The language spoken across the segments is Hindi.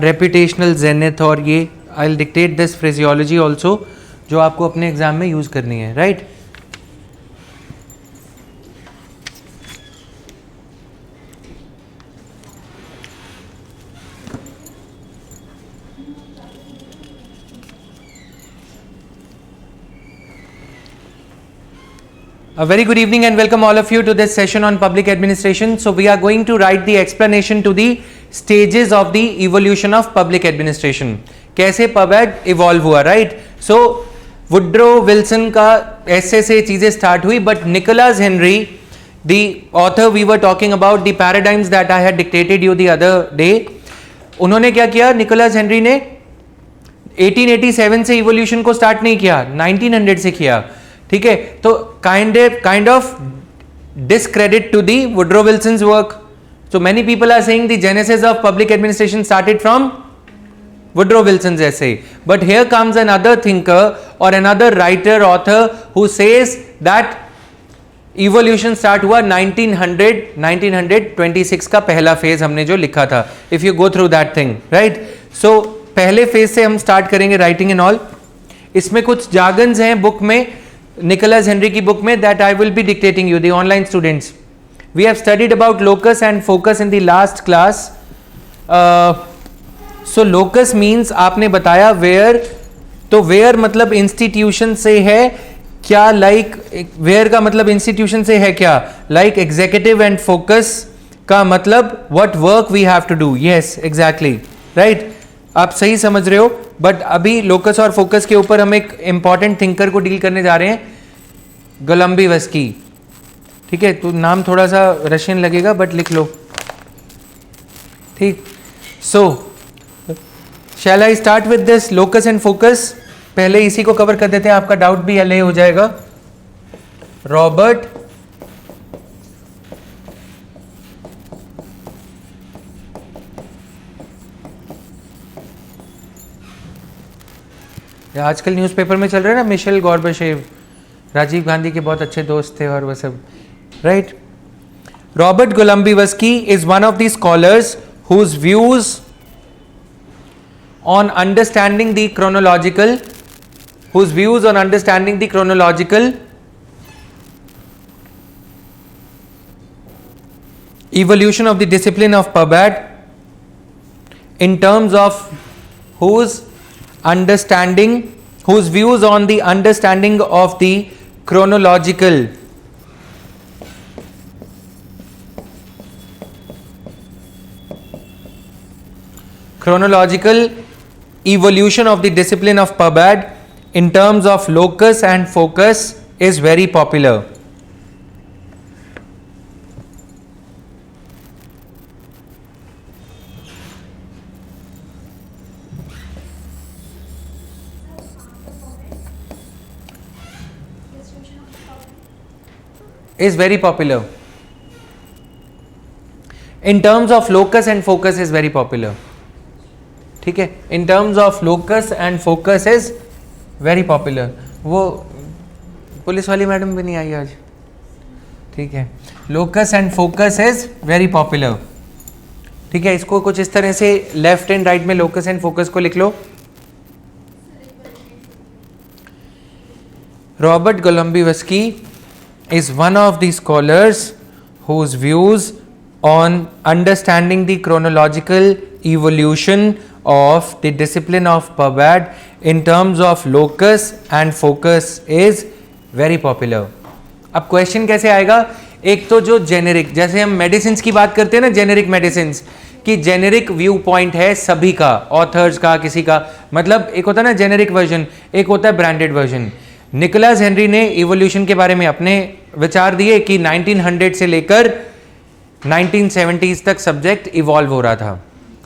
रेपिटेशनल जेनिथ, और ये I will dictate this phraseology also जो आपको अपने एग्जाम में यूज करनी है, right? A very good evening and welcome all of you to this session on public administration. So we are going to write the explanation to the stages of the evolution of public administration. कैसे पबैड इवॉल्व हुआ, राइट? सो वुड्रो विल्सन का ऐसे से चीजें स्टार्ट हुई, but Nicholas Henry, the author we were talking about, the paradigms that I had dictated you the other day, उन्होंने क्या किया? निकोलस हेनरी ने 1887 से इवोल्यूशन को स्टार्ट नहीं किया, 1900 से किया, ठीक है? तो kind of discredit to the Woodrow Wilson's work. So many people are saying the genesis of public administration started from Woodrow Wilson's essay. But here comes another thinker or another writer, author who says that evolution start हुआ 1926 का पहला फेज हमने जो लिखा था. If you go through that thing, right? So पहले फेज से हम स्टार्ट करेंगे राइटिंग एंड ऑल. इसमें कुछ जार्गन्स हैं बुक में, निकोलस हेनरी की बुक में, that I will be dictating you, the online students. We have studied about locus and focus in the last class. So locus means आपने बताया where, तो where मतलब institution से है क्या? like where का मतलब institution से है क्या? like executive and focus का मतलब what work we have to do. Yes, exactly, right? आप सही समझ रहे हो. बट अभी लोकस और फोकस के ऊपर हम एक इंपॉर्टेंट थिंकर को डील करने जा रहे हैं, गोलम्बीवस्की, ठीक है? तो नाम थोड़ा सा रशियन लगेगा बट लिख लो, ठीक? So shall I start with this locus and focus? पहले इसी को कवर कर देते हैं, आपका डाउट भी एले हो जाएगा. रॉबर्ट आजकल न्यूज़पेपर में चल रहा है ना, मिशेल गॉर्बाचेव, राजीव गांधी के बहुत अच्छे दोस्त थे और वह सब, right? Robert Golembiewski is one of the scholars whose views on understanding the chronological evolution of the discipline of PubAd in terms of whose views on the understanding of the chronological evolution of the discipline of PubAd in terms of locus and focus is very popular. Is very popular. In terms of locus and focus is very popular. ठीक है? In terms of locus and focus is very popular. वो पुलिस वाली मैडम भी नहीं आई आज, ठीक है? Locus and focus is very popular. ठीक है? इसको कुछ इस तरह से लेफ्ट एंड राइट में locus and focus को लिख लो. Robert Golembiewski is one of the scholars whose views on understanding the chronological evolution of the discipline of PubAd in terms of locus and focus is very popular. अब क्वेश्चन कैसे आएगा? एक तो जो जेनेरिक, जैसे हम मेडिसिन की बात करते हैं ना, जेनेरिक मेडिसिन की जेनेरिक व्यू पॉइंट है सभी का, ऑथर्स का, किसी का, मतलब एक होता है ना जेनेरिक वर्जन, एक होता है ब्रांडेड वर्जन. निकोलस हेनरी ने इवोल्यूशन के बारे में अपने विचार दिए कि 1900 से लेकर 1970s तक सब्जेक्ट इवॉल्व हो रहा था.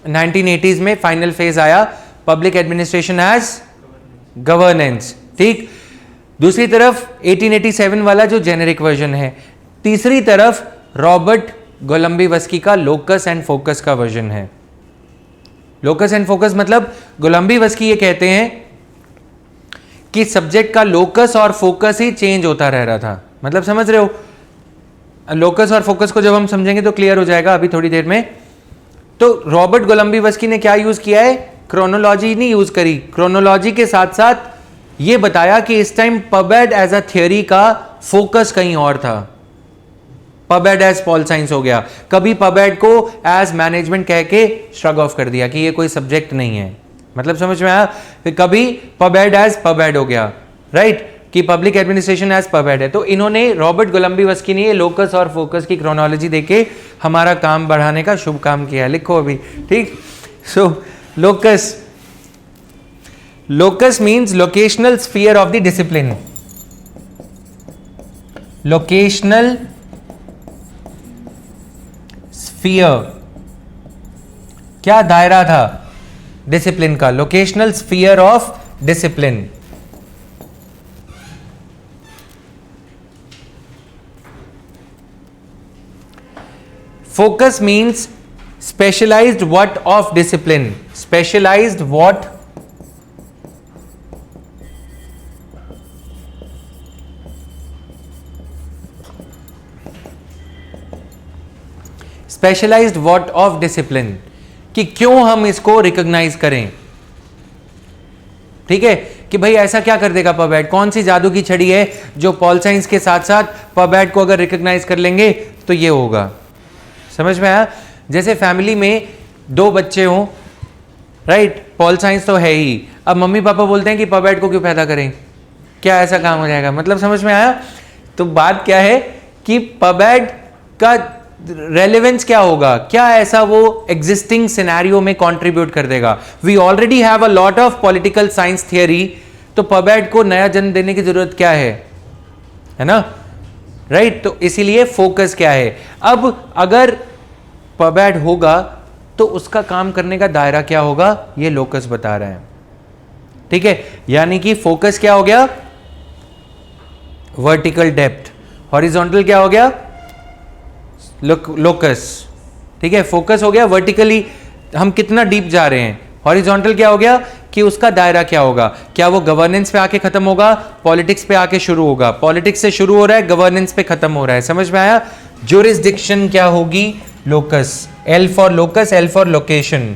1980s में फाइनल फेज आया, पब्लिक एडमिनिस्ट्रेशन एज गवर्नेंस, ठीक? दूसरी तरफ 1887 वाला जो जेनेरिक वर्जन है, तीसरी तरफ रॉबर्ट गोलम्बीवस्की का लोकस एंड फोकस का वर्जन है. लोकस एंड फोकस मतलब गोलम्बीवस्की ये कहते हैं कि सब्जेक्ट का लोकस और फोकस ही चेंज होता रह रहा था. मतलब समझ रहे हो? लोकस और फोकस को जब हम समझेंगे तो क्लियर हो जाएगा, अभी थोड़ी देर में. तो रॉबर्ट गोलंबीवस्की ने क्या यूज किया है? क्रोनोलॉजी नहीं यूज करी, क्रोनोलॉजी के साथ साथ ये बताया कि इस टाइम पबेड एज अ थियोरी का फोकस कहीं और था। पबेड एज पॉल साइंस हो गया, कभी पबेड को एज मैनेजमेंट कह के श्रग ऑफ कर दिया कि ये कोई सब्जेक्ट नहीं है। मतलब समझ में आया? कभी पबेड एज पबेड हो गया, राइट, कि पब्लिक एडमिनिस्ट्रेशन एज पबेड है। तो इन्होंने, रॉबर्ट गोलंबीवस्की ने लोकस और फोकस की क्रोनोलॉजी देके हमारा काम बढ़ाने का शुभ काम किया। लिखो अभी, ठीक। सो locus means locational sphere of the discipline. Locational sphere, क्या दायरा था डिसिप्लिन का? Locational sphere of discipline. Focus means specialised what of discipline, specialised what specialised what of discipline, कि क्यों हम इसको रिकॉग्नाइज करें। ठीक है, कि भाई ऐसा क्या कर देगा पबेड, कौन सी जादू की छड़ी है जो पॉल साइंस के साथ साथ पबेड को अगर रिकॉग्नाइज कर लेंगे तो ये होगा। समझ में आया? जैसे फैमिली में दो बच्चे हों, राइट, पॉल साइंस तो है ही, अब मम्मी पापा बोलते हैं कि पबेड को क्यों पैदा करें, क्या ऐसा काम हो जाएगा? मतलब समझ में आया? तो बात क्या है कि पबेड का रेलेवेंस क्या होगा, क्या ऐसा वो एग्जिस्टिंग सिनेरियो में कंट्रीब्यूट कर देगा। We already have a lot of political science theory, तो पबेड को नया जन्म देने की जरूरत क्या है ना, राइट। तो इसीलिए फोकस क्या है, अब अगर पबेड होगा तो उसका काम करने का दायरा क्या होगा, ये लोकस बता रहे हैं। ठीक है, यानी कि फोकस क्या हो गया, वर्टिकल डेप्थ, हॉरिजॉन्टल क्या हो गया, लोकस। ठीक है, फोकस हो गया वर्टिकली हम कितना डीप जा रहे हैं, हॉरिजॉन्टल क्या हो गया कि उसका दायरा क्या होगा, क्या वो गवर्नेंस पे आके खत्म होगा, पॉलिटिक्स पे आके शुरू होगा, पॉलिटिक्स से शुरू हो रहा है, गवर्नेंस पे खत्म हो रहा है। समझ में आया? ज्यूरिसडिक्शन क्या होगी, locus, L for locus, L for location.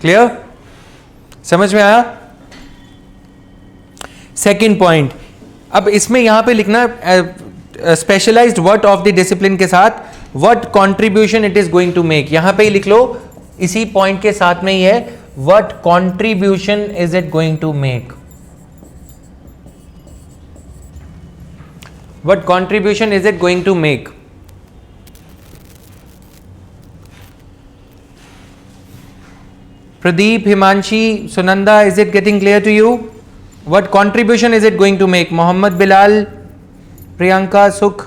Clear? समझ में आया? सेकेंड पॉइंट, अब इसमें यहां पे लिखना specialised word of the discipline के साथ what contribution it is going to make, यहां पे ही लिख लो, इसी पॉइंट के साथ में ही है, what contribution is it going to make, what contribution is it going to make. Pradeep, Himanshi, Sunanda, is it getting clear to you? What contribution is it going to make? Mohammad Bilal, Priyanka, Sukh.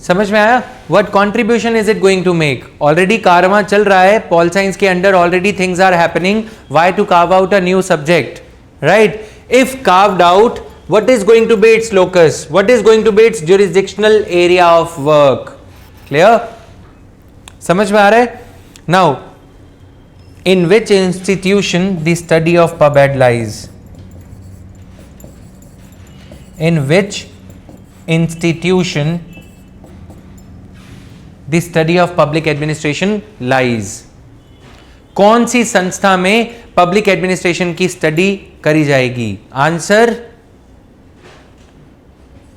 समझ में आया? What contribution is it going to make? Already कारवां चल रहा है, Paul Science के under already things are happening. Why to carve out a new subject? Right? If carved out, what is going to be its locus? What is going to be its jurisdictional area of work? Clear? समझ में आ रहा है? Now, in which institution the study of pubed lies? In which institution the study of public administration lies? कौन सी संस्था में पब्लिक एडमिनिस्ट्रेशन की स्टडी करी जाएगी? आंसर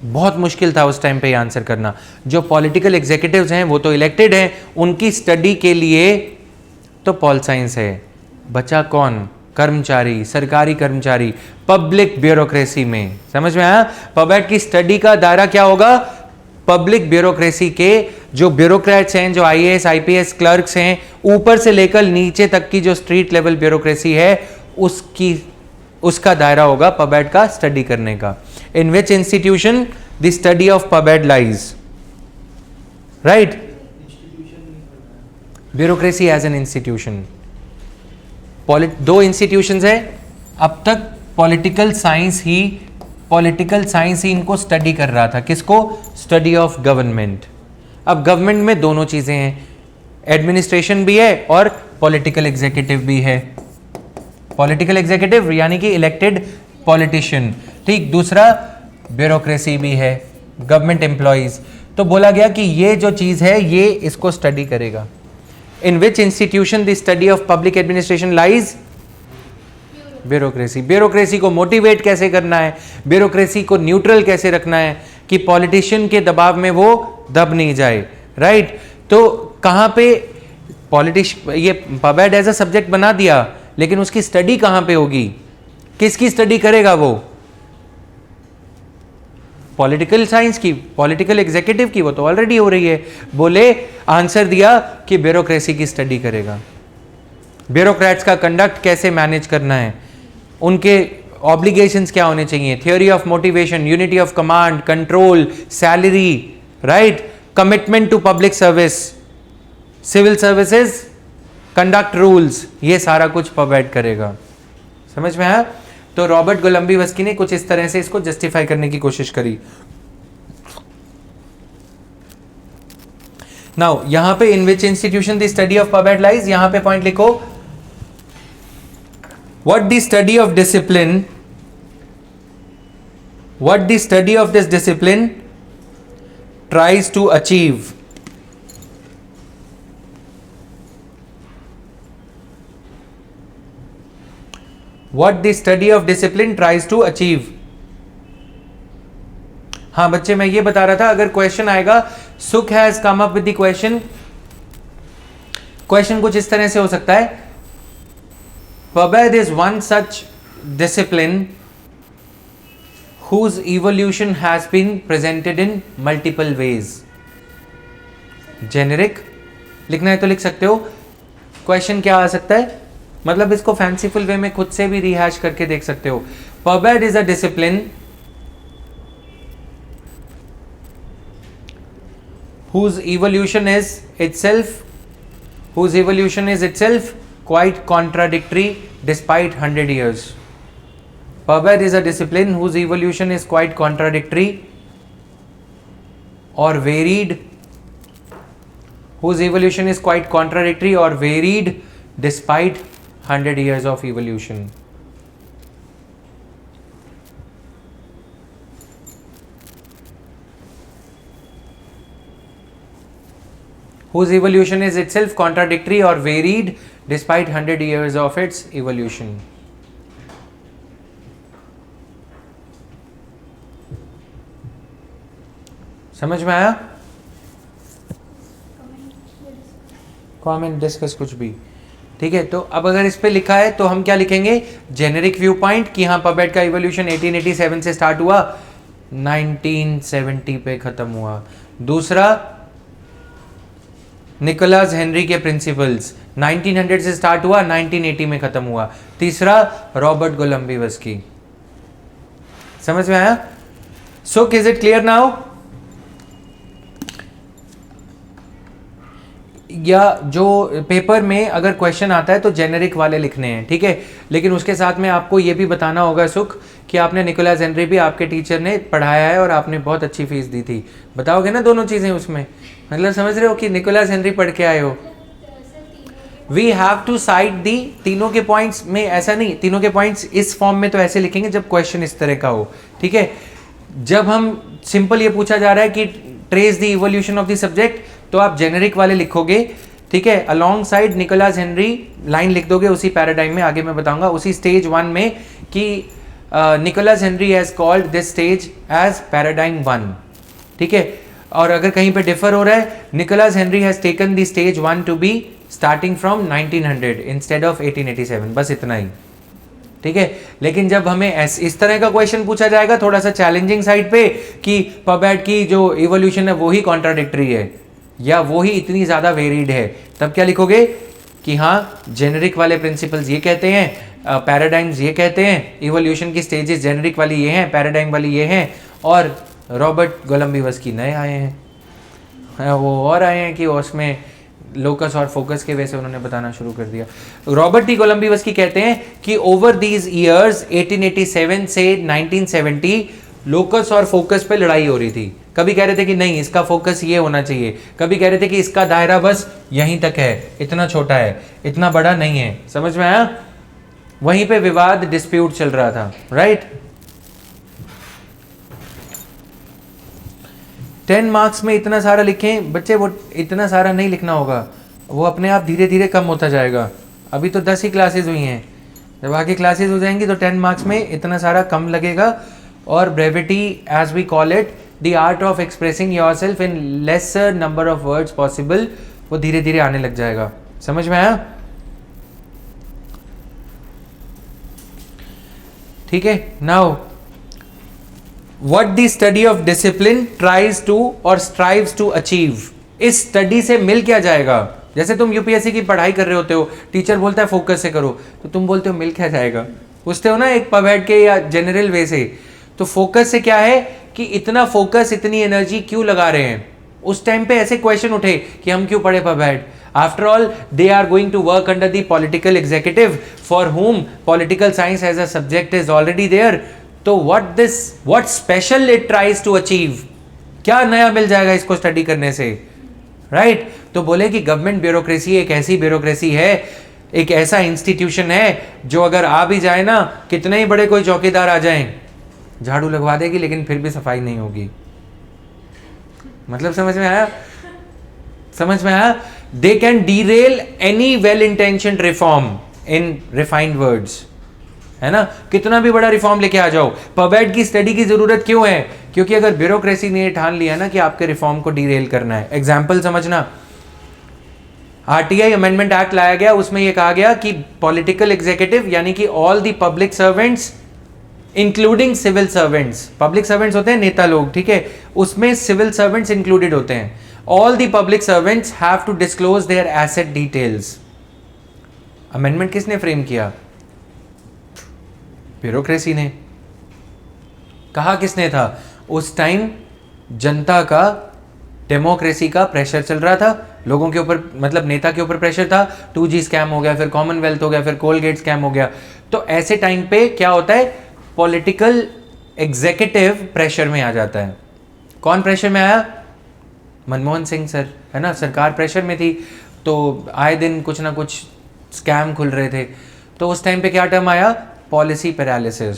बहुत मुश्किल था उस टाइम पे आंसर करना। जो पॉलिटिकल एग्जीक्यूटिव्स हैं वो तो इलेक्टेड हैं, उनकी स्टडी के लिए तो पॉल साइंस है। बचा कौन? कर्मचारी, सरकारी कर्मचारी, पब्लिक ब्यूरोक्रेसी में। समझ में आया? पबेड की स्टडी का दायरा क्या होगा? पब्लिक ब्यूरोक्रेसी के जो ब्यूरोक्रेट्स हैं, जो आईएएस आईपीएस क्लर्क्स हैं, ऊपर से लेकर नीचे तक की जो स्ट्रीट लेवल ब्यूरोक्रेसी है, उसका दायरा होगा पबेड का स्टडी करने का। In which institution the study of pubed lies? Right? Bureaucracy as an institution. दो इंस्टीट्यूशंस है, अब तक पॉलिटिकल साइंस ही इनको स्टडी कर रहा था। किसको? Study of government. अब गवर्नमेंट में दोनों चीजें हैं, एडमिनिस्ट्रेशन भी है और पॉलिटिकल एग्जीक्यूटिव भी है। पॉलिटिकल एग्जीक्यूटिव यानी कि इलेक्टेड पॉलिटिशियन, ठीक। दूसरा ब्यूरोक्रेसी भी है, गवर्नमेंट एम्प्लॉइज। तो बोला गया कि ये जो चीज है ये इसको स्टडी करेगा. In which institution the study of public administration lies? Bureaucracy. Bureaucracy को मोटिवेट कैसे करना है, ब्यूरोक्रेसी को न्यूट्रल कैसे रखना है कि पॉलिटिशियन के दबाव में वो दब नहीं जाए. राइट. तो कहां पे ये पबएड एज अ सब्जेक्ट बना दिया, लेकिन उसकी स्टडी कहां पे होगी, किसकी स्टडी करेगा वो? पॉलिटिकल साइंस की, पॉलिटिकल एग्जीक्यूटिव की. वो तो ऑलरेडी हो रही है. बोले आंसर दिया कि ब्यूरोक्रेसी की स्टडी करेगा. ब्यूरोक्रेट्स का कंडक्ट कैसे मैनेज करना है, उनके ऑब्लिगेशंस क्या होने चाहिए, theory of motivation, unity of command, control, salary, right, commitment to public service, civil services, conduct rules, ये सारा कुछ पबएड करेगा. समझ में आया? तो रॉबर्ट गोलंबीवस्की ने कुछ इस तरह से इसको जस्टिफाई करने की कोशिश करी. नाउ यहां पे in which institution the study of pubad lies, यहां पे पॉइंट लिखो. What the study of discipline, what the study of this discipline tries to achieve. What the study of discipline tries to achieve. हाँ बच्चे, मैं ये बता रहा था, अगर क्वेश्चन आएगा, सुख has come up with the question. Question कुछ इस तरह से हो सकता है. Pubed is one such discipline whose evolution has been presented in multiple ways. Generic लिखना है तो लिख सकते हो. क्वेश्चन क्या आ सकता है, मतलब इसको फैंसीफुल वे में खुद से भी रिहैश करके देख सकते हो. Pubed is a discipline whose evolution is itself quite contradictory despite 100 years. Pubed is a discipline whose evolution is quite contradictory or varied, whose evolution is quite contradictory or varied despite 100 years of evolution. Whose evolution is itself contradictory or varied despite 100 years of its evolution. समझ में आया? कमेंट, डिस्कस, कुछ भी. ठीक है. तो अब अगर इस पे लिखा है तो हम क्या लिखेंगे? जेनेरिक व्यू पॉइंट कि हाँ पबएड का इवोल्यूशन 1887 से स्टार्ट हुआ, 1970 पे खत्म हुआ. दूसरा, निकोलस हेनरी के प्रिंसिपल्स 1900 से स्टार्ट हुआ, 1980 में खत्म हुआ. तीसरा, रॉबर्ट गोलंबीवस्की. समझ में आया? सुख, इज इट क्लियर नाउ? या जो पेपर में अगर क्वेश्चन आता है तो जेनेरिक वाले लिखने हैं, ठीक है, लेकिन उसके साथ में आपको ये भी बताना होगा सुख कि आपने निकोलस हेनरी भी आपके टीचर ने पढ़ाया है और आपने बहुत अच्छी फीस दी थी. बताओगे ना दोनों चीजें उसमें? मतलब समझ रहे हो कि निकोलस हेनरी पढ़ के आए हो. वी हैव टू साइट दी तीनों के पॉइंट्स में, ऐसा नहीं तीनों के पॉइंट्स इस फॉर्म में तो ऐसे लिखेंगे जब क्वेश्चन इस तरह का हो. ठीक है. जब हम सिंपल ये पूछा जा रहा है कि trace the evolution of the subject, तो आप जेनेरिक वाले लिखोगे. ठीक है. Alongside Nicholas Henry line लिख दोगे उसी पैराडाइम में, आगे मैं बताऊंगा उसी स्टेज 1 में कि Nicholas Henry has called this stage as paradigm 1. ठीक है. और अगर कहीं पे डिफर हो रहा है, Nicholas Henry has taken the stage 1 to be starting from 1900 instead of 1887. बस इतना ही. ठीक है. लेकिन जब हमें इस तरह का क्वेश्चन पूछा जाएगा थोड़ा सा चैलेंजिंग साइड पे कि पबएड की जो इवोल्यूशन है वो ही कॉन्ट्राडिक्टरी है या वो ही इतनी ज्यादा वेरिड है, तब क्या लिखोगे कि हाँ जेनेरिक वाले प्रिंसिपल्स ये कहते हैं, पैराडाइम्स ये कहते हैं, इवोल्यूशन की स्टेजेस जेनेरिक वाली ये हैं, पैराडाइम वाली ये हैं, और रॉबर्ट गोलंबीवस्की नए आए हैं, वो और आए हैं कि उसमें लोकस और फोकस के वजह से उन्होंने बताना शुरू कर दिया. रॉबर्ट डी गोलंबीवस्की कहते हैं कि ओवर दीज ईयर्स 1887 से 1970 लोकस और फोकस पे लड़ाई हो रही थी. कभी कह रहे थे कि नहीं इसका फोकस ये होना चाहिए, कभी कह रहे थे कि इसका दायरा बस यहीं तक है, इतना छोटा है, इतना बड़ा नहीं है. समझ में आया? वहीं पे विवाद, डिस्प्यूट चल रहा था. राइट. 10 मार्क्स में इतना सारा लिखें बच्चे, वो इतना सारा नहीं लिखना होगा, वो अपने आप धीरे धीरे कम होता जाएगा। अभी तो 10 ही क्लासेस हुई हैं, जब आगे क्लासेस हो जाएंगी तो 10 मार्क्स में इतना सारा कम लगेगा। और brevity as we call it, the art of expressing yourself in lesser number of words possible, वो धीरे धीरे आने लग जाएगा। समझ में आया? ठीक है। Now what the study of discipline tries to और स्ट्राइव्स टू अचीव, इस स्टडी से मिल क्या जाएगा? जैसे तुम यूपीएससी की पढ़ाई कर रहे होते हो, टीचर बोलता है फोकस से करो, तो तुम बोलते हो मिल क्या जाएगा, पूछते हो ना एक पब के या जनरल वे से। तो फोकस से क्या है कि इतना फोकस, इतनी एनर्जी क्यों लगा रहे हैं? उस टाइम पे ऐसे क्वेश्चन उठे कि हम क्यों पढ़े pub ad? After all they are going to work under the political executive for whom political science as a subject is already there. तो what special it tries to achieve, क्या नया मिल जाएगा इसको स्टडी करने से, राइट? तो बोले कि गवर्नमेंट ब्यूरोक्रेसी एक ऐसी ब्यूरोक्रेसी है, एक ऐसा इंस्टीट्यूशन है जो अगर आ भी जाए ना, कितने ही बड़े कोई चौकीदार आ जाएं, झाड़ू लगवा देगी लेकिन फिर भी सफाई नहीं होगी। मतलब समझ में आया? समझ में आया? They can derail any well intentioned reform in refined words, है ना? कितना भी बड़ा रिफॉर्म लेके आ जाओ, पबेड की स्टडी की जरूरत क्यों है? क्योंकि अगर ब्यूरोक्रेसी ने ठान लिया ना कि आपके रिफॉर्म को डीरेल करना है। एग्जाम्पल समझना, आरटीआई अमेंडमेंट एक्ट लाया गया, उसमें यह कहा गया कि पॉलिटिकल एग्जीक्यूटिव यानी कि all the public servants including civil servants, public servants होते हैं नेता लोग, ठीक है, उसमें सिविल सर्वेंट्स इंक्लूडेड होते हैं। All the public servants have to disclose their asset details. Amendment किसने फ्रेम किया? ब्यूरोक्रेसी ने। कहा किसने था? उस टाइम जनता का, डेमोक्रेसी का प्रेशर चल रहा था लोगों के ऊपर, मतलब नेता के ऊपर प्रेशर था। 2G स्कैम हो गया, फिर कॉमनवेल्थ हो गया, फिर कोलगेट स्कैम हो गया। तो ऐसे टाइम पे क्या होता है, पॉलिटिकल एग्जीक्यूटिव प्रेशर में आ जाता है। कौन प्रेशर में आया? मनमोहन सिंह सर, है ना? सरकार प्रेशर में थी, तो आए दिन कुछ ना कुछ स्कैम खुल रहे थे। तो उस टाइम पे क्या टर्म आया? Policy paralysis.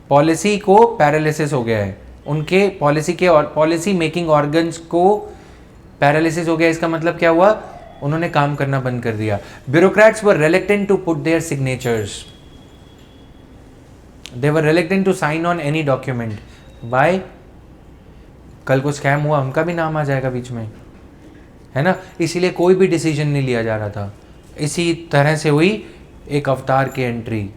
पॉलिसी को पैरालिसिस हो गया है, उनके पॉलिसी के और पॉलिसी मेकिंग ऑर्गन्स को पैरालिसिस हो गया। इसका मतलब क्या हुआ? उन्होंने काम करना बंद कर दिया। Bureaucrats were reluctant to put their signatures, they were reluctant to sign on any document. By कल को स्कैम हुआ, उनका भी नाम आ जाएगा बीच में, है ना? इसीलिए कोई भी डिसीजन नहीं लिया जा रहा था। इसी तरह से हुई एक अवतार की एंट्री।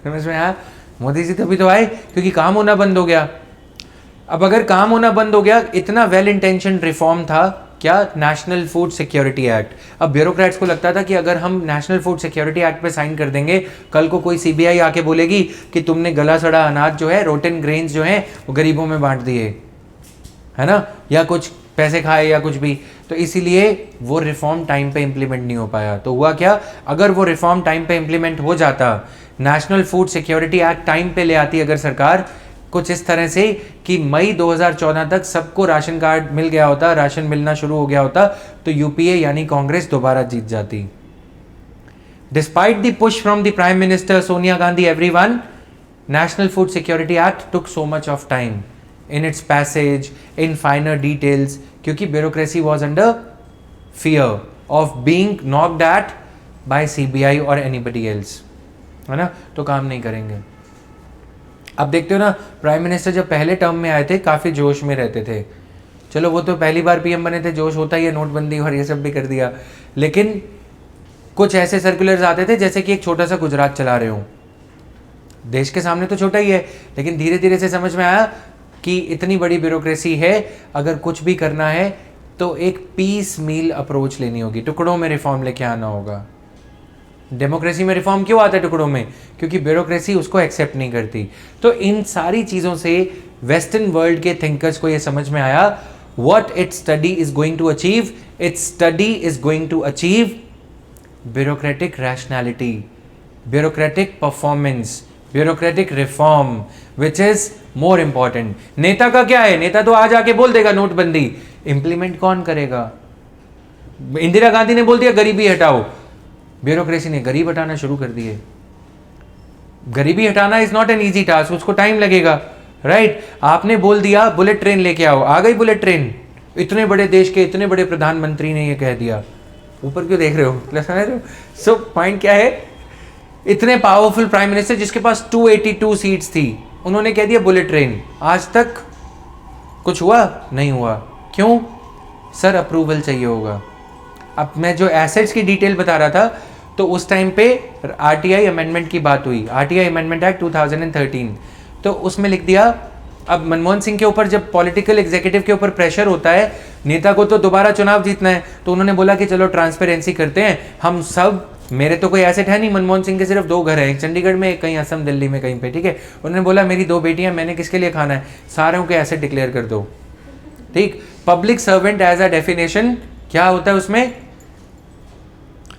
समझ में आया? मोदी जी तभी तो आए क्योंकि काम होना बंद हो गया। अब अगर काम होना बंद हो गया, इतना वेल इंटेंशनड रिफॉर्म था क्या? National food security act. अब ब्यूरोक्रेट्स को लगता था कि अगर हम नेशनल फूड सिक्योरिटी एक्ट पे साइन कर देंगे, कल को कोई सीबीआई आके बोलेगी कि तुमने गला सड़ा अनाज जो है, रोटन ग्रेन्स जो हैं, वो गरीबों में बांट दिए, है ना, या कुछ पैसे खाए या कुछ भी। तो इसीलिए वो रिफॉर्म टाइम पे इम्प्लीमेंट नहीं हो पाया। तो हुआ क्या? अगर वो रिफॉर्म टाइम पे इम्प्लीमेंट हो जाता, national food security act time पे ले आती अगर सरकार, कुछ इस तरह से कि मई 2014 तक सबको राशन कार्ड मिल गया होता, राशन मिलना शुरू हो गया होता, तो यूपीए यानी कांग्रेस दोबारा जीत जाती। Despite the push from the prime minister Sonia Gandhi, everyone, national food security act took so much of time in its passage, in finer details, क्योंकि bureaucracy was under fear of being knocked at by CBI or anybody else, है ना? तो काम नहीं करेंगे। अब देखते हो ना, प्राइम मिनिस्टर जब पहले टर्म में आए थे काफ़ी जोश में रहते थे। चलो वो तो पहली बार पीएम बने थे, जोश होता ही है, नोटबंदी और ये सब भी कर दिया। लेकिन कुछ ऐसे सर्कुलर्स आते थे जैसे कि एक छोटा सा गुजरात चला रहे हो। देश के सामने तो छोटा ही है, लेकिन धीरे धीरे से समझ में आया कि इतनी बड़ी ब्यूरोक्रेसी है, अगर कुछ भी करना है तो एक पीस मील अप्रोच लेनी होगी, टुकड़ों में रिफॉर्म लेके आना होगा। डेमोक्रेसी में रिफॉर्म क्यों आता है टुकड़ों में? क्योंकि ब्यूरोक्रेसी उसको एक्सेप्ट नहीं करती। तो इन सारी चीज़ों से वेस्टर्न वर्ल्ड के थिंकर्स को ये समझ में आया, what it study is going to achieve, it study is going to achieve bureaucratic rationality, bureaucratic performance, bureaucratic reform, which is more important. नेता का क्या है? नेता तो आज आके बोल देगा नोटबंदी, इंप्लीमेंट कौन करेगा? इंदिरा गांधी ने बोल दिया गरीबी हटाओ, ब्यूरोक्रेसी ने गरीब हटाना शुरू कर दिए। गरीबी हटाना is not an easy task, उसको टाइम लगेगा, राइट आपने बोल दिया बुलेट ट्रेन लेके आओ, आ गई बुलेट ट्रेन, इतने बड़े देश के इतने बड़े प्रधानमंत्री ने ये कह दिया, ऊपर क्यों देख रहे हो? सो पॉइंट क्या है, इतने पावरफुल प्राइम मिनिस्टर जिसके पास 282 सीट्स थी, उन्होंने कह दिया बुलेट ट्रेन, आज तक कुछ हुआ नहीं हुआ, क्यों? सर अप्रूवल चाहिए होगा। अब मैं जो एसेट्स की डिटेल बता रहा था, तो उस टाइम पे आरटीआई अमेंडमेंट की बात हुई, आरटीआई अमेंडमेंट एक्ट 2013, तो उसमें लिख दिया, अब मनमोहन सिंह के ऊपर जब पॉलिटिकल एग्जीक्यूटिव के ऊपर प्रेशर होता है, नेता को तो दोबारा चुनाव जीतना है, तो उन्होंने बोला कि चलो ट्रांसपेरेंसी करते हैं हम सब, मेरे तो कोई एसेट है नहीं, मनमोहन सिंह के सिर्फ 2 घर हैं, एक चंडीगढ़ में, एक कहीं असम दिल्ली में कहीं पे, ठीक है। उन्होंने बोला मेरी 2 बेटियां, मैंने किसके लिए खाना है, सारों के एसेट डिक्लेयर कर दो, ठीक। Public servant as a definition क्या होता है उसमें,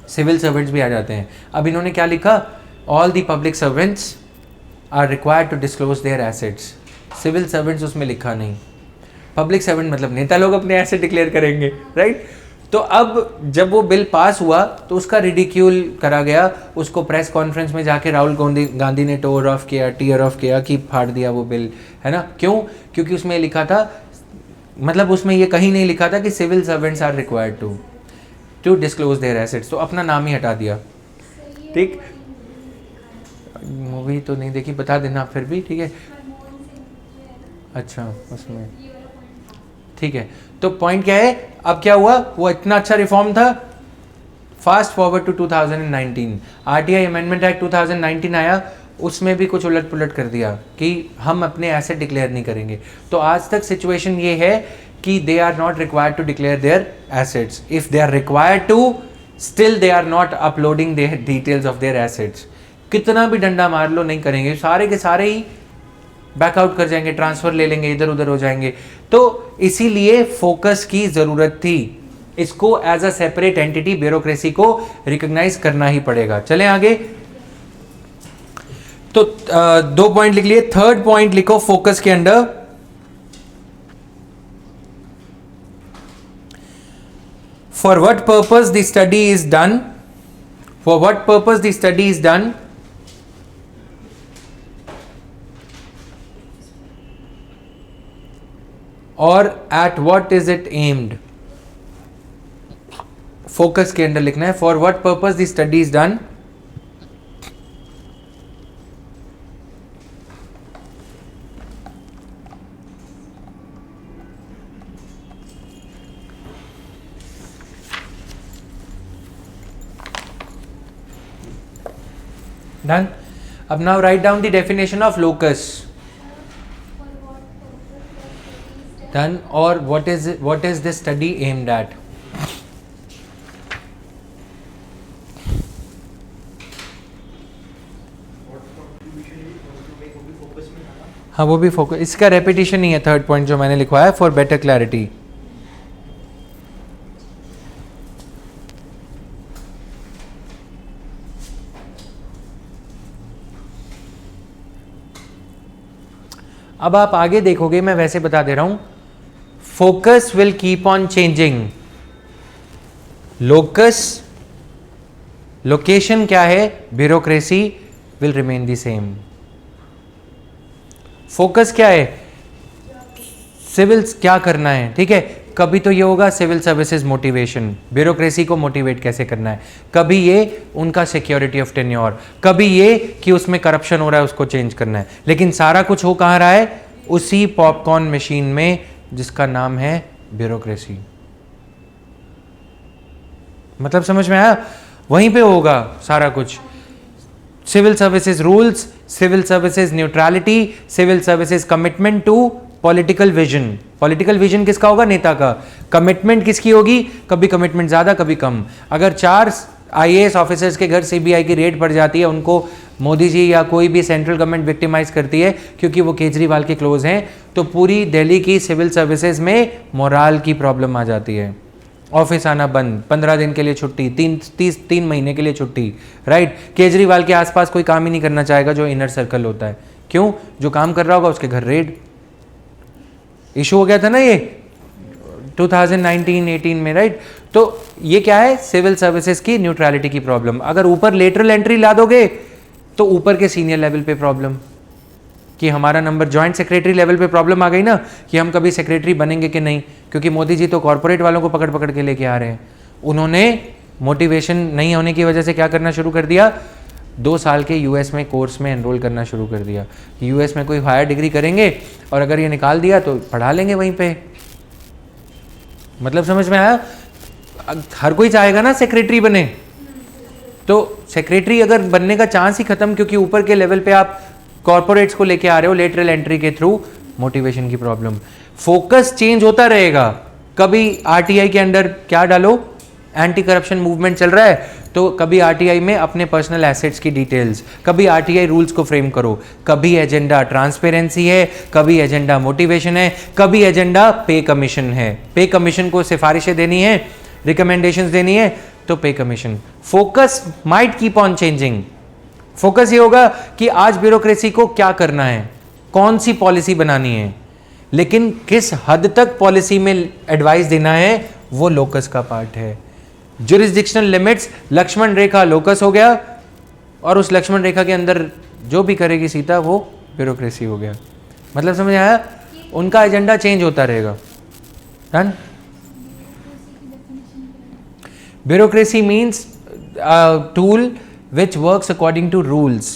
सिविल सर्वेंट्स भी आ जाते हैं। अब इन्होंने क्या लिखा, all the public servants are required to disclose their assets, civil servants उसमें लिखा नहीं, पब्लिक सर्वेंट मतलब नेता लोग अपने एसेट डिक्लेयर करेंगे, राइट। तो अब जब वो बिल पास हुआ तो उसका रिडिक्यूल करा गया, उसको प्रेस कॉन्फ्रेंस में जाके राहुल गांधी ने टीयर ऑफ किया कि फाड़ दिया वो बिल, है ना। क्यों? क्योंकि उसमें लिखा था, मतलब उसमें ये कहीं नहीं लिखा था कि civil servants are required to disclose their assets, तो अपना नाम ही हटा दिया, ठीक। मूवी तो नहीं देखी, बता देना फिर भी, ठीक है। अच्छा उसमें ठीक है, तो पॉइंट क्या है, अब क्या हुआ, वो इतना अच्छा रिफॉर्म था, fast forward to 2019, RTI amendment act 2019 आया, उसमें भी कुछ उलट पुलट कर दिया कि हम अपने एसेट डिक्लेयर नहीं करेंगे। तो आज तक सिचुएशन ये है कि they are not required to declare their assets, if they are required to, still they are not uploading their details of their assets. कितना भी डंडा मार लो नहीं करेंगे, सारे के सारे ही बैकआउट कर जाएंगे, ट्रांसफर ले लेंगे, इधर उधर हो जाएंगे। तो इसीलिए फोकस की जरूरत थी, इसको as a separate entity bureaucracy को रिकॉग्नाइज करना ही पड़ेगा। चलें आगे, तो 2 पॉइंट लिख लिए, थर्ड पॉइंट लिखो फोकस के under, for what purpose the study is done, for what purpose the study is done, और at what is it aimed. Focus के अंदर लिखना है, for what purpose the study is done, done. अब now write down the definition of locus, done. और what is this study aimed at? हाँ वो भी फोकस, इसका रेपिटेशन नहीं है थर्ड पॉइंट जो मैंने लिखवाया, फॉर बेटर क्लैरिटी। अब आप आगे देखोगे, मैं वैसे बता दे रहा हूं, focus will keep on changing. Locus, location क्या है, bureaucracy will remain the same. Focus क्या है, सिविल क्या करना है, ठीक है। कभी तो ये होगा सिविल सर्विसेज मोटिवेशन, ब्यूरोक्रेसी को मोटिवेट कैसे करना है, कभी ये उनका सिक्योरिटी ऑफ टेन्योर, कभी ये कि उसमें करप्शन हो रहा है उसको चेंज करना है, लेकिन सारा कुछ हो कहाँ रहा है, उसी पॉपकॉर्न मशीन में जिसका नाम है ब्यूरोक्रेसी। मतलब समझ में आया, वहीं पे होगा सारा कुछ। Civil services rules, civil services neutrality, civil services commitment to political vision. Political vision किसका होगा, नेता का। कमिटमेंट किसकी होगी, कभी कमिटमेंट ज्यादा कभी कम। अगर 4 आईएएस ऑफिसर्स के घर सीबीआई की रेड पड़ जाती है, उनको मोदी जी या कोई भी सेंट्रल गवर्नमेंट विक्टिमाइज करती है क्योंकि वो केजरीवाल के क्लोज हैं, तो पूरी दिल्ली की सिविल सर्विसेज में मोराल की प्रॉब्लम आ जाती है। ऑफिस आना बंद, 15 दिन के लिए छुट्टी, 3 महीने के लिए छुट्टी, राइट। केजरीवाल के आसपास कोई काम ही नहीं करना चाहेगा जो इनर सर्कल होता है। क्यों? जो काम कर रहा होगा उसके घर रेड। इशू हो गया था ना ये 2019-18 में, राइट। तो ये क्या है, सिविल सर्विसेज की न्यूट्रलिटी की प्रॉब्लम। अगर ऊपर लेटरल एंट्री ला दोगे तो ऊपर के सीनियर लेवल पे प्रॉब्लम। कि हमारा नंबर जॉइंट सेक्रेटरी लेवल पे प्रॉब्लम आ गई ना कि हम कभी सेक्रेटरी बनेंगे कि नहीं, क्योंकि मोदी जी तो कॉर्पोरेट वालों को पकड़ पकड़ के लेके आ रहे हैं। उन्होंने मोटिवेशन नहीं होने की वजह से क्या करना शुरू कर दिया, 2 साल के यूएस में कोर्स में एनरोल करना शुरू कर दिया कि यूएस में कोई हायर डिग्री करेंगे और अगर ये निकाल दिया तो पढ़ा लेंगे वहीं पे। मतलब समझ में आया? हर कोई चाहेगा ना सेक्रेटरी बने, तो सेक्रेटरी अगर बनने का चांस ही खत्म, क्योंकि ऊपर के लेवल पे आप कॉर्पोरेट्स को लेके आ रहे हो लेटरल एंट्री के थ्रू, मोटिवेशन की प्रॉब्लम। फोकस चेंज होता रहेगा। कभी आरटीआई के अंडर क्या डालो, एंटी करप्शन मूवमेंट चल रहा है, तो कभी आरटीआई में अपने पर्सनल एसेट्स की डिटेल्स, कभी आरटीआई रूल्स को फ्रेम करो, कभी एजेंडा ट्रांसपेरेंसी है, कभी एजेंडा मोटिवेशन है, कभी एजेंडा पे कमीशन है। पे कमीशन को सिफारिशें देनी है, रिकमेंडेशंस देनी है, तो पे commission. Focus might keep on changing. Focus ये होगा कि आज ब्यूरोक्रेसी को क्या करना है, कौन सी पॉलिसी बनानी है, लेकिन किस हद तक पॉलिसी में एडवाइस देना है वो लोकस का पार्ट है। जुरिस्डिक्शनल लिमिट्स, लक्ष्मण रेखा लोकस हो गया, और उस लक्ष्मण रेखा के अंदर जो भी करेगी सीता वो ब्यूरोक्रेसी हो गया। मतलब समझ आया? उनका एजेंडा चेंज होता रहेगा। Done? Bureaucracy means tool which works according to rules.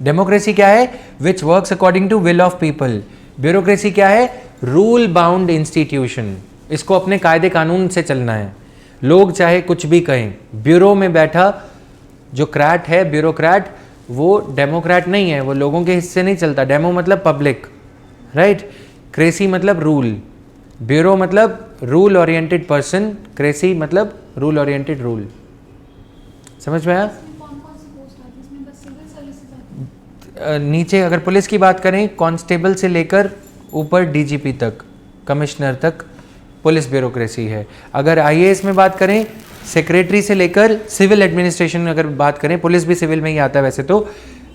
Democracy क्या है? which works according to will of people. Bureaucracy क्या है? Rule bound institution. इसको अपने कायदे कानून से चलना है, लोग चाहे कुछ भी कहें। ब्यूरो में बैठा जो क्रैट है, ब्यूरोक्रेट, वो डेमोक्रेट नहीं है, वो लोगों के हिस्से नहीं चलता। डेमो मतलब पब्लिक, राइट? क्रेसी मतलब रूल, ब्यूरो मतलब रूल ओरिएंटेड पर्सन, क्रेसी मतलब रूल ओरिएंटेड रूल। समझ में आया? नीचे अगर पुलिस की बात करें, कांस्टेबल से लेकर ऊपर डीजीपी तक, कमिश्नर तक पुलिस ब्यूरोक्रेसी है। अगर आईएएस में बात करें, सेक्रेटरी से लेकर सिविल एडमिनिस्ट्रेशन में अगर बात करें, पुलिस भी सिविल में ही आता है वैसे तो।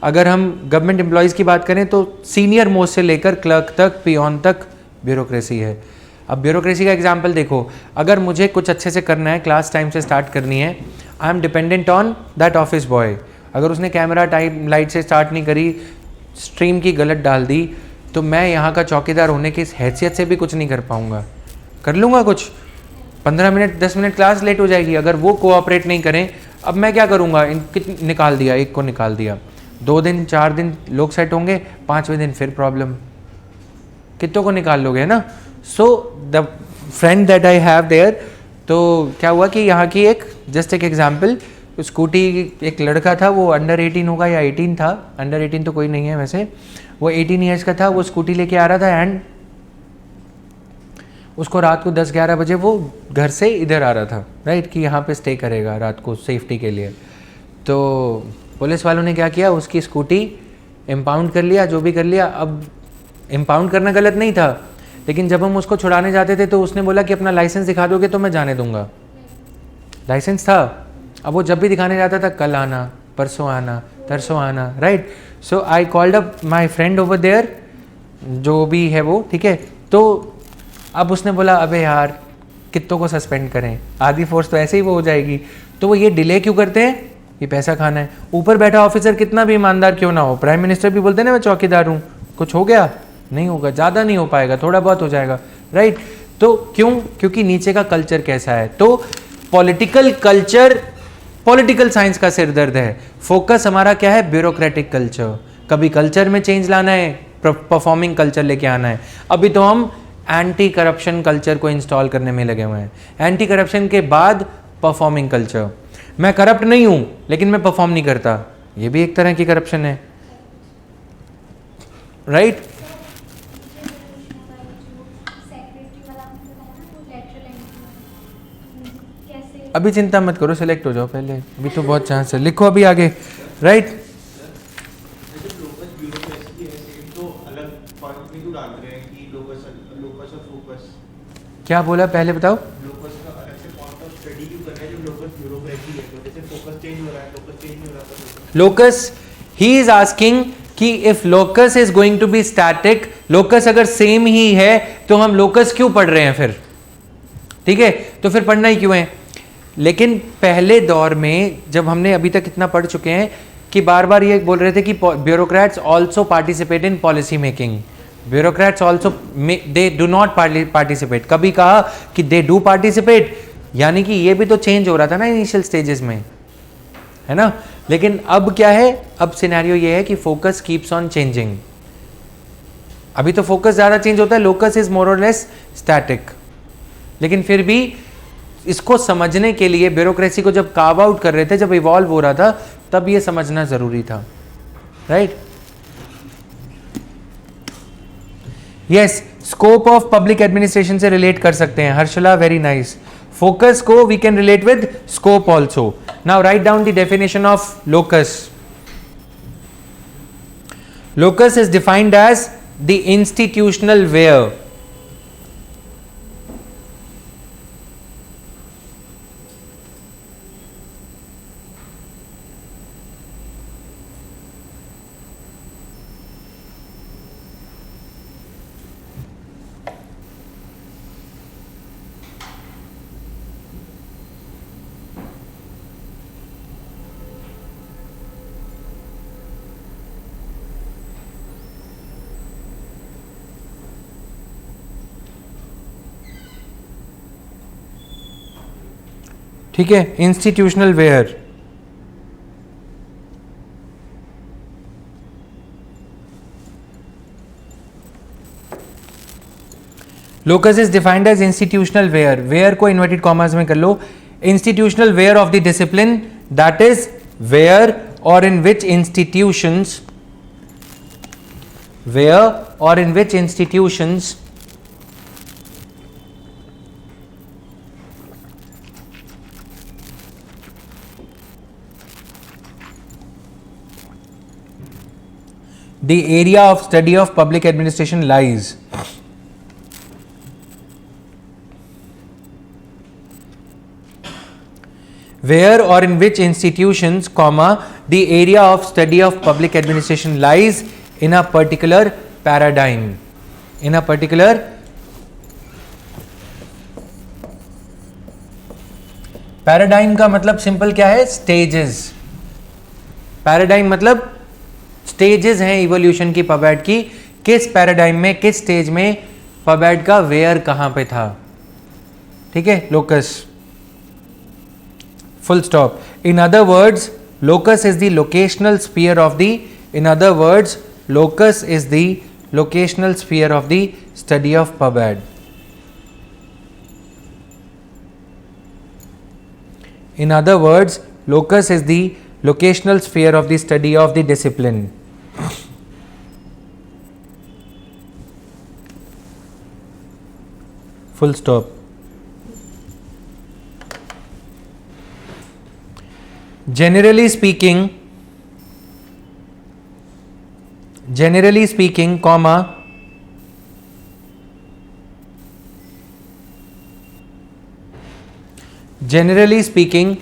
अगर हम गवर्नमेंट एम्प्लॉयज़ की बात करें तो सीनियर मोस्ट से लेकर क्लर्क तक, पियोन तक ब्यूरोक्रेसी है। अब ब्यूरोक्रेसी का एग्जाम्पल देखो, अगर मुझे कुछ अच्छे से करना है, क्लास टाइम से स्टार्ट करनी है, I am dependent on that office boy. अगर उसने कैमरा टाइम लाइट से स्टार्ट नहीं करी, स्ट्रीम की गलत डाल दी, तो मैं यहाँ का चौकीदार होने की हैसियत से भी कुछ नहीं कर पाऊँगा। कर लूँगा कुछ, 15 मिनट 10 मिनट क्लास लेट हो जाएगी। अगर वो कोऑपरेट नहीं करें, अब मैं क्या करूँगा? निकाल दिया, एक को निकाल दिया, 2 दिन 4 दिन लोग सेट होंगे, 5वें दिन फिर प्रॉब्लम, कितनों को निकाल लोगे, है ना? So the friend that I have their, तो क्या हुआ कि यहाँ की एक जस्ट एक एग्जाम्पल, स्कूटी, एक लड़का था, वो अंडर 18 होगा या 18 था, अंडर 18 तो कोई नहीं है वैसे, वो 18 ईयर्स का था, वो स्कूटी लेके आ रहा था एंड उसको रात को 10-11 बजे वो घर से इधर आ रहा था, राइट, कि यहाँ पे स्टे करेगा रात को सेफ्टी के लिए। तो पुलिस वालों ने क्या किया, उसकी स्कूटी इम्पाउंड कर लिया, जो भी कर लिया। अब इम्पाउंड करना गलत नहीं था, लेकिन जब हम उसको छुड़ाने जाते थे तो उसने बोला कि अपना लाइसेंस दिखा दोगे तो मैं जाने दूंगा। लाइसेंस था, अब वो जब भी दिखाने जाता था, कल आना, परसों आना, तरसों आना, right. So I called up my friend over there, जो भी है वो, ठीक है। तो अब उसने बोला अबे यार कितनों को सस्पेंड करें, आधी फोर्स तो ऐसे ही वो हो जाएगी, तो वो ये डिले क्यों करते हैं, ये पैसा खाना है। ऊपर बैठा ऑफिसर कितना भी ईमानदार क्यों ना हो, प्राइम मिनिस्टर भी बोलते हैं ना मैं चौकीदार हूँ, कुछ हो गया नहीं होगा, ज़्यादा नहीं हो पाएगा, थोड़ा बहुत हो जाएगा, राइट। तो क्यों, क्योंकि नीचे का कल्चर कैसा है। तो पॉलिटिकल कल्चर पॉलिटिकल साइंस का सिर दर्द है। फोकस हमारा क्या है, ब्यूरोक्रेटिक कल्चर। कभी कल्चर में चेंज लाना है, परफॉर्मिंग कल्चर लेके आना है। अभी तो हम एंटी करप्शन कल्चर को इंस्टॉल करने में लगे हुए हैं। एंटी करप्शन के बाद परफॉर्मिंग कल्चर, मैं करप्ट नहीं हूं लेकिन मैं परफॉर्म नहीं करता, ये भी एक तरह की करप्शन है, राइट। अभी चिंता मत करो, सेलेक्ट हो जाओ पहले, अभी तो बहुत चांस है, लिखो अभी आगे, राइट। क्या बोला पहले बताओ। लोकस, ही इज आस्किंग कि if locus is going to be static, locus अगर सेम ही है तो हम लोकस क्यों पढ़ रहे हैं फिर, ठीक है, तो फिर पढ़ना ही क्यों है। लेकिन पहले दौर में जब हमने अभी तक इतना पढ़ चुके हैं, कि बार बार ये बोल रहे थे कि bureaucrats also participate in policy making, bureaucrats also they do not participate, कभी कहा कि दे डू पार्टिसिपेट, यानी कि ये भी तो चेंज हो रहा था ना इनिशियल स्टेजेस में, है ना। लेकिन अब क्या है, अब सिनेरियो ये है कि फोकस कीप्स ऑन चेंजिंग। अभी तो फोकस ज्यादा चेंज होता है, लोकस इज मोर और लेस स्टैटिक, लेकिन फिर भी इसको समझने के लिए ब्यूरोक्रेसी को जब कार्व आउट कर रहे थे, जब इवॉल्व हो रहा था, तब ये समझना जरूरी था, right. Yes, scope of public administration से रिलेट कर सकते हैं, हर्षला, वेरी नाइस। फोकस को we can relate with scope also. Now write down the definition of locus. Locus is defined as the institutional where, ठीक है, institutional where. Locus is defined as institutional where, where को इन्वर्टेड कॉमर्स में कर लो, institutional where of the discipline, that is where और इन विच इंस्टीट्यूशंस, वेयर और in which institutions the area of study of public administration lies. Where or in which institutions, comma, the area of study of public administration lies in a particular paradigm. In a particular paradigm का मतलब सिंपल क्या है, स्टेजेस। पैराडाइम मतलब स्टेजेस हैं इवोल्यूशन की, पबैड की, किस पैराडाइम में, किस स्टेज में पबैड का वेयर कहां पे था, ठीक है, locus, full stop. In other words locus is the locational sphere of the, in other words locus is the locational sphere of the study of pubad. In other words, locus is the locational sphere of the study of the discipline. Full stop. Generally speaking, comma, generally speaking,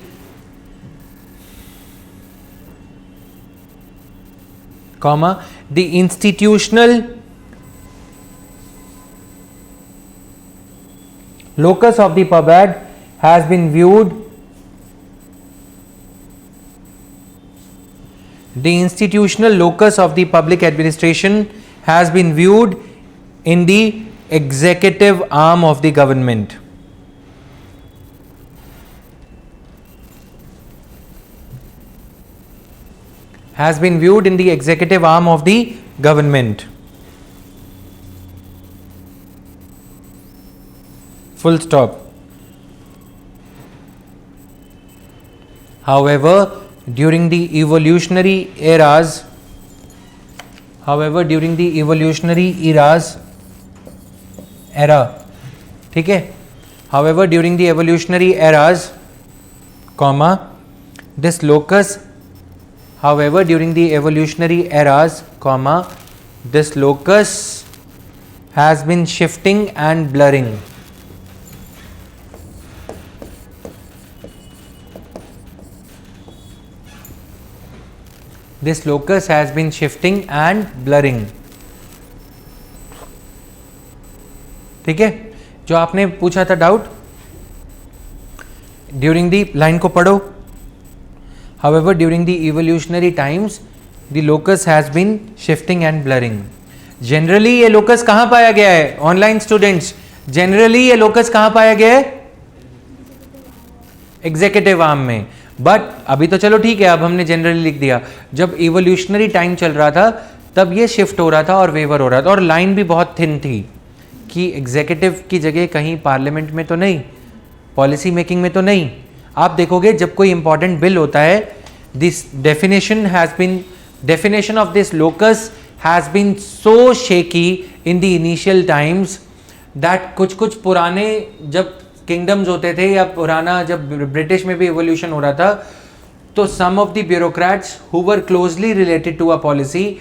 comma, the institutional locus of the pabad has been viewed, the institutional locus of the public administration has been viewed in the executive arm of the government. Has been viewed in the executive arm of the government. Full stop. However, during the evolutionary eras, ठीक है, however during the evolutionary eras, comma, this locus, however during the evolutionary eras, comma, this locus has been shifting and blurring. This locus has been shifting and blurring. ठीक है, जो आपने पूछा था डाउट, ड्यूरिंग दी लाइन को पढ़ो, However, during the evolutionary times, the locus has been shifting and blurring. Generally ये locus कहाँ पाया गया है? Online students, generally ये locus कहाँ पाया गया है? एग्जीक्यूटिव आर्म में. बट अभी तो चलो ठीक है, अब हमने जनरली लिख दिया. जब इवोल्यूशनरी टाइम चल रहा था तब ये शिफ्ट हो रहा था और वेवर हो रहा था, और लाइन भी बहुत थिन थी कि एग्जीक्यूटिव की जगह कहीं पार्लियामेंट में तो नहीं, पॉलिसी मेकिंग में तो नहीं. आप देखोगे जब कोई इंपॉर्टेंट बिल होता है, this definition of this locus has been so shaky in the initial times that कुछ पुराने जब किंगडम्स होते थे या पुराना जब ब्रिटिश में भी इवोल्यूशन हो रहा था, तो some of the bureaucrats who were closely related to a policy,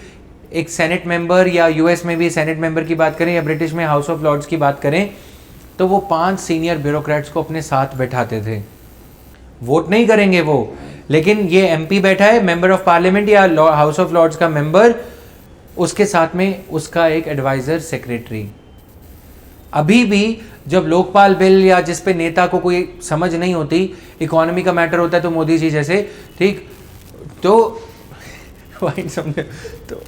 एक सेनेट मेंबर या यूएस में भी सेनेट मेंबर की बात करें या ब्रिटिश में हाउस ऑफ लॉर्ड्स की बात करें, तो वो 5 सीनियर ब्यूरोक्रेट्स को अपने साथ बैठाते थे. वोट नहीं करेंगे वो, लेकिन ये एमपी बैठा है, मेंबर ऑफ पार्लियामेंट या हाउस ऑफ लॉर्ड्स का मेंबर, उसके साथ में उसका एक एडवाइजर सेक्रेटरी. अभी भी जब लोकपाल बिल या जिस पे नेता को कोई समझ नहीं होती, इकोनॉमी का मैटर होता है तो मोदी जी जैसे, ठीक, तो समझे, तो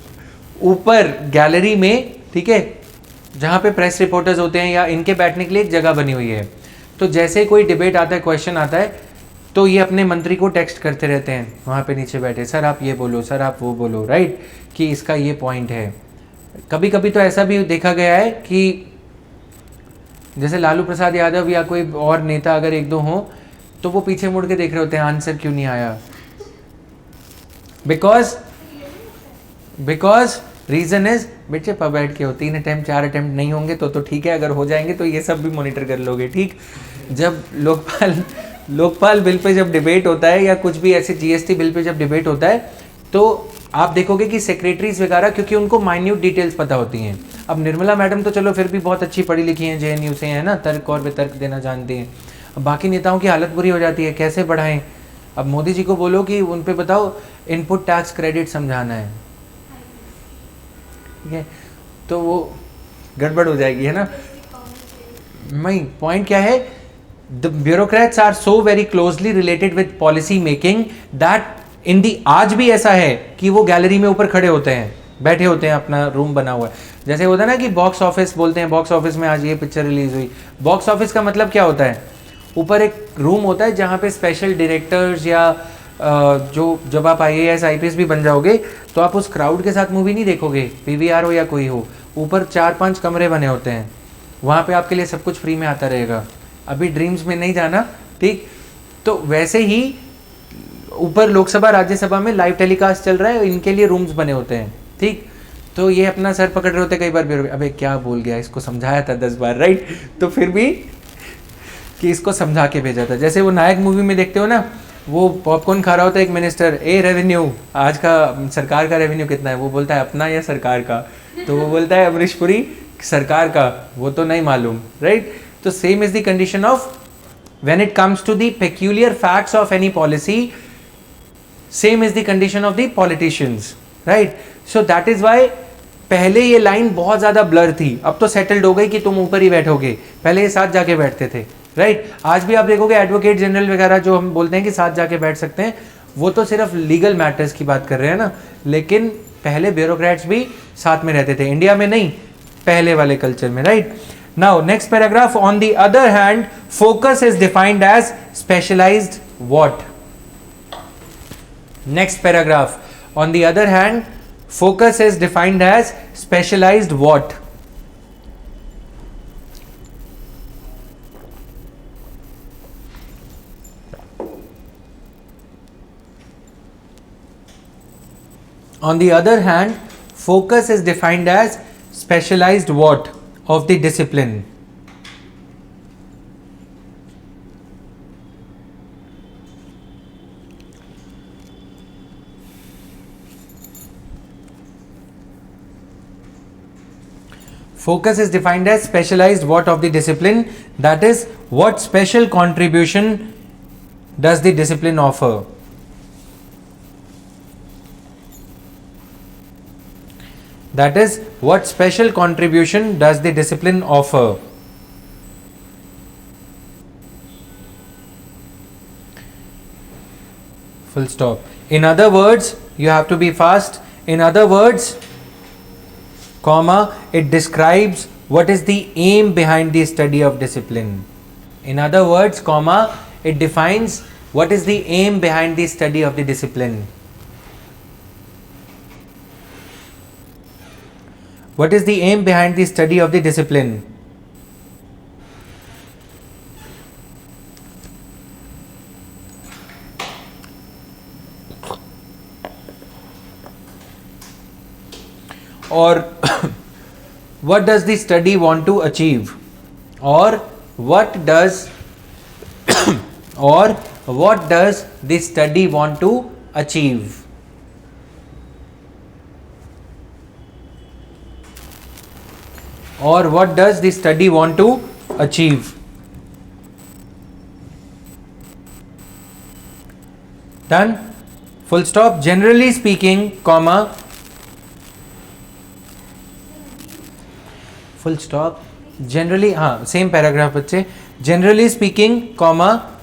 ऊपर गैलरी में, ठीक है, जहाँ पे प्रेस रिपोर्टर्स होते हैं या इनके बैठने के लिए एक जगह बनी हुई है, तो जैसे कोई डिबेट आता है, क्वेश्चन आता है, तो ये अपने मंत्री को टेक्स्ट करते रहते हैं वहाँ पे नीचे बैठे, सर आप ये बोलो, सर आप वो बोलो, राइट, कि इसका ये पॉइंट है. कभी कभी तो ऐसा भी देखा गया है कि जैसे लालू प्रसाद यादव या कोई और नेता अगर एक दो हों, तो वो पीछे मुड़ के देख रहे होते हैं आंसर क्यों नहीं आया. बिकॉज रीजन इज, बेटे पर बैठ के हो, 3 अटेम्प्ट 4 अटेम्प्ट नहीं होंगे तो ठीक है, अगर हो जाएंगे तो ये सब भी मॉनिटर कर लोगे. ठीक, जब लोकपाल बिल पे जब डिबेट होता है या कुछ भी ऐसे जीएसटी बिल पे जब डिबेट होता है, तो आप देखोगे कि सेक्रेटरीज वगैरह, क्योंकि उनको माइन्यूट डिटेल्स पता होती हैं. अब निर्मला मैडम तो चलो फिर भी बहुत अच्छी पढ़ी लिखी हैं, जेएनयू से है ना, तर्क और वितर्क देना जानती हैं. अब बाकी नेताओं की हालत बुरी हो जाती है, कैसे बढ़ाएं. अब मोदी जी को बोलो कि उन पे बताओ इनपुट टैक्स क्रेडिट समझाना है, ठीक है, तो वो गड़बड़ हो जाएगी, है ना. नहीं, पॉइंट क्या है, the bureaucrats are so very closely related with policy making that in the, आज भी ऐसा है कि वो गैलरी में ऊपर खड़े होते हैं, बैठे होते हैं, अपना रूम बना हुआ है. जैसे होता है ना कि बॉक्स ऑफिस बोलते हैं, बॉक्स ऑफिस में आज ये पिक्चर रिलीज हुई. बॉक्स ऑफिस का मतलब क्या होता है, ऊपर एक रूम होता है जहाँ पे स्पेशल डायरेक्टर्स या जो, जब आप IAS IPS भी बन जाओगे तो आप उस क्राउड के साथ मूवी नहीं देखोगे, PVR हो या कोई हो. ऊपर 4-5 कमरे बने होते हैं, वहाँ पे आपके लिए सब कुछ फ्री में आता रहेगा. अभी ड्रीम्स में नहीं जाना, ठीक. तो वैसे ही ऊपर लोकसभा राज्यसभा में लाइव टेलीकास्ट चल रहा है, इनके लिए रूम्स बने होते हैं, ठीक. तो ये अपना सर पकड़ रहे होते कई बार, अबे क्या बोल गया, इसको समझाया था 10 बार, राइट. तो फिर भी कि इसको समझा के भेजा था. जैसे वो नायक मूवी में देखते हो ना, वो पॉपकॉर्न खा रहा होता है एक मिनिस्टर, रेवेन्यू आज का सरकार का रेवेन्यू कितना है, वो बोलता है अपना या सरकार का, तो वो बोलता है अमरीश पुरी सरकार का, वो तो नहीं मालूम, राइट. तो same is the condition of when it comes to the peculiar facts of any policy, same is the condition of the politicians, right. So that is why पहले ये लाइन बहुत ज्यादा ब्लर थी, अब तो सेटल्ड हो गई कि तुम ऊपर ही बैठोगे, पहले ये साथ जाके बैठते थे, राइट. आज भी आप देखोगे एडवोकेट जनरल वगैरह जो हम बोलते हैं कि साथ जाके बैठ सकते हैं, वो तो सिर्फ लीगल मैटर्स की बात कर रहे हैं ना, लेकिन पहले ब्यूरोक्रेट्स भी साथ में रहते थे, इंडिया में नहीं, पहले वाले कल्चर में, right. Now next paragraph, on the other hand focus is defined as specialised what. Next paragraph, on the other hand focus is defined as specialized what. On the other hand focus is defined as specialized what of the discipline. Focus is defined as specialized what of the discipline, that is what special contribution does the discipline offer. That is what special contribution does the discipline offer. full stop. In other words, you have to be fast. In other words, comma, it describes what is the aim behind the study of discipline. In other words, comma, it defines what is the aim behind the study of the discipline. What is the aim behind the study of the discipline? Or what does the study want to achieve? Or what does the study want to achieve? Or what does the study want to achieve? Done? Full stop. Generally speaking, comma, full stop. Generally, same paragraph बच्चे. Generally speaking, comma,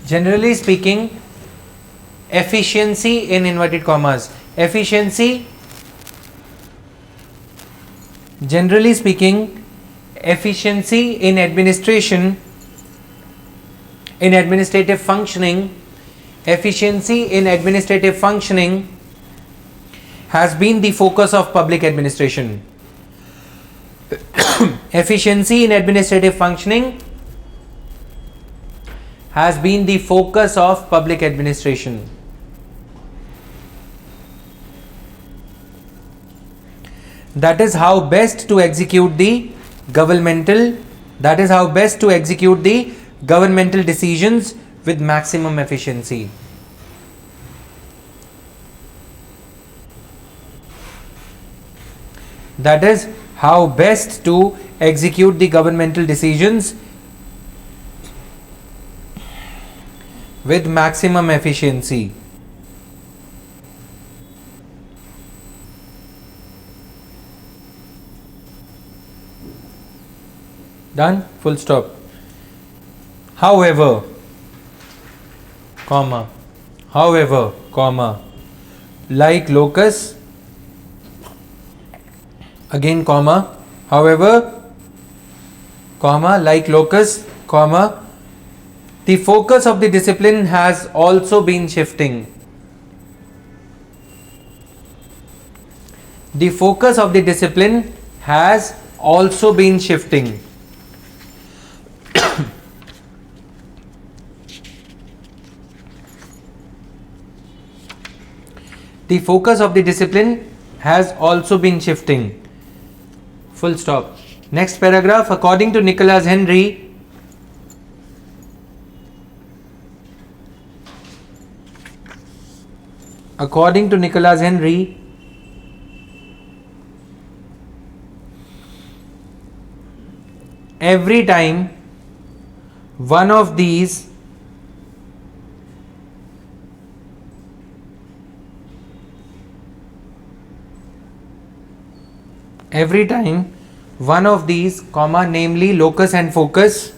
generally speaking, efficiency in inverted commas. Efficiency, generally speaking, efficiency in administration, in administrative functioning, efficiency in administrative functioning has been the focus of public administration. Efficiency in administrative functioning has been the focus of public administration. That is how best to execute the governmental decisions with maximum efficiency. That is how best to execute the governmental decisions with maximum efficiency. Done? Full stop. However, comma, like locus, again comma, however, comma, like locus, comma, the focus of the discipline has also been shifting. The focus of the discipline has also been shifting. The focus of the discipline has also been shifting. Full stop. Next paragraph. According to Nicholas Henry, every time one of these comma, namely locus and focus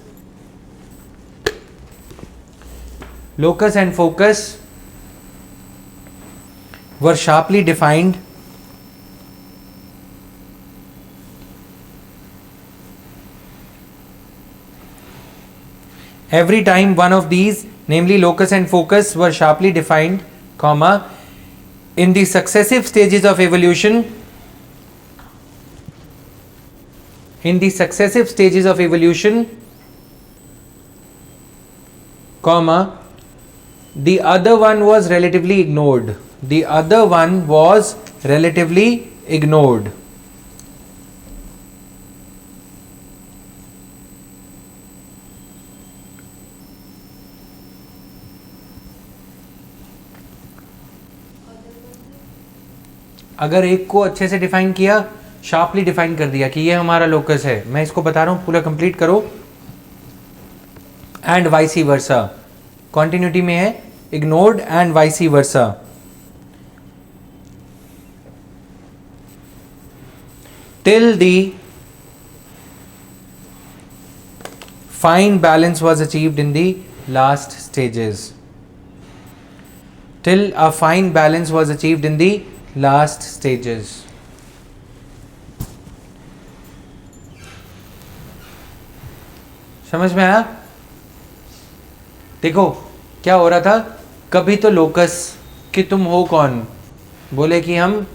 were sharply defined, every time one of these, namely locus and focus, were sharply defined, comma, in the successive stages of evolution, comma, the other one was relatively ignored. अगर एक को अच्छे से डिफाइन किया, शार्पली डिफाइन कर दिया कि ये हमारा लोकस है, मैं इसको बता रहा हूं, पूरा कंप्लीट करो, एंड वाइसी वर्सा, कॉन्टिन्यूटी में है, ignored and वाइसी versa. till the fine balance was achieved in the last stages. Till a fine balance was achieved in the last stages. समझ में आया? देखो क्या हो रहा था, कभी तो लोकस कि तुम हो कौन, बोले कि हम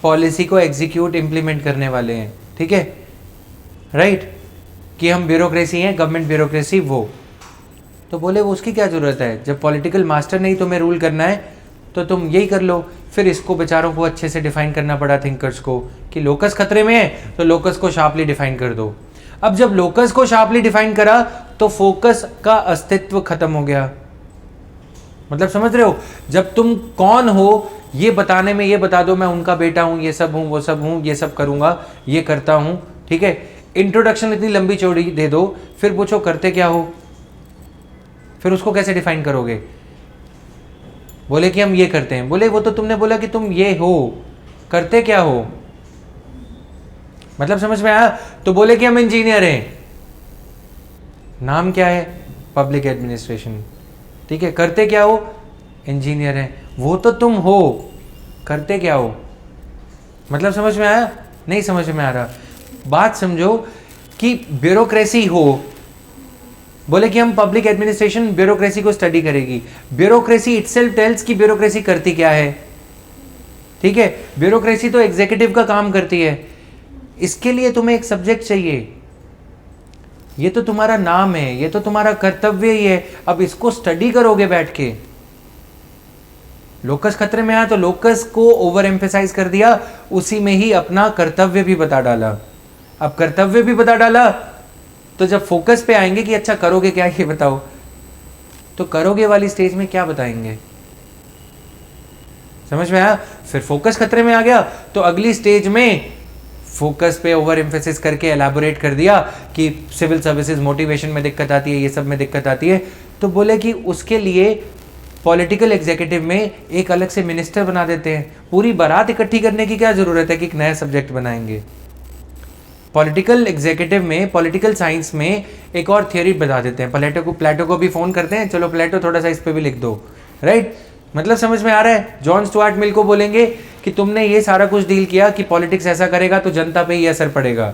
पॉलिसी को एग्जीक्यूट इम्प्लीमेंट करने वाले हैं, ठीक है, राइट, कि हम ब्यूरोक्रेसी हैं, गवर्नमेंट ब्यूरोक्रेसी, वो तो बोले वो उसकी क्या ज़रूरत है, जब पॉलिटिकल मास्टर नहीं तुम्हें रूल करना है तो तुम यही कर लो। फिर इसको बेचारों को अच्छे से डिफाइन करना पड़ा थिंकर्स को कि लोकस खतरे में है तो लोकस को शार्पली डिफाइन कर दो। अब जब लोकस को शार्पली डिफाइन करा तो फोकस का अस्तित्व खत्म हो गया। मतलब समझ रहे हो, जब तुम कौन हो ये बताने में ये बता दो मैं उनका बेटा हूं, ये सब हूं, वो सब हूं, ये सब करूंगा, ये करता हूं, ठीक है, इंट्रोडक्शन इतनी लंबी चौड़ी दे दो, फिर पूछो करते क्या हो, फिर उसको कैसे डिफाइन करोगे? बोले कि हम ये करते हैं, बोले वो तो तुमने बोला कि तुम ये हो, करते क्या हो? मतलब समझ में आया? तो बोले कि हम इंजीनियर हैं, नाम क्या है? पब्लिक एडमिनिस्ट्रेशन, ठीक है, करते क्या हो? इंजीनियर हैं। वो तो तुम हो, करते क्या हो? मतलब समझ में आया? नहीं समझ में आ रहा? बात समझो कि ब्यूरोक्रेसी हो, बोले कि हम पब्लिक एडमिनिस्ट्रेशन ब्यूरोक्रेसी को स्टडी करेगी। ब्यूरोक्रेसी इटसेल्फ टेल्स कि ब्यूरोक्रेसी करती क्या है, ठीक है, ब्यूरोक्रेसी तो एग्जीक्यूटिव का काम करती है। इसके लिए तुम्हें एक सब्जेक्ट चाहिए, ये तो तुम्हारा नाम है, ये तो तुम्हारा कर्तव्य ही है। अब इसको स्टडी करोगे बैठ के। लोकस खतरे में आया तो लोकस को ओवर एम्फेसाइज कर दिया, उसी में ही अपना कर्तव्य भी बता डाला। अब कर्तव्य भी बता डाला तो जब फोकस पे आएंगे कि अच्छा करोगे क्या ये बताओ, तो करोगे वाली स्टेज में क्या बताएंगे? समझ में आया? फिर फोकस खतरे में आ गया तो अगली स्टेज में फोकस पे ओवर एम्फेसिस करके एलैबोरेट कर दिया कि सिविल सर्विसेज मोटिवेशन में दिक्कत आती है, ये सब में दिक्कत आती है, तो बोले कि उसके लिए पॉलिटिकल एग्जीक्यूटिव में एक अलग से मिनिस्टर बना देते हैं। पूरी बारात इकट्ठी करने की क्या जरूरत है कि एक नया सब्जेक्ट बनाएंगे? पॉलिटिकल एग्जीक्यूटिव में, पॉलिटिकल साइंस में एक और थियोरी बता देते हैं। प्लेटो को भी फोन करते हैं, चलो प्लेटो थोड़ा सा इस पे भी लिख दो, राइट? मतलब समझ में आ रहा है? जॉन स्टुअर्ट मिल को बोलेंगे कि तुमने ये सारा कुछ डील किया कि पॉलिटिक्स ऐसा करेगा तो जनता पे ही असर पड़ेगा,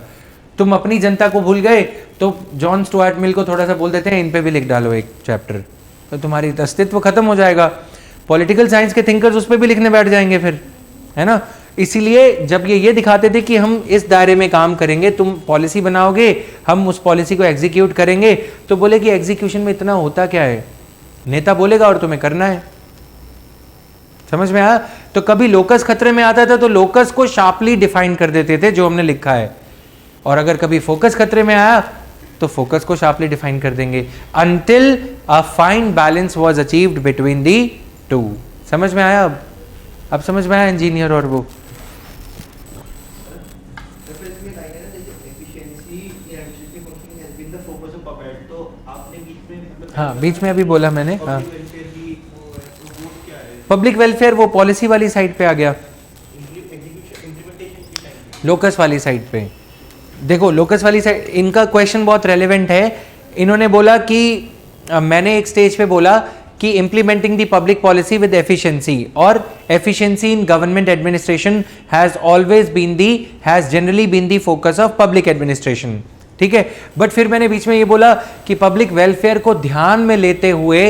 तुम अपनी जनता को भूल गए, तो जॉन स्टुअर्ट मिल को थोड़ा सा बोल देते हैं इन पे भी लिख डालो एक चैप्टर, तो तुम्हारी अस्तित्व खत्म हो जाएगा। पॉलिटिकल साइंस के थिंकर्स उस पर भी लिखने बैठ जाएंगे फिर, है ना? इसीलिए जब ये दिखाते थे कि हम इस दायरे में काम करेंगे, तुम पॉलिसी बनाओगे, हम उस पॉलिसी को एग्जीक्यूट करेंगे, तो बोले कि एग्जीक्यूशन में इतना होता क्या है? नेता बोलेगा और तुम्हें करना है। समझ में आया? तो कभी लोकस खतरे में आता था तो लोकस को शार्पली डिफाइन कर देते थे जो हमने लिखा है, और अगर कभी फोकस खतरे में आया तो फोकस को शार्पली डिफाइन कर देंगे until a fine balance was achieved between the two। समझ में आया? अब समझ में आया इंजीनियर और वो? हाँ, बीच में अभी बोला मैंने, हाँ, पब्लिक वेलफेयर वो पॉलिसी वाली साइड पे आ गया, लोकस वाली साइड पे। देखो लोकस वाली साइड, इनका क्वेश्चन बहुत रेलेवेंट है। इन्होंने बोला कि मैंने एक स्टेज पे बोला कि implementing the public policy with efficiency, और efficiency in government administration has always been the, has generally been the focus of public administration, ठीक है। बट फिर मैंने बीच में ये बोला कि पब्लिक वेलफेयर को ध्यान में लेते हुए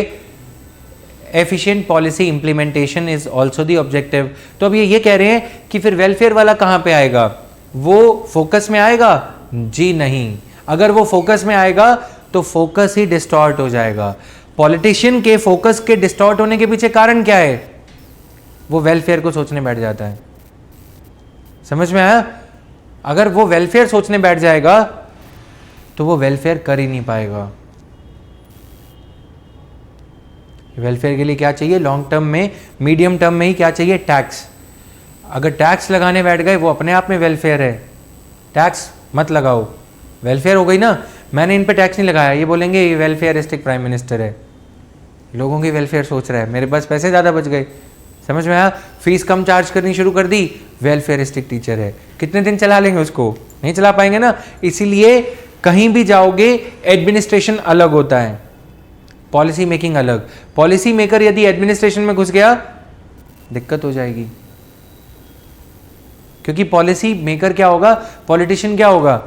efficient policy implementation is also the objective. तो अब ये कह रहे हैं कि फिर वेलफेयर वाला कहां पे आएगा? वो फोकस में आएगा? जी नहीं। अगर वो फोकस में आएगा तो फोकस ही डिस्टॉर्ट हो जाएगा। पॉलिटिशियन के फोकस के डिस्टॉर्ट होने के पीछे कारण क्या है? वो वेलफेयर को सोचने बैठ जाता है। समझ में आया? अगर वो वेलफेयर सोचने बैठ जाएगा तो वो वेलफेयर कर ही नहीं पाएगा। वेलफेयर के लिए क्या चाहिए? लॉन्ग टर्म में, मीडियम टर्म में ही क्या चाहिए? टैक्स। अगर टैक्स लगाने बैठ गए वो अपने आप में वेलफेयर है। टैक्स मत लगाओ, वेलफेयर हो गई ना। मैंने इन पे टैक्स नहीं लगाया, ये बोलेंगे ये वेलफेयरिस्टिक प्राइम मिनिस्टर है, लोगों की वेलफेयर सोच रहा है, मेरे पास पैसे ज़्यादा बच गए। समझ में आया? फीस कम चार्ज करनी शुरू कर दी, वेलफेयरिस्टिक टीचर है, कितने दिन चला लेंगे उसको? नहीं चला पाएंगे ना। इसीलिए कहीं भी जाओगे एडमिनिस्ट्रेशन अलग होता है, पॉलिसी मेकिंग अलग। पॉलिसी मेकर यदि एडमिनिस्ट्रेशन में घुस गया दिक्कत हो जाएगी, क्योंकि पॉलिसी मेकर क्या होगा, पॉलिटिशियन क्या होगा,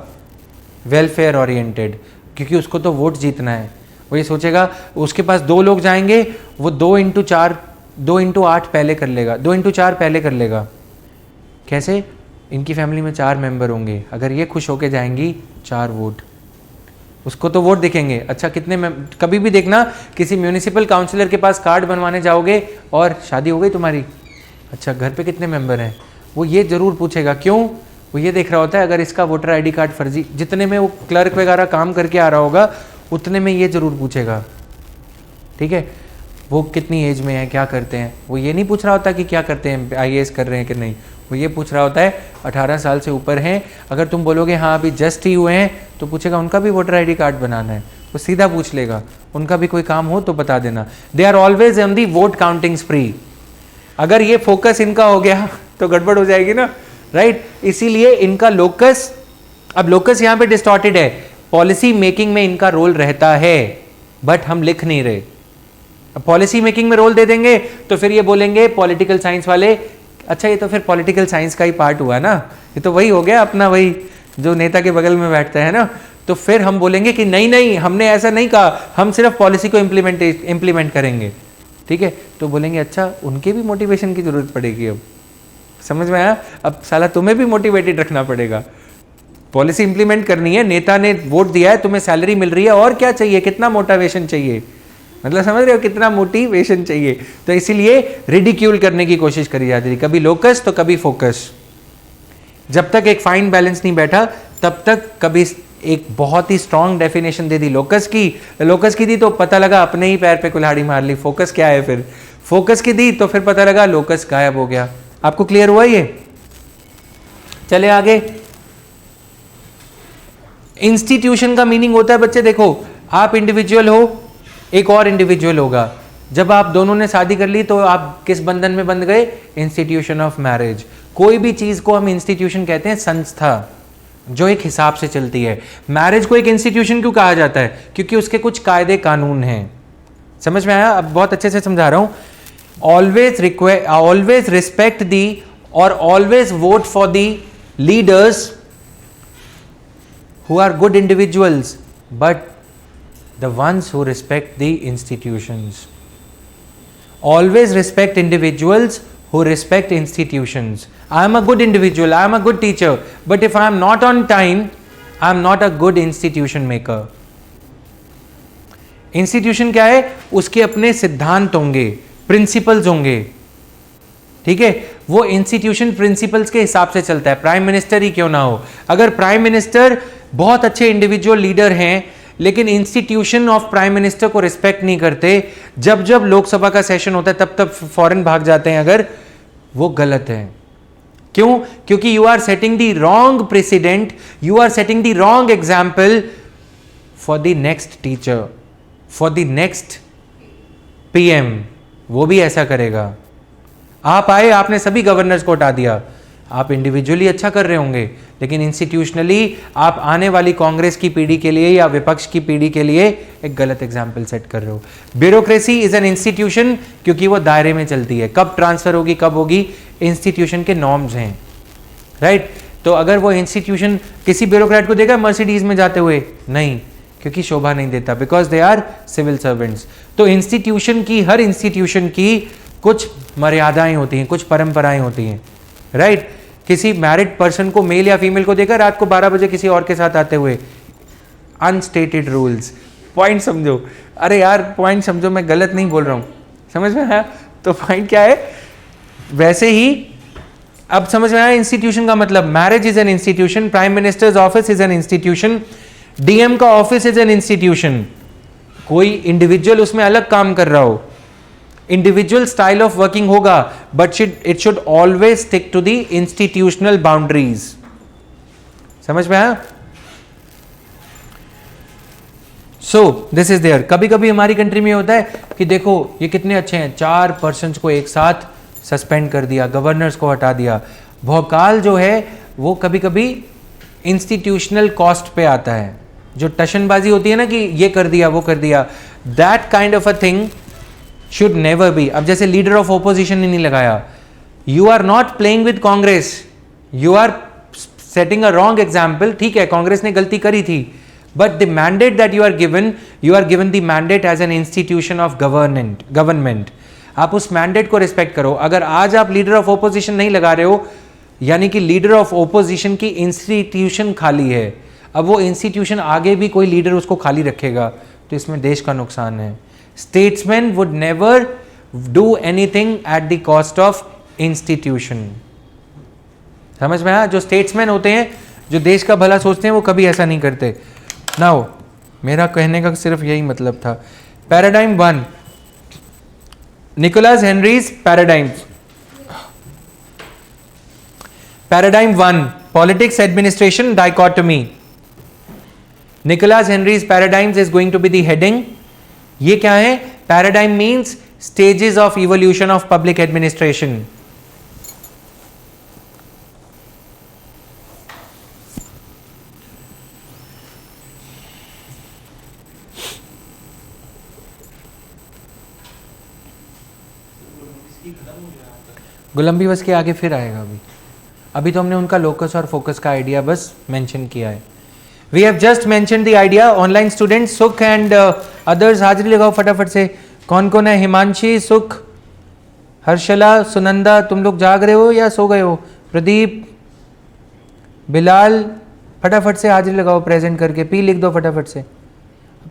वेलफेयर ओरिएंटेड, क्योंकि उसको तो वोट जीतना है। वो ये सोचेगा उसके पास 2 लोग जाएंगे, वो 2x8 पहले कर लेगा, 2x4 पहले कर लेगा। कैसे? इनकी फैमिली में 4 मेंबर होंगे, अगर ये खुश होके जाएंगी 4 वोट, उसको तो वोट दिखेंगे। अच्छा कितने कभी भी देखना किसी म्यूनिसिपल काउंसिलर के पास कार्ड बनवाने जाओगे और शादी हो गई तुम्हारी, अच्छा घर पे कितने मेंबर हैं, वो ये जरूर पूछेगा। क्यों? वो ये देख रहा होता है अगर इसका वोटर आईडी कार्ड फर्जी, जितने में वो क्लर्क वगैरह काम करके आ रहा होगा उतने में ये जरूर पूछेगा। ठीक है, वो कितनी एज में है, क्या करते हैं, वो ये नहीं पूछ रहा होता कि क्या करते हैं, IAS कर रहे हैं कि नहीं, वो ये पूछ रहा होता है 18 साल से ऊपर हैं। अगर तुम बोलोगे हाँ अभी जस्ट ही हुए हैं तो पूछेगा उनका भी वोटर आईडी कार्ड बनाना है, वो सीधा पूछ लेगा उनका भी कोई काम हो तो बता देना। They are always on the vote counting spree. अगर ये फोकस इनका हो गया तो गड़बड़ हो जाएगी ना, राइट? इसीलिए इनका लोकस, अब लोकस यहाँ पे डिस्टॉर्टेड है, पॉलिसी मेकिंग में इनका रोल रहता है बट हम लिख नहीं रहे। अब पॉलिसी मेकिंग में रोल दे देंगे तो फिर ये बोलेंगे पॉलिटिकल साइंस वाले, अच्छा ये तो फिर पॉलिटिकल साइंस का ही पार्ट हुआ ना, ये तो वही हो गया अपना, वही जो नेता के बगल में बैठता है ना। तो फिर हम बोलेंगे कि नहीं नहीं हमने ऐसा नहीं कहा, हम सिर्फ पॉलिसी को इम्प्लीमेंट करेंगे। ठीक है, तो बोलेंगे अच्छा उनके भी मोटिवेशन की जरूरत पड़ेगी। अब समझ में आया? अब साला तुम्हें भी मोटिवेटेड रखना पड़ेगा, पॉलिसी इंप्लीमेंट करनी है, नेता ने वोट दिया है, तुम्हें सैलरी मिल रही है, और क्या चाहिए, कितना मोटिवेशन चाहिए, मतलब समझ रहे हो कितना मोटिवेशन चाहिए। तो इसीलिए रिडिक्यूल करने की कोशिश करी जाती थी, कभी लोकस तो कभी फोकस। जब तक एक फाइन बैलेंस नहीं बैठा तब तक कभी एक बहुत ही स्ट्रांग डेफिनेशन दे दी लोकस की दी तो पता लगा अपने ही पैर पे कुल्हाड़ी मार ली, फोकस क्या है, फिर फोकस की दी तो फिर पता लगा लोकस गायब हो गया। आपको क्लियर हुआ ये? चले आगे। इंस्टीट्यूशन का मीनिंग होता है बच्चे, देखो आप इंडिविजुअल हो, एक और इंडिविजुअल होगा, जब आप दोनों ने शादी कर ली तो आप किस बंधन में बंध गए, इंस्टीट्यूशन ऑफ मैरिज। कोई भी चीज को हम इंस्टीट्यूशन कहते हैं, संस्था जो एक हिसाब से चलती है। मैरिज को एक इंस्टीट्यूशन क्यों कहा जाता है? क्योंकि उसके कुछ कायदे कानून हैं। समझ में आया? अब बहुत अच्छे से समझा रहा हूं। ऑलवेज रिस्पेक्ट दी और always vote for the leaders who are good individuals but the ones who respect the institutions. Always respect individuals who respect institutions. I am a good individual, I am a good teacher, but if I am not on time, I am not a good institution maker. Institution क्या है? उसके अपने सिद्धांत होंगे, प्रिंसिपल्स होंगे। ठीक है, वो इंस्टीट्यूशन प्रिंसिपल्स के हिसाब से चलता है, प्राइम मिनिस्टर ही क्यों ना हो। अगर प्राइम मिनिस्टर बहुत अच्छे इंडिविजुअल लीडर हैं लेकिन इंस्टीट्यूशन ऑफ प्राइम मिनिस्टर को रिस्पेक्ट नहीं करते, जब जब लोकसभा का सेशन होता है तब तब फॉरेन भाग जाते हैं, अगर वो गलत है। क्यों? क्योंकि you are setting the wrong president, you are setting the wrong example for the next teacher, for the next PM। वो भी ऐसा करेगा। आप आए, आपने सभी गवर्नर्स को हटा दिया, आप इंडिविजुअली अच्छा कर रहे होंगे लेकिन इंस्टीट्यूशनली आप आने वाली कांग्रेस की पीढ़ी के लिए या विपक्ष की पीढ़ी के लिए एक गलत एग्जाम्पल सेट कर रहे हो। ब्यूरोक्रेसी इज एन इंस्टीट्यूशन क्योंकि वो दायरे में चलती है, कब ट्रांसफर होगी कब होगी, इंस्टीट्यूशन के नॉर्म्स हैं, राइट? तो अगर वो इंस्टीट्यूशन किसी ब्यूरोक्रेट को देगा मर्सिडीज में जाते हुए, नहीं, क्योंकि शोभा नहीं देता, because they are civil servants. तो इंस्टीट्यूशन की, हर इंस्टीट्यूशन की कुछ मर्यादाएं होती हैं, कुछ परंपराएं होती हैं, राइट? किसी मैरिड पर्सन को, मेल या फीमेल को देखा रात को 12 बजे किसी और के साथ आते हुए, अनस्टेटेड रूल्स। पॉइंट समझो, अरे यार पॉइंट समझो, मैं गलत नहीं बोल रहा हूं, समझ में आया? तो पॉइंट क्या है? वैसे ही अब समझ में आया इंस्टीट्यूशन का मतलब। Marriage is an institution, prime minister's office is an institution, DM का ऑफिस इज एन इंस्टीट्यूशन। कोई इंडिविजुअल उसमें अलग काम कर रहा हो, इंडिविजुअल स्टाइल ऑफ वर्किंग होगा, but it should always stick to the institutional boundaries. समझ में आया? So this is there. कभी कभी हमारी कंट्री में होता है कि देखो ये कितने अच्छे हैं, 4 पर्सन को एक साथ सस्पेंड कर दिया, गवर्नर्स को हटा दिया। भौकाल जो है वो कभी कभी इंस्टीट्यूशनल कॉस्ट पे आता है, जो टशनबाजी होती है ना कि ये कर दिया वो कर दिया, that kind of a thing should never be. अब जैसे लीडर ऑफ ओपोजिशन ने नहीं लगाया, you are not playing with Congress, you are setting a wrong example. ठीक है, कांग्रेस ने गलती करी थी, but the mandate that you are given the mandate as an institution of government. आप उस मैंडेट को रिस्पेक्ट करो। अगर आज आप लीडर ऑफ ओपोजिशन नहीं लगा रहे हो, यानी कि लीडर ऑफ ओपोजिशन की इंस्टीट्यूशन खाली है, अब वो इंस्टीट्यूशन आगे भी कोई लीडर उसको खाली रखेगा तो इसमें देश का नुकसान है। Statesman would never do anything at the cost of institution. समझ में आया? जो स्टेट्समैन होते हैं, जो देश का भला सोचते हैं, वो कभी ऐसा नहीं करते। नाउ मेरा कहने का सिर्फ यही मतलब था। Paradigm 1, Nicholas Henry's paradigms. Paradigm 1, politics administration dichotomy. Nicholas Henry's paradigms is going to be the heading. ये क्या है? Paradigm means stages of evolution of public administration. Golembiewski के आगे फिर आएगा। अभी तो हमने उनका लोकस और फोकस का आइडिया बस मेंशन किया है। We have just mention the idea. Online student Sukh and others हाजिरी लगाओ फटाफट से। कौन कौन है? हिमांशी, सुख, हर्षला, सुनंदा, तुम लोग जाग रहे हो या सो गए हो? प्रदीप, बिलाल, फटाफट से हाजिरी लगाओ प्रेजेंट करके। पी लिख दो फटाफट से,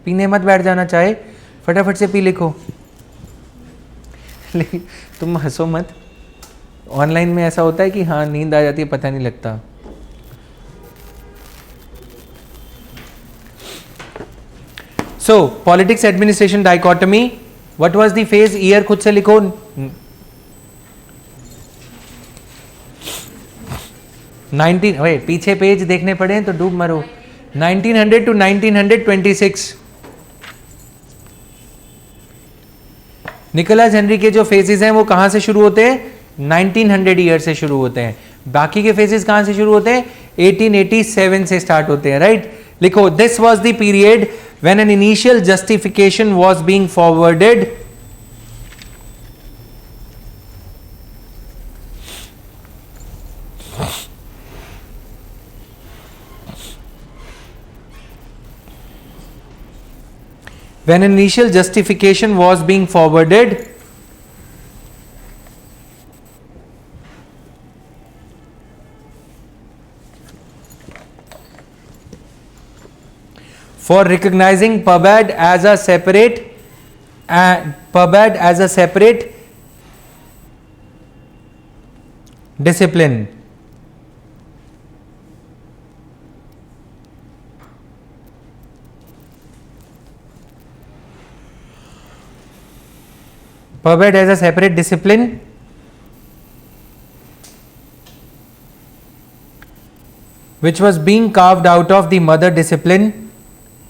पीने मत बैठ जाना चाहे, फटाफट से पी लिखो। लेकिन तुम हंसो मत, ऑनलाइन में ऐसा होता है कि हाँ नींद आ जाती है, पता नहीं लगता। सो politics administration dichotomy, what was the phase? Year खुद से लिखो। 19 वेट, पीछे पेज देखने पड़े तो डूब मरो। 1900 to 1926। निकोलस हेनरी के जो फेजेस हैं वो कहां से शुरू होते हैं? 1900 ईयर से शुरू होते हैं। बाकी के फेजेस कहां से शुरू होते हैं? 1887 से स्टार्ट होते हैं, राइट? लिखो, this was the period when an initial justification was being forwarded when an initial justification was being forwarded for recognizing PUBAD as a separate discipline. PUBAD as a separate discipline which was being carved out of the mother discipline,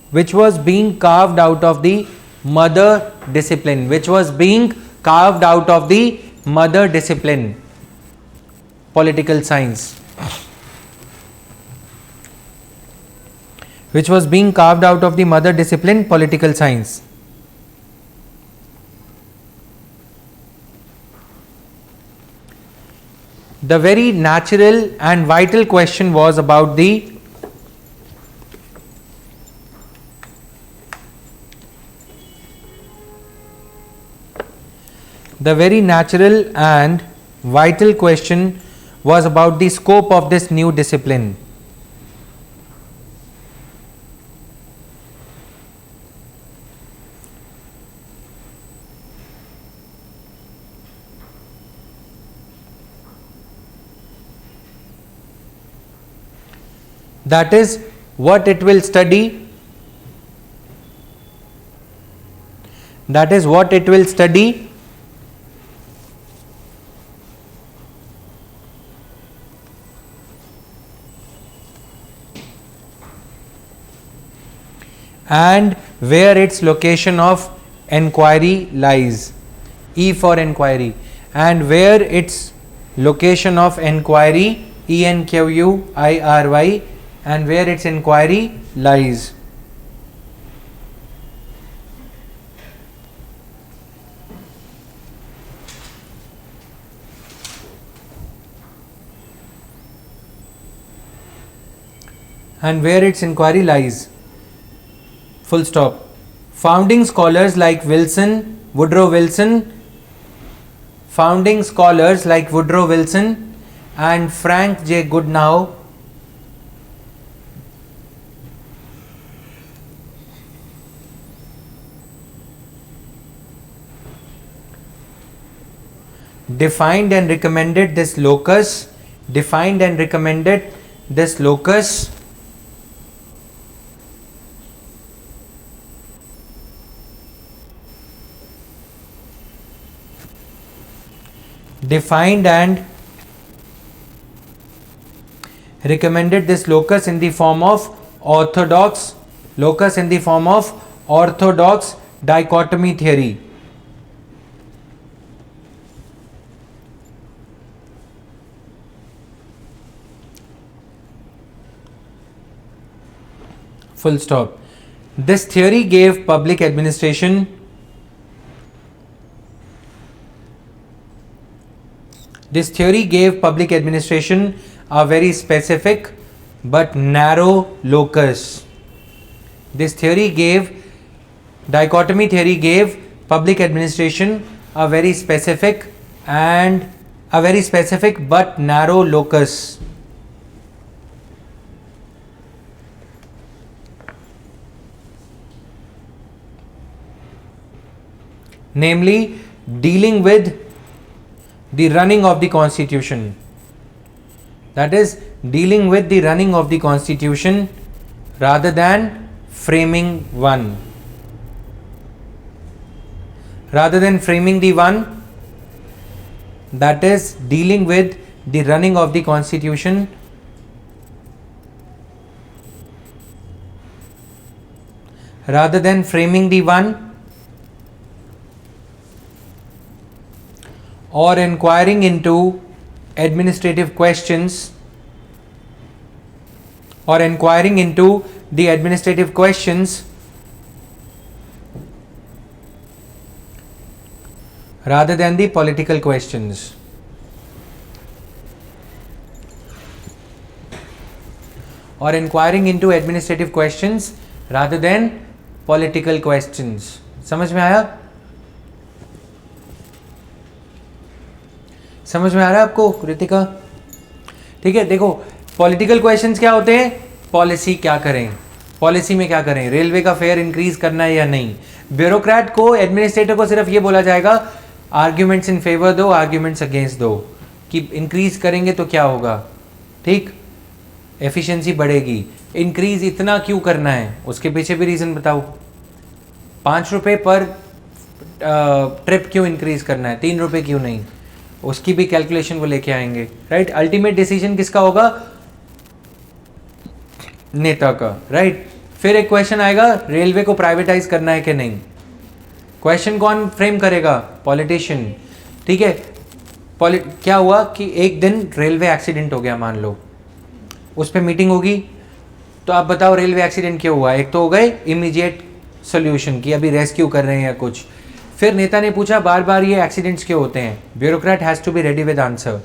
which was being carved out of the mother discipline, which was being carved out of the mother discipline, political science, which was being carved out of the mother discipline, political science. The very natural and vital question was about the very natural and vital question was about the scope of this new discipline. That is what it will study. That is what it will study. And where its location of enquiry lies. E for enquiry. and where its location of enquiry, ENQUIRY, and where its inquiry lies. And where its inquiry lies. Full stop. Founding scholars like Woodrow Wilson and Frank J. Goodnow defined and recommended this locus in the form of orthodox dichotomy theory. Full stop. This theory gave public administration a very specific but narrow locus. Dichotomy theory gave public administration a very specific but narrow locus. Namely, dealing with the running of the constitution. That is, dealing with the running of the constitution rather than framing one. Rather than framing the one, that is, dealing with the running of the constitution rather than framing the one, or inquiring into administrative questions, rather than the political questions. Or inquiring into administrative questions rather than political questions. समझ में आया आपको कृतिका? ठीक है, देखो पॉलिटिकल क्वेश्चंस क्या होते हैं, पॉलिसी क्या करें, पॉलिसी में क्या करें, रेलवे का फेयर इंक्रीज करना है या नहीं. ब्यूरोक्रेट को, एडमिनिस्ट्रेटर को सिर्फ ये बोला जाएगा आर्ग्यूमेंट्स इन फेवर दो, आर्ग्यूमेंट्स अगेंस्ट दो, कि इंक्रीज करेंगे तो क्या होगा, ठीक, एफिशिएंसी बढ़ेगी. इंक्रीज इतना क्यों करना है, उसके पीछे भी रीज़न बताओ. 5 रुपये पर ट्रिप क्यों इंक्रीज करना है, 3 रुपये क्यों नहीं, उसकी भी कैलकुलेशन वो लेके आएंगे. राइट, अल्टीमेट डिसीजन किसका होगा, नेता का. राइट, फिर एक क्वेश्चन आएगा, रेलवे को प्राइवेटाइज करना है कि नहीं. क्वेश्चन कौन फ्रेम करेगा, पॉलिटिशियन. ठीक है, क्या हुआ कि एक दिन रेलवे एक्सीडेंट हो गया, मान लो, उस पर मीटिंग होगी, तो आप बताओ रेलवे एक्सीडेंट क्यों हुआ. एक तो हो गए इमीडिएट सोल्यूशन की अभी रेस्क्यू कर रहे हैं या कुछ. फिर नेता ने पूछा बार बार ये एक्सीडेंट्स क्यों होते हैं, bureaucrat has to be ready with answer.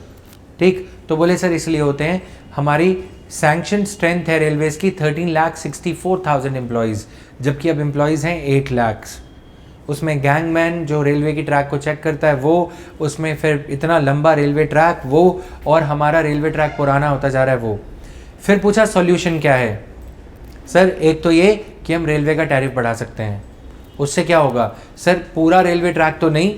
ठीक, तो बोले सर इसलिए होते हैं, हमारी सैंक्शन स्ट्रेंथ है रेलवेज की 13,64,000 एम्प्लॉयज़, जबकि अब एम्प्लॉयज़ हैं 8 लाख. उसमें गैंगमैन जो रेलवे की ट्रैक को चेक करता है वो, उसमें फिर इतना लंबा रेलवे ट्रैक वो, और हमारा रेलवे ट्रैक पुराना होता जा रहा है वो. फिर पूछा सॉल्यूशन क्या है. सर एक तो ये कि हम रेलवे का टैरिफ बढ़ा सकते हैं, उससे क्या होगा. सर पूरा रेलवे ट्रैक तो नहीं,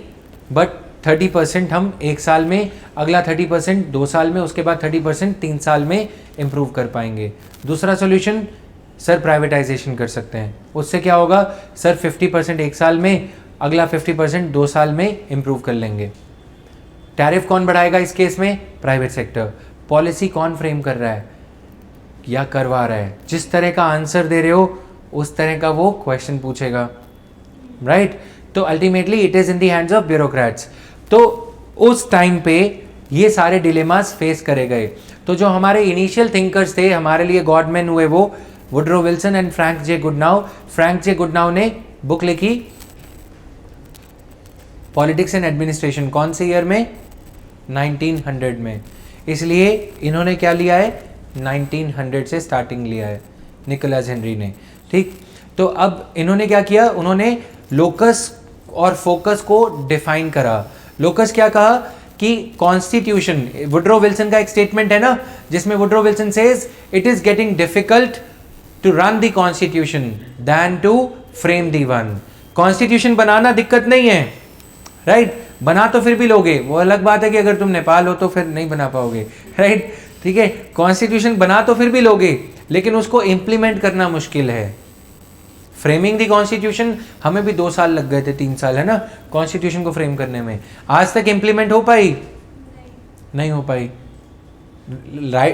बट 30% हम एक साल में, अगला 30% 2 साल में, उसके बाद 30% 3 साल में इम्प्रूव कर पाएंगे. दूसरा सॉल्यूशन, सर प्राइवेटाइजेशन कर सकते हैं, उससे क्या होगा. सर 50% एक साल में, अगला 50% 2 साल में इम्प्रूव कर लेंगे. टैरिफ कौन बढ़ाएगा इस केस में, प्राइवेट सेक्टर. पॉलिसी कौन फ्रेम कर रहा है या करवा रहा है. जिस तरह का आंसर दे रहे हो उस तरह का वो क्वेश्चन पूछेगा. राइट, तो ultimately it is in the hands of bureaucrats. तो उस टाइम पे ये सारे डिलेमास फेस करे गए। तो जो हमारे इनिशियल थिंकर्स थे, हमारे लिए गॉडमैन हुए, वो Woodrow Wilson and Frank J Goodnow. Frank J Goodnow ने बुक लिखी पॉलिटिक्स एंड एडमिनिस्ट्रेशन, कौन से ईयर में? 1900 में। इसलिए इन्होंने क्या लिया है? 1900 से स्टार्टिंग लिया है निकोलस हेनरी ने, ठीक। तो अब इन्होंने क्या किया, उन्होंने लोकस और फोकस को डिफाइन करा। लोकस क्या कहा कि कॉन्स्टिट्यूशन, वुडरो विल्सन का एक स्टेटमेंट है ना, जिसमें Woodrow Wilson says it is getting difficult to run the constitution than to frame the one. Constitution बनाना दिक्कत नहीं है, राइट, बना तो फिर भी लोगे, वो अलग बात है कि अगर तुम नेपाल हो तो फिर नहीं बना पाओगे, राइट, ठीक है। कॉन्स्टिट्यूशन बना तो फिर भी लोगे, लेकिन उसको इंप्लीमेंट करना मुश्किल है। फ्रेमिंग दी कॉन्स्टिट्यूशन हमें भी 2 साल लग गए थे, 3 साल, है ना, कॉन्स्टिट्यूशन को फ्रेम करने में। आज तक इंप्लीमेंट हो पाई? नहीं हो पाई।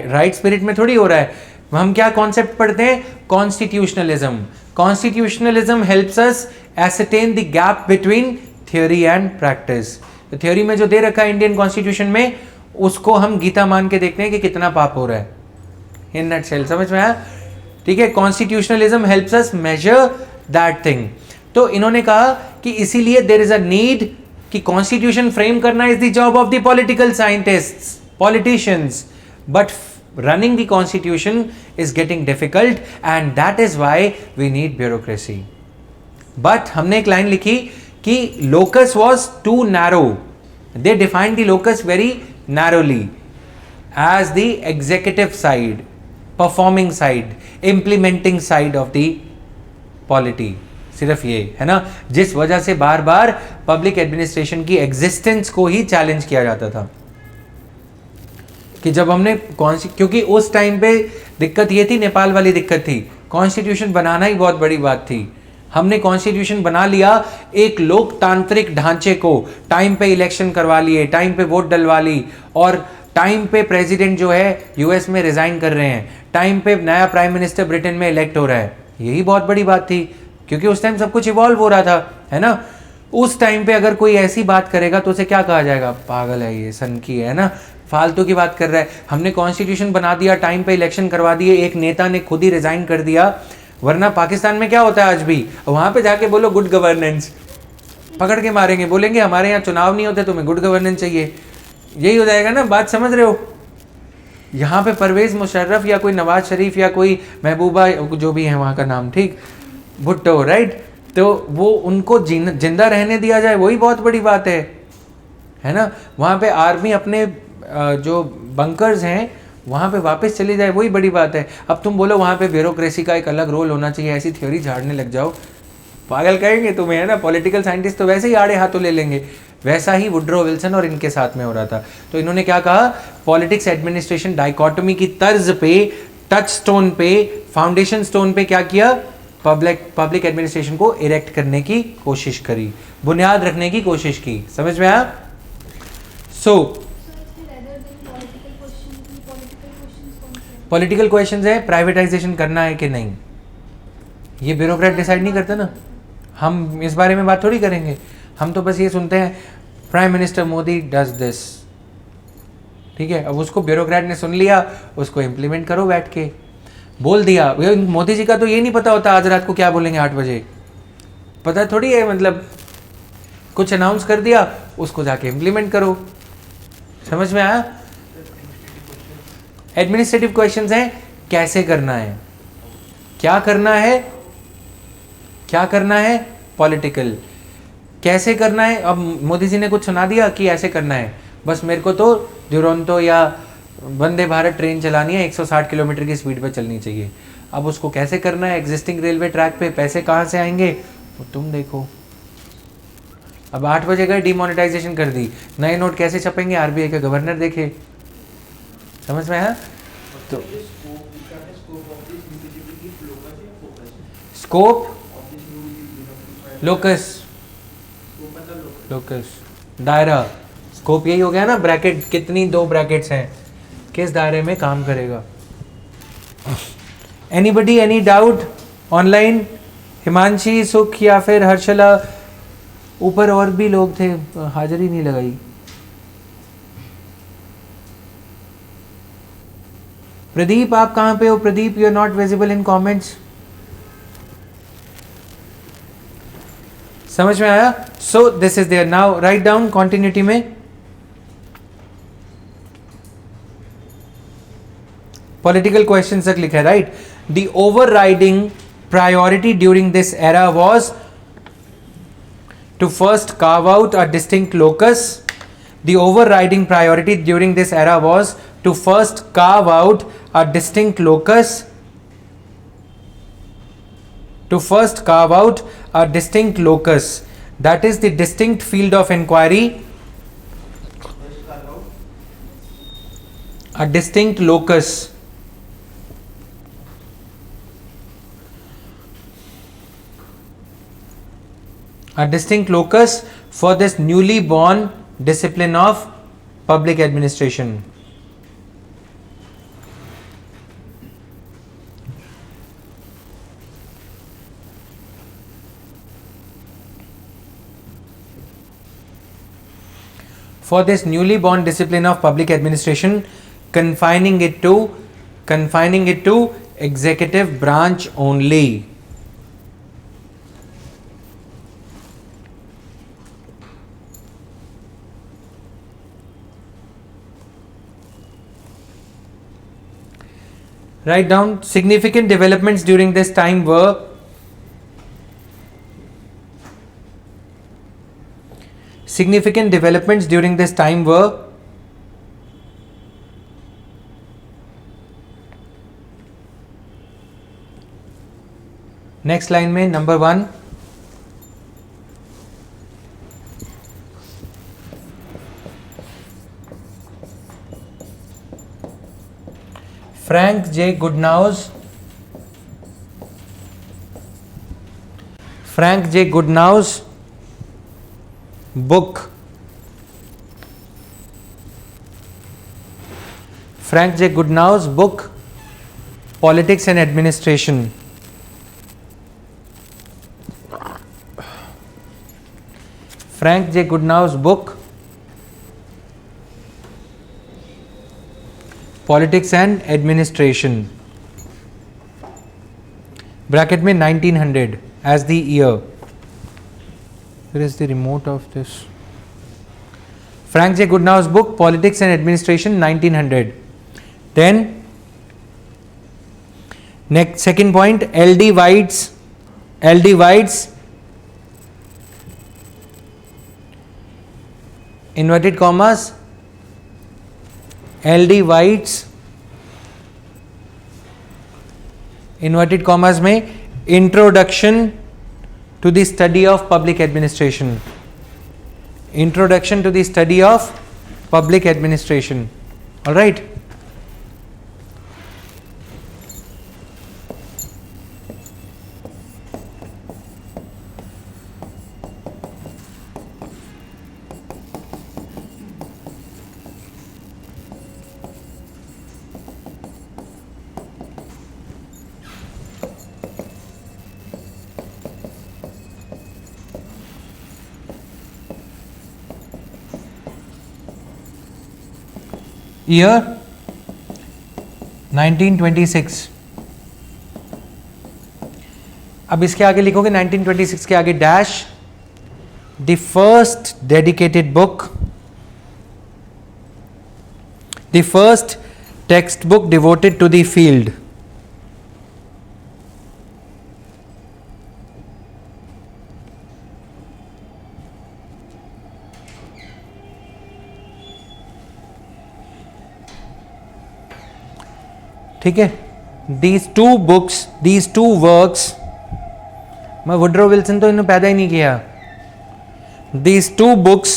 राइट स्पिरिट में थोड़ी हो रहा है। हम क्या कॉन्सेप्ट पढ़ते हैं? Constitutionalism. Constitutionalism helps us ascertain the gap between theory and practice. Theory में जो दे रखा है इंडियन कॉन्स्टिट्यूशन में, उसको हम गीता मान के देखते हैं कि कितना पाप हो रहा है, इन नटशेल, समझ में आया, ठीक है। Constitutionalism helps us measure that thing. तो इन्होंने कहा कि इसीलिए देयर इज अ नीड कि कॉन्स्टिट्यूशन फ्रेम करना is the job of the political scientists, politicians, but running the constitution is getting difficult and that is why we need bureaucracy. But हमने एक लाइन लिखी कि locus was too narrow. They defined the locus very narrowly as the executive side, performing side, implementing side of the polity. सिर्फ ये है ना, जिस वजह से बार बार पब्लिक एडमिनिस्ट्रेशन की एग्जिस्टेंस को ही चैलेंज किया जाता था कि जब हमने क्योंकि उस टाइम पे दिक्कत ये थी, नेपाल वाली दिक्कत थी, कॉन्स्टिट्यूशन बनाना ही बहुत बड़ी बात थी। हमने कॉन्स्टिट्यूशन बना लिया, एक लोकतांत्रिक ढांचे को, टाइम पे इलेक्शन करवा लिए, टाइम पे वोट डलवा ली, और टाइम पे प्रेसिडेंट जो है यूएस में रिजाइन कर रहे हैं, टाइम पे नया प्राइम मिनिस्टर ब्रिटेन में इलेक्ट हो रहा है। यही बहुत बड़ी बात थी, क्योंकि उस टाइम सब कुछ इवॉल्व हो रहा था, है ना। उस टाइम पे अगर कोई ऐसी बात करेगा तो उसे क्या कहा जाएगा? पागल है ये, सनकी है ना, फालतू की बात कर रहा है। हमने कॉन्स्टिट्यूशन बना दिया, टाइम पे इलेक्शन करवा दिए, एक नेता ने खुद ही रिजाइन कर दिया। वरना पाकिस्तान में क्या होता है आज भी, वहां पे जाके बोलो गुड गवर्नेंस, पकड़ के मारेंगे, बोलेंगे हमारे यहाँ चुनाव नहीं होते, तुम्हें गुड गवर्नेंस चाहिए। यही हो जाएगा ना, बात समझ रहे हो। यहाँ पे परवेज मुशर्रफ या कोई नवाज शरीफ या कोई महबूबा जो भी है वहाँ का नाम, ठीक, भुट्टो, राइट, तो वो उनको जिंदा रहने दिया जाए, वही बहुत बड़ी बात है ना। वहाँ पे आर्मी अपने जो बंकर्स हैं वहाँ पे वापस चली जाए, वही बड़ी बात है। अब तुम बोलो वहाँ पे ब्यूरोक्रेसी का एक अलग रोल होना चाहिए, ऐसी थ्योरी झाड़ने लग जाओ, पागल कहेंगे तुम्हें, है ना। पॉलिटिकल साइंटिस्ट तो वैसे ही आड़े हाथों ले लेंगे। वैसा ही वुडरो विल्सन और इनके साथ में हो रहा था। तो इन्होंने क्या कहा, पॉलिटिक्स एडमिनिस्ट्रेशन डाइकोटोमी की तर्ज पे, टच स्टोन पे, फाउंडेशन स्टोन पे क्या किया, पब्लिक एडमिनिस्ट्रेशन को इरेक्ट करने की कोशिश करी, बुनियाद रखने की कोशिश की। समझ में आया? सो पॉलिटिकल क्वेश्चंस है, प्राइवेटाइजेशन करना है कि नहीं, ये ब्यूरोक्रेट डिसाइड नहीं करता ना। हम इस बारे में बात थोड़ी करेंगे, हम तो बस ये सुनते हैं prime minister Modi does this, ठीक है। अब उसको ब्यूरोक्रेट ने सुन लिया, उसको इम्प्लीमेंट करो, बैठ के बोल दिया। मोदी जी का तो ये नहीं पता होता आज रात को क्या बोलेंगे 8 बजे, पता थोड़ी है, मतलब कुछ अनाउंस कर दिया, उसको जाके इम्प्लीमेंट करो। समझ में आया? एडमिनिस्ट्रेटिव क्वेश्चंस हैं, कैसे करना है, क्या करना है, क्या करना है, पॉलिटिकल कैसे करना है। अब मोदी जी ने कुछ सुना दिया कि ऐसे करना है, बस मेरे को तो दुरंतो या वंदे भारत ट्रेन चलानी है, 160 किलोमीटर की स्पीड पे चलनी चाहिए। अब उसको कैसे करना है, एग्जिस्टिंग रेलवे ट्रैक पे पैसे कहाँ से आएंगे वो तुम देखो। अब 8 बजे गए, डिमोनेटाइजेशन कर दी, नए नोट कैसे छपेंगे, आरबीआई का गवर्नर देखे। समझ में आया? तो स्कोप, लोकस, दायरा, स्कोप यही हो गया ना, ब्रैकेट, कितनी 2 ब्रैकेट्स हैं, किस दायरे में काम करेगा। Anybody, any doubt online? Himanshi, सुख या फिर हर्षला, ऊपर और भी लोग थे, हाजिरी नहीं लगाई। प्रदीप आप कहाँ पे हो? Pradeep you are not visible in comments. समझ में आया? So this is there. Now write down continuity में पॉलिटिकल क्वेश्चन तक लिखा है. Right. The overriding priority during this era was to first carve out a distinct locus. The overriding priority during this era was to first carve out a distinct locus. To first carve out a distinct locus, that is the distinct field of inquiry. A distinct locus. A distinct locus for this newly born discipline of public administration. For this newly born discipline of public administration, confining it to executive branch only. Write down significant developments during this time were next line में number 1 Frank J. Goodnough's book. Frank J. Goodnough's book, Politics and Administration. Frank J. Goodnough's book, Politics and Administration. Bracket में 1900 as the year. Where is the remote of this? Frank J. Goodnough's book, Politics and Administration, 1900. Then next second point, L.D. White's inverted commas, L.D. White's inverted commas में Introduction to the Study of Public Administration. Introduction to the Study of Public Administration. All right. Year 1926. अब इसके आगे लिखोगे 1926 के आगे dash the first dedicated book, the first text book devoted to the field. ठीक है. These two works, मैं वुड्रो विल्सन तो इन्होंने पैदा ही नहीं किया. These two books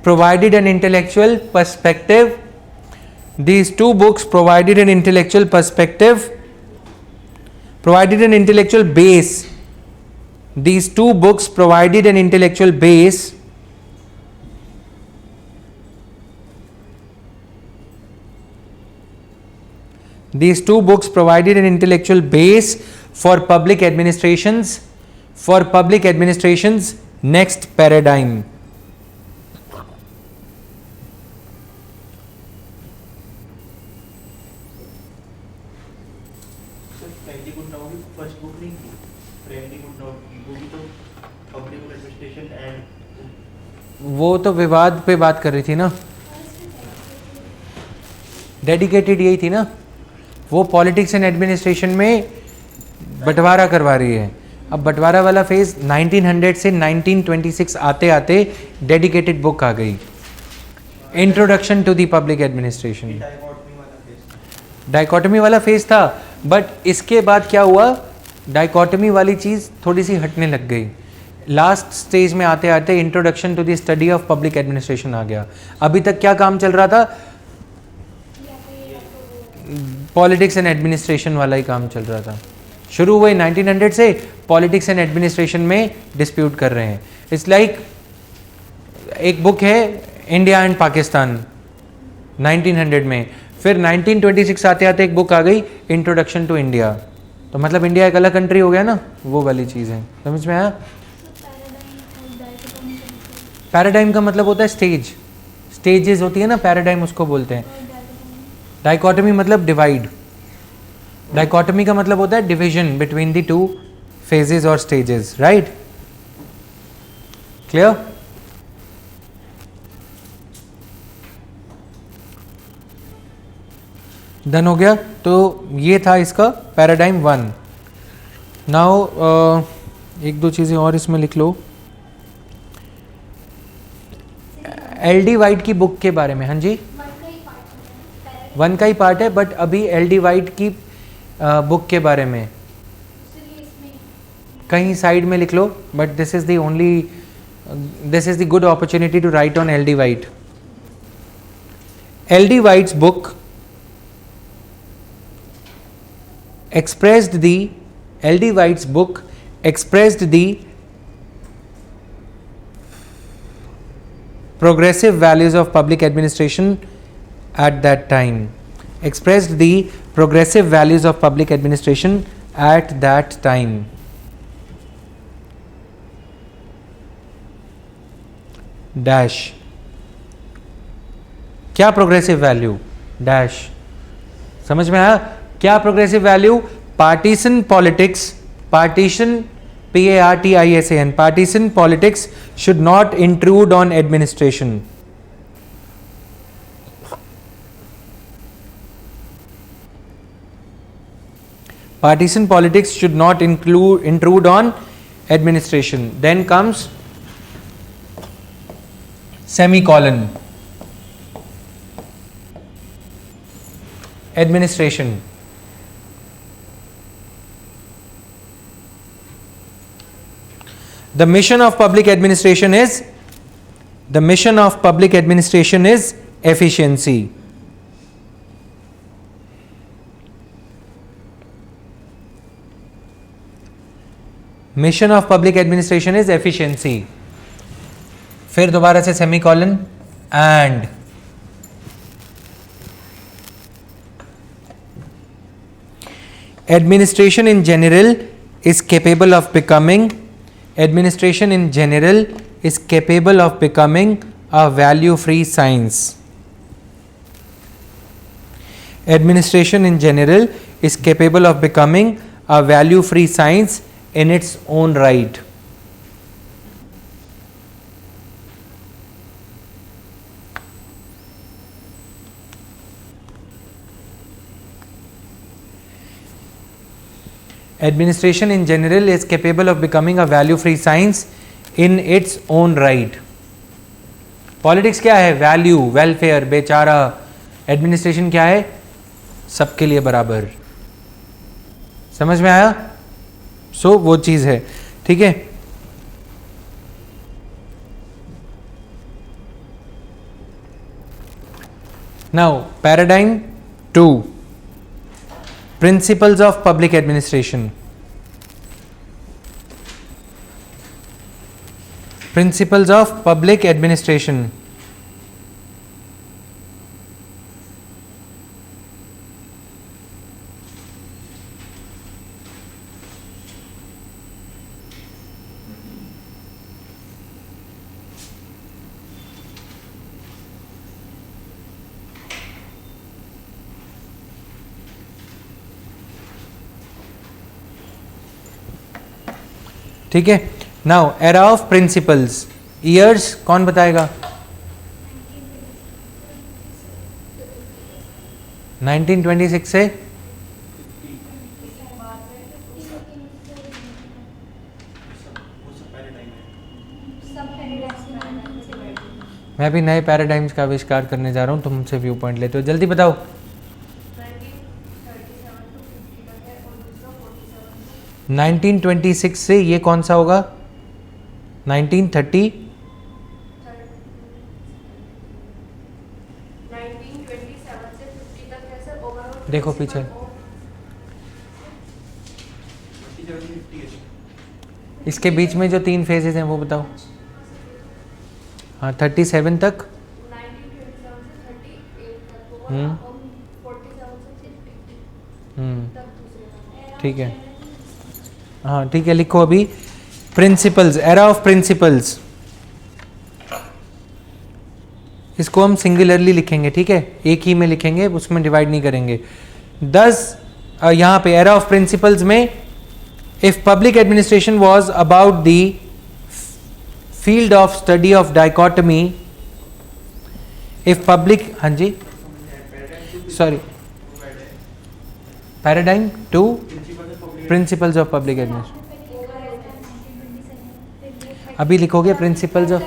provided an intellectual perspective. These two books provided an intellectual perspective, provided an intellectual base. These two books provided an intellectual base These two books provided an intellectual base for public administration's next paradigm. Friendly good now की फर्स्ट बुक नहीं थी, फ्रेंडली गुड नाउ की, वो भी तो पब्लिक एडमिनिस्ट्रेशन एंड वो तो विवाद पे बात कर रही थी ना, डेडिकेटेड यही थी ना, वो पॉलिटिक्स एंड एडमिनिस्ट्रेशन में बंटवारा करवा रही है। अब बंटवारा वाला फेज 1900 से 1926 आते आते डेडिकेटेड बुक आ गई, introduction to the public administration. Dichotomy वाला फेज था, बट इसके बाद क्या हुआ, डाइकोटमी वाली चीज़ थोड़ी सी हटने लग गई। लास्ट स्टेज में आते आते introduction to the study of public administration आ गया। अभी तक क्या काम चल रहा था, पॉलिटिक्स एंड एडमिनिस्ट्रेशन वाला ही काम चल रहा था। शुरू हुए 1900 से पॉलिटिक्स एंड एडमिनिस्ट्रेशन में डिस्प्यूट कर रहे हैं। इट्स लाइक एक बुक है इंडिया एंड पाकिस्तान 1900 में, फिर 1926 आते आते एक बुक आ गई इंट्रोडक्शन टू इंडिया, तो मतलब इंडिया एक अलग कंट्री हो गया ना, वो वाली चीज़ है। समझ में आया? पैराडाइम का मतलब होता है स्टेज, स्टेजेस होती है ना, पैराडाइम उसको बोलते हैं। डाइकोटमी मतलब डिवाइड, डाइकोटमी का मतलब होता है division between the two phases और स्टेजेस, राइट? क्लियर? डन हो गया? तो ये था इसका पैराडाइम 1। नाउ एक दो चीज़ें और इसमें लिख लो। एल डी वाइट की बुक के बारे में, हाँ जी, 1 का ही पार्ट है, बट अभी एल डी वाइट की बुक के बारे में कहीं साइड में लिख लो, but this is the only, this is the good opportunity to write on L D White. L D White's book expressed the L.D. White's book expressed the progressive values of public administration at that time. Expressed the progressive values of public administration at that time. Dash. क्या प्रोग्रेसिव वैल्यू? डैश। समझ में आया? क्या progressive value? Partition politics, partition PARTISAN, partition politics should not intrude on administration. Partisan politics should not intrude on administration. Then comes semicolon. Administration. The mission of public administration is efficiency. Mission of public administration is efficiency. फिर दोबारा से semicolon and administration in general is capable of becoming a value-free science. Administration in general is capable of becoming a value-free science in its own right. Administration in general is capable of becoming a value-free science in its own right. Politics क्या है? Value, welfare, बेचारा. Administration क्या है? सबके लिए बराबर. समझ में आया? सो वो चीज़ है, ठीक है। Now paradigm 2, principles of public administration. Principles of public administration. ठीक है. Now era of principles, years कौन बताएगा? 1926 से मैं भी नए पैराडाइम्स का आविष्कार करने जा रहा हूँ, तुम मुझसे व्यू पॉइंट लेते हो, जल्दी बताओ. 1926 से ये कौन सा होगा? 1930 देखो पीछे, इसके बीच में जो 3 फेजेस हैं वो बताओ. हाँ 37 तक. ठीक है. हाँ ठीक है, लिखो अभी प्रिंसिपल्स, एरा ऑफ प्रिंसिपल्स. इसको हम सिंगुलरली लिखेंगे, ठीक है, एक ही में लिखेंगे, उसमें डिवाइड नहीं करेंगे. 10 यहाँ पे एरा ऑफ प्रिंसिपल्स में, if public administration was about the field of study of dichotomy, if public, हाँ जी sorry, paradigm 2 principles of public administration. अभी लिखोगे प्रिंसिपल्स ऑफ,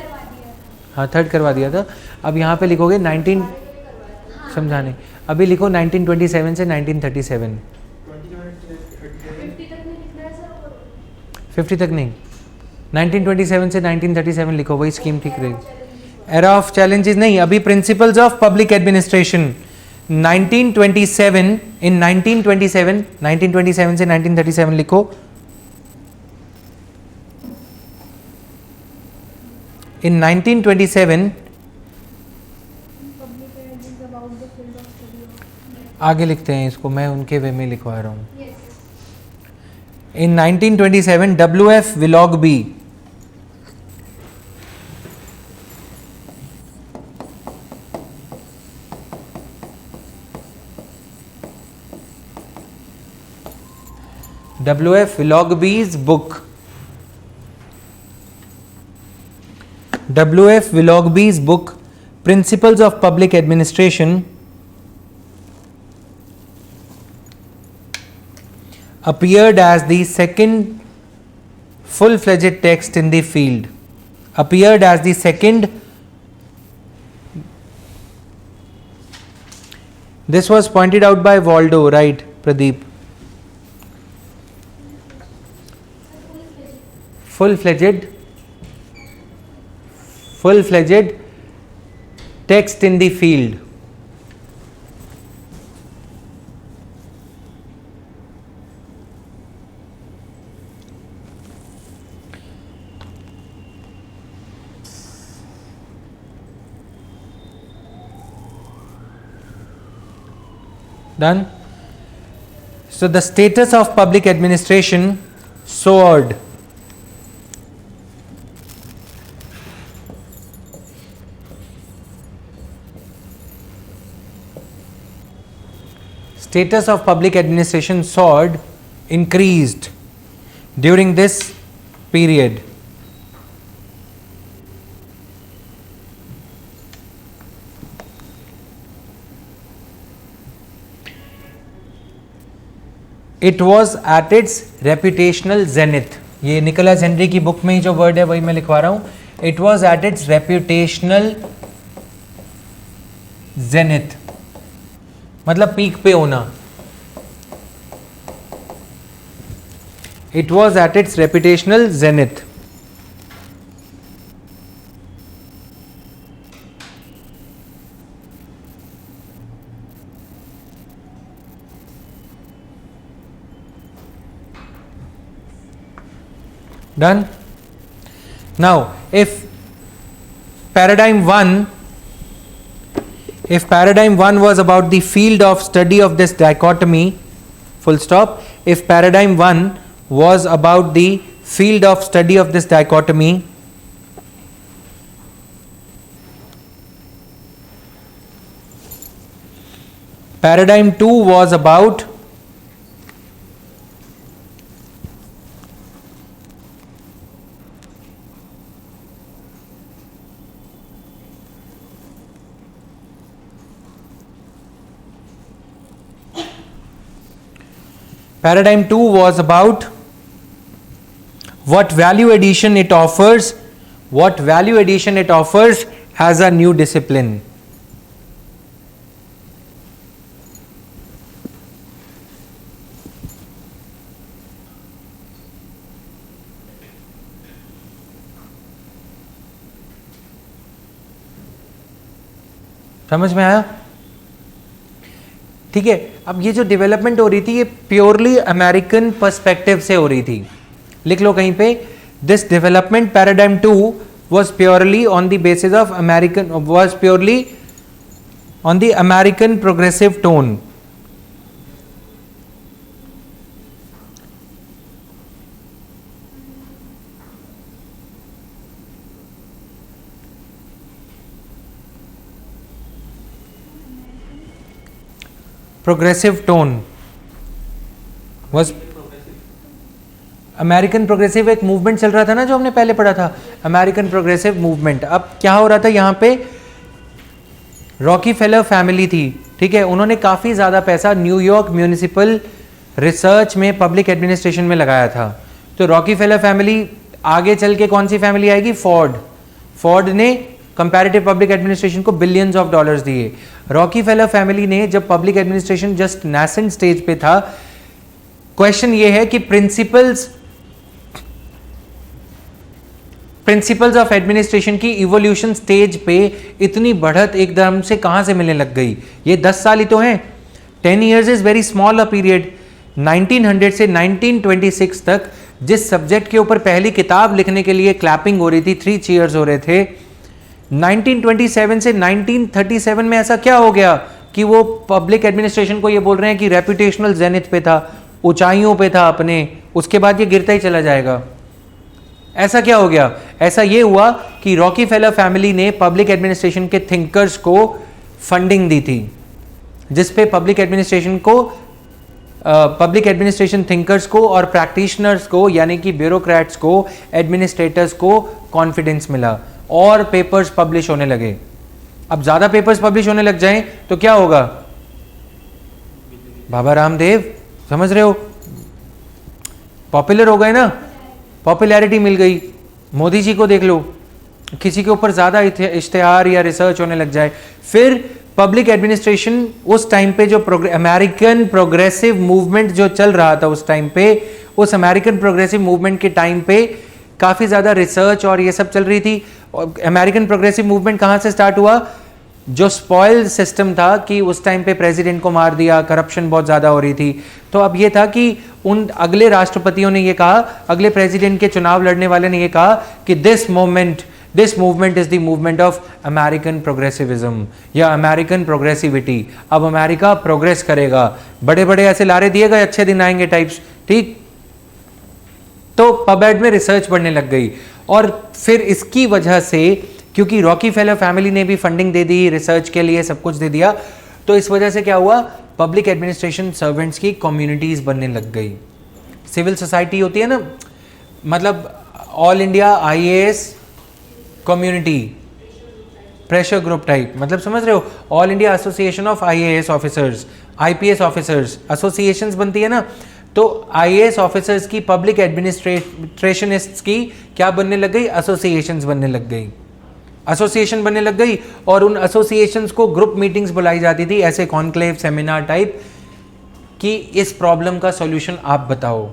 हाँ थर्ड करवा दिया था. अब यहाँ पे लिखोगे 19, समझाने, अभी लिखो 1927 से 1937. 50 तक नहीं, 1927 से 1937 लिखो, वही स्कीम ठीक रहेगी. एरा ऑफ चैलेंजेस नहीं, अभी प्रिंसिपल्स ऑफ पब्लिक एडमिनिस्ट्रेशन 1927, इन 1927 से 1937 लिखो. In 1927 आगे लिखते हैं इसको, मैं उनके वे में लिखवा रहा हूँ. In 1927 W.F. Willoughby Willoughby's book, W.F. Willoughby's book Principles of Public Administration appeared as the second full-fledged text in the field. Appeared as the second. This was pointed out by Waldo, right, Pradeep? Full-fledged text in the field. Done? So the status of public administration soared. Status of public administration soared, increased during this period. It was at its reputational zenith. ये निकोलस हेनरी की बुक में ही जो वर्ड है वही मैं लिखवा रहा हूँ. It was at its reputational zenith, मतलब पीक पे होना. It was at its reputational zenith. Done? Now, if paradigm 1 was about the field of study of this dichotomy, full stop. If paradigm 1 was about the field of study of this dichotomy, paradigm 2 was about Paradigm 2 was about what value addition it offers as a new discipline. समझ में आया? ठीक है, अब ये जो डेवलपमेंट हो रही थी ये प्योरली अमेरिकन पर्सपेक्टिव से हो रही थी. लिख लो कहीं पे, this development paradigm 2 was purely on the basis of on the American progressive tone. Progressive tone was American progressive एक मूवमेंट चल रहा था ना, जो हमने पहले पढ़ा था, अमेरिकन प्रोग्रेसिव मूवमेंट. अब क्या हो रहा था यहाँ पे, रॉकीफेलर फैमिली थी, ठीक है, उन्होंने काफ़ी ज़्यादा पैसा न्यूयॉर्क म्यूनिसिपल रिसर्च में, पब्लिक एडमिनिस्ट्रेशन में लगाया था. तो रॉकीफेलर फैमिली आगे चल के कौन सी फैमिली आएगी, फोर्ड ने कंपैरेटिव पब्लिक एडमिनिस्ट्रेशन को बिलियंस ऑफ डॉलर्स दिए. रॉकीफेलर फैमिली ने, जब पब्लिक एडमिनिस्ट्रेशन जस्ट नैसेंट स्टेज पे था, क्वेश्चन ये है कि प्रिंसिपल्स ऑफ एडमिनिस्ट्रेशन की इवोल्यूशन स्टेज पे इतनी बढ़त एकदम से कहां से मिलने लग गई. ये 10 साल ही तो हैं. 10 years is very small a period. 1900 से 1926 तक जिस सब्जेक्ट के ऊपर पहली किताब लिखने के लिए क्लैपिंग हो रही थी, 3 cheers हो रहे थे, 1927 से 1937 में ऐसा क्या हो गया कि वो पब्लिक एडमिनिस्ट्रेशन को ये बोल रहे हैं कि रेपुटेशनल जेनिथ पे था, ऊंचाइयों पे था अपने, उसके बाद ये गिरता ही चला जाएगा. ऐसा क्या हो गया? ऐसा ये हुआ कि रॉकीफेलर फैमिली ने पब्लिक एडमिनिस्ट्रेशन के थिंकर्स को फंडिंग दी थी, जिसपे पब्लिक एडमिनिस्ट्रेशन थिंकर्स को और प्रैक्टिशनर्स को, यानी कि ब्यूरोक्रेट्स को, एडमिनिस्ट्रेटर्स को कॉन्फिडेंस मिला और पेपर्स पब्लिश होने लगे. अब ज़्यादा पेपर्स पब्लिश होने लग जाएं तो क्या होगा? बाबा रामदेव, समझ रहे हो, पॉपुलर हो गए ना, पॉपुलैरिटी मिल गई. मोदी जी को देख लो, किसी के ऊपर ज़्यादा इश्तिहार या रिसर्च होने लग जाए. फिर पब्लिक एडमिनिस्ट्रेशन उस टाइम पे जो अमेरिकन प्रोग्रेसिव मूवमेंट जो चल रहा था उस टाइम पे, उस अमेरिकन प्रोग्रेसिव मूवमेंट के टाइम पे काफ़ी ज़्यादा रिसर्च और ये सब चल रही थी. अमेरिकन प्रोग्रेसिव मूवमेंट कहाँ से स्टार्ट हुआ? जो स्पॉइल सिस्टम था कि उस टाइम पे प्रेसिडेंट को मार दिया, करप्शन बहुत ज़्यादा हो रही थी. तो अब ये था कि उन अगले राष्ट्रपतियों ने ये कहा, अगले प्रेसिडेंट के चुनाव लड़ने वाले ने ये कहा कि this movement is the movement of American progressivism या अमेरिकन प्रोग्रेसिविटी. अब अमेरिका प्रोग्रेस करेगा, बड़े बड़े ऐसे लारे दिए गए, अच्छे दिन आएंगे टाइप्स, ठीक. तो पबेड में रिसर्च बढ़ने लग गई. और फिर इसकी वजह से, क्योंकि रॉकीफेलर फैमिली ने भी फंडिंग दे दी रिसर्च के लिए, सब कुछ दे दिया, तो इस वजह से क्या हुआ, पब्लिक एडमिनिस्ट्रेशन सर्वेंट्स की कम्युनिटीज बनने लग गई. सिविल सोसाइटी होती है ना, मतलब all India IAS community pressure group type, मतलब समझ रहे हो, all India association of IAS officers, IPS officers, associations बनती है ना. तो आईएएस ऑफिसर्स की, पब्लिक एडमिनिस्ट्रेशनिस्ट्स की क्या बनने लग गई, एसोसिएशंस बनने लग गई, एसोसिएशन बनने लग गई. और उन एसोसिएशंस को ग्रुप मीटिंग्स बुलाई जाती थी, ऐसे कॉन्क्लेव सेमिनार टाइप, कि इस प्रॉब्लम का सॉल्यूशन आप बताओ.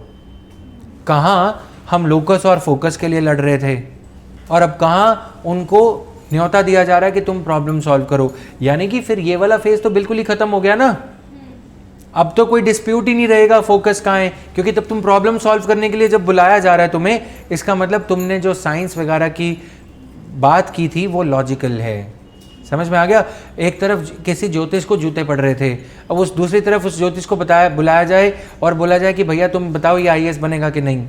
कहाँ हम लोकस और फोकस के लिए लड़ रहे थे, और अब कहाँ उनको न्योता दिया जा रहा है कि तुम प्रॉब्लम सॉल्व करो. यानी कि फिर ये वाला फेज तो बिल्कुल ही खत्म हो गया ना. अब तो कोई डिस्प्यूट ही नहीं रहेगा फोकस कहाँ है, क्योंकि तब तुम प्रॉब्लम सॉल्व करने के लिए जब बुलाया जा रहा है तुम्हें, इसका मतलब तुमने जो साइंस वगैरह की बात की थी वो लॉजिकल है. समझ में आ गया? एक तरफ किसी ज्योतिष को जूते पड़ रहे थे, अब उस दूसरी तरफ उस ज्योतिष को बुलाया जाए और बोला जाए कि भैया तुम बताओ ये आईएएस बनेगा कि नहीं.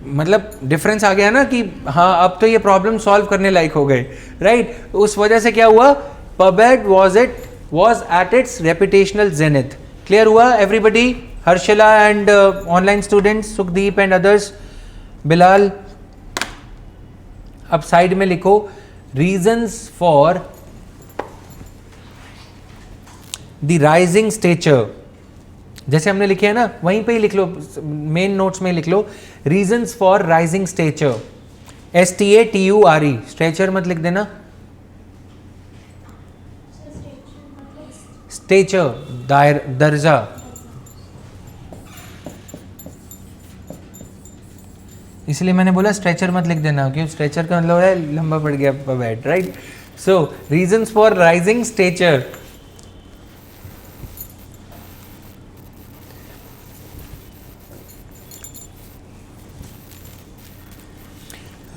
मतलब डिफरेंस आ गया ना कि हाँ अब तो ये प्रॉब्लम सॉल्व करने लायक हो गए, राइट. उस वजह से क्या हुआ, pubad was at its reputational zenith. Clear हुआ everybody? Harshila and online students, Sukhdeep and others, Bilal. अब साइड में लिखो reasons for the rising stature. जैसे हमने लिखे है ना, वहीं पे ही लिख लो, मेन नोट्स में लिख लो, reasons for rising stature, STATURE, stretcher मत लिख देना, स्टेचर दर्जा। इसलिए मैंने बोला स्ट्रेचर मत लिख देना, क्यों, स्ट्रेचर का मतलब है लंबा पड़ गया bed, right. So reasons for rising stature,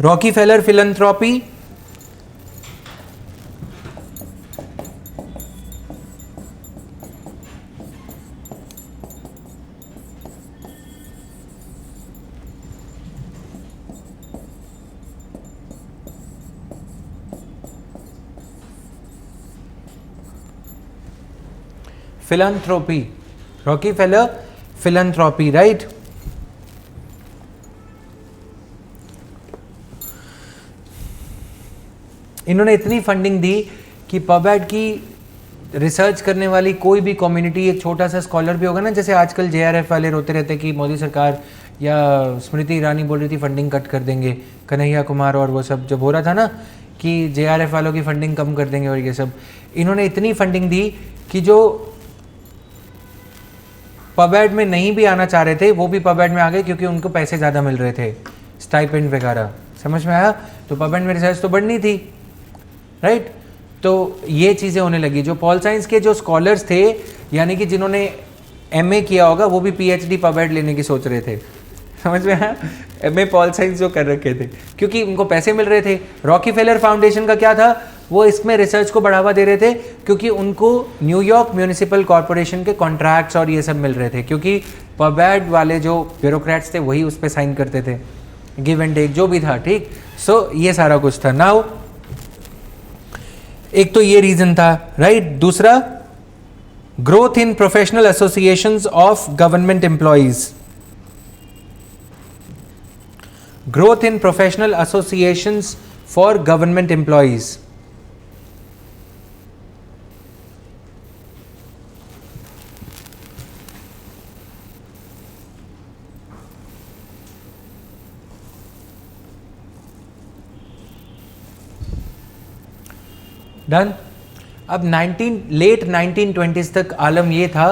Rockefeller philanthropy, philanthropy, Rockefeller philanthropy, right. इन्होंने इतनी फंडिंग दी कि पबैड की रिसर्च करने वाली कोई भी कम्युनिटी, एक छोटा सा स्कॉलर भी होगा ना, जैसे आजकल JRF वाले रोते रहते कि मोदी सरकार या स्मृति ईरानी बोल रही थी फंडिंग कट कर देंगे, कन्हैया कुमार और वो सब जब हो रहा था ना कि JRF वालों की फंडिंग कम कर देंगे और ये सब, इन्होंने इतनी फंडिंग दी कि जो पबैड में नहीं भी आना चाह रहे थे वो भी पबैड में आ गए, क्योंकि उनको पैसे ज़्यादा मिल रहे थे, स्टाइपेंड वगैरह। समझ में आया? तो पबैड में रिसर्च तो बढ़नी थी, राइट। तो ये चीज़ें होने लगी। जो पॉल साइंस के जो स्कॉलर्स थे, यानी कि जिन्होंने MA किया होगा, वो भी PhD पबैड लेने की सोच रहे थे। समझ में आया? MA पॉल साइंस जो कर रखे थे, क्योंकि उनको पैसे मिल रहे थे। रॉकीफेलर फाउंडेशन का क्या था, वो इसमें रिसर्च को बढ़ावा दे रहे थे, क्योंकि उनको न्यूयॉर्क म्यूनिसिपल कॉरपोरेशन के कॉन्ट्रैक्ट्स और ये सब मिल रहे थे, क्योंकि पबैड वाले जो ब्यूरोक्रेट्स थे वही उस पर साइन करते थे, गिव एंड टेक जो भी था, ठीक। सो ये सारा कुछ था। नाउ एक तो ये रीजन था, राइट। दूसरा, growth in professional associations of government employees, growth in professional associations for government employees. Done. अब लेट 1920s तक आलम ये था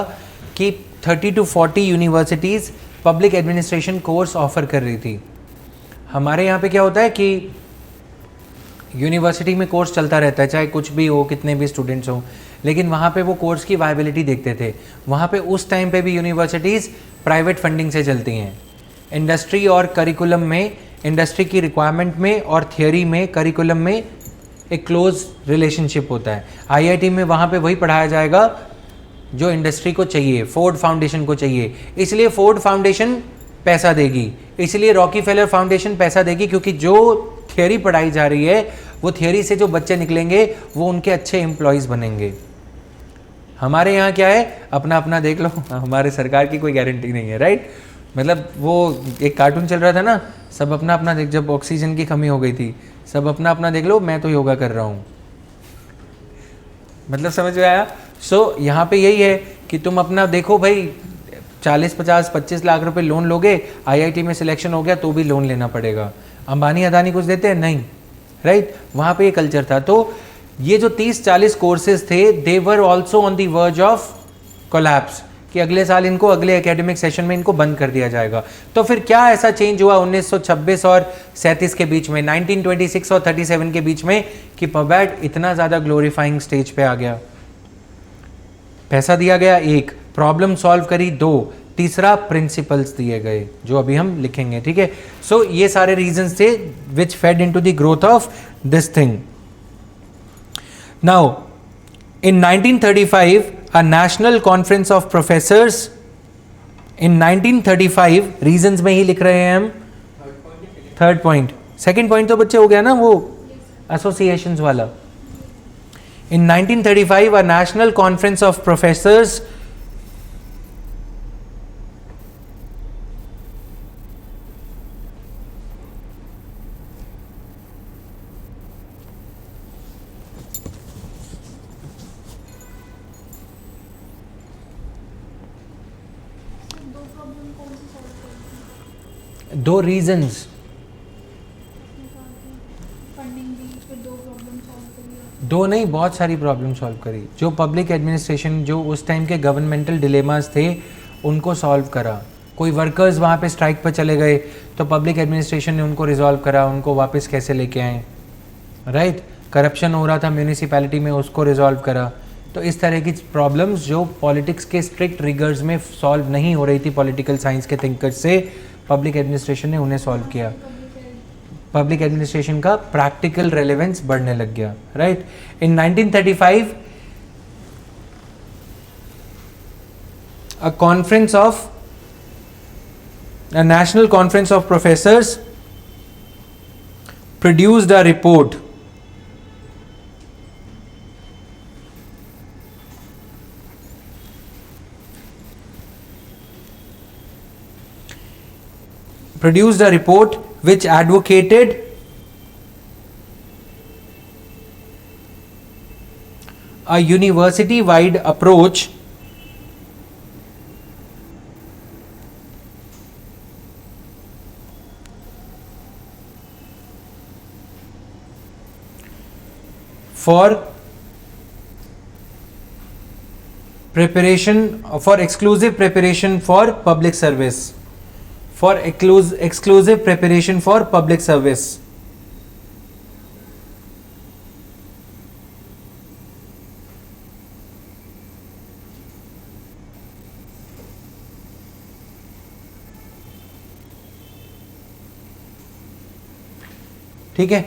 कि 30 to 40 universities public administration course offer कर रही थी। हमारे यहाँ पे क्या होता है कि यूनिवर्सिटी में कोर्स चलता रहता है, चाहे कुछ भी हो, कितने भी स्टूडेंट्स हों, लेकिन वहाँ पे वो कोर्स की वायबिलिटी देखते थे। वहाँ पे उस टाइम पे भी यूनिवर्सिटीज़ प्राइवेट फंडिंग से चलती हैं। इंडस्ट्री और करिकुलम में, इंडस्ट्री की रिक्वायरमेंट में और थियोरी में, करिकुलम में एक क्लोज रिलेशनशिप होता है। IIT में वहाँ पे वही पढ़ाया जाएगा जो इंडस्ट्री को चाहिए, फोर्ड फाउंडेशन को चाहिए, इसलिए फोर्ड फाउंडेशन पैसा देगी, इसलिए रॉकीफेलर फाउंडेशन पैसा देगी, क्योंकि जो थियोरी पढ़ाई जा रही है वो थियोरी से जो बच्चे निकलेंगे वो उनके अच्छे एम्प्लॉयज़ बनेंगे। हमारे यहाँ क्या है, अपना अपना देख लो, हमारे सरकार की कोई गारंटी नहीं है, राइट। मतलब वो एक कार्टून चल रहा था ना, सब अपना अपना देख, जब ऑक्सीजन की कमी हो गई थी, सब अपना अपना देख लो, मैं तो योगा कर रहा हूँ। मतलब समझ में आया? सो यहाँ पे यही है कि तुम अपना देखो भाई, 40, 50, 25 लाख रुपए लोन लोगे, IIT में सिलेक्शन हो गया तो भी लोन लेना पड़ेगा। अंबानी अदानी कुछ देते हैं? नहीं, राइट। वहाँ पे ये कल्चर था। तो ये जो 30-40 कोर्सेज थे, they were also on the verge of collapse, कि अगले साल इनको, अगले एकेडमिक सेशन में इनको बंद कर दिया जाएगा। तो फिर क्या ऐसा चेंज हुआ 1926 और 37 के बीच में, 1926 और 37 के बीच में, कि पबैड इतना ज़्यादा ग्लोरीफाइंग स्टेज पे आ गया? पैसा दिया गया, एक, प्रॉब्लम सॉल्व करी, 2, तीसरा प्रिंसिपल्स दिए गए जो अभी हम लिखेंगे, ठीक है। सो ये सारे रीजंस थे which fed into the growth of this thing. Now in 1935 a national conference of professors, in 1935, reasons में ही लिख रहे हैं हम, थर्ड पॉइंट। सेकंड पॉइंट तो बच्चे हो गया ना वो एसोसिएशंस वाला। In 1935, a national conference of professors दो रीजंस, फंडिंग दी, फिर दो प्रॉब्लम सॉल्व करी। दो नहीं बहुत सारी प्रॉब्लम सॉल्व करी। जो पब्लिक एडमिनिस्ट्रेशन, जो उस टाइम के गवर्नमेंटल डिलेमास थे उनको सॉल्व करा। कोई वर्कर्स वहाँ पे स्ट्राइक पर चले गए तो पब्लिक एडमिनिस्ट्रेशन ने उनको रिजॉल्व करा, उनको वापस कैसे लेके आए, राइट। करप्शन हो रहा था म्यूनिसिपैलिटी में, उसको रिजॉल्व करा। तो इस तरह की प्रॉब्लम्स जो पॉलिटिक्स के स्ट्रिक्ट रिगर्स में सॉल्व नहीं हो रही थी पॉलिटिकल साइंस के थिंकर्स से, पब्लिक एडमिनिस्ट्रेशन ने उन्हें सॉल्व किया। पब्लिक एडमिनिस्ट्रेशन का प्रैक्टिकल रेलेवेंस बढ़ने लग गया, right. In 1935 a national conference of professors produced a report which advocated a university wide approach for exclusive preparation for public service, exclusive preparation for public service। ठीक है,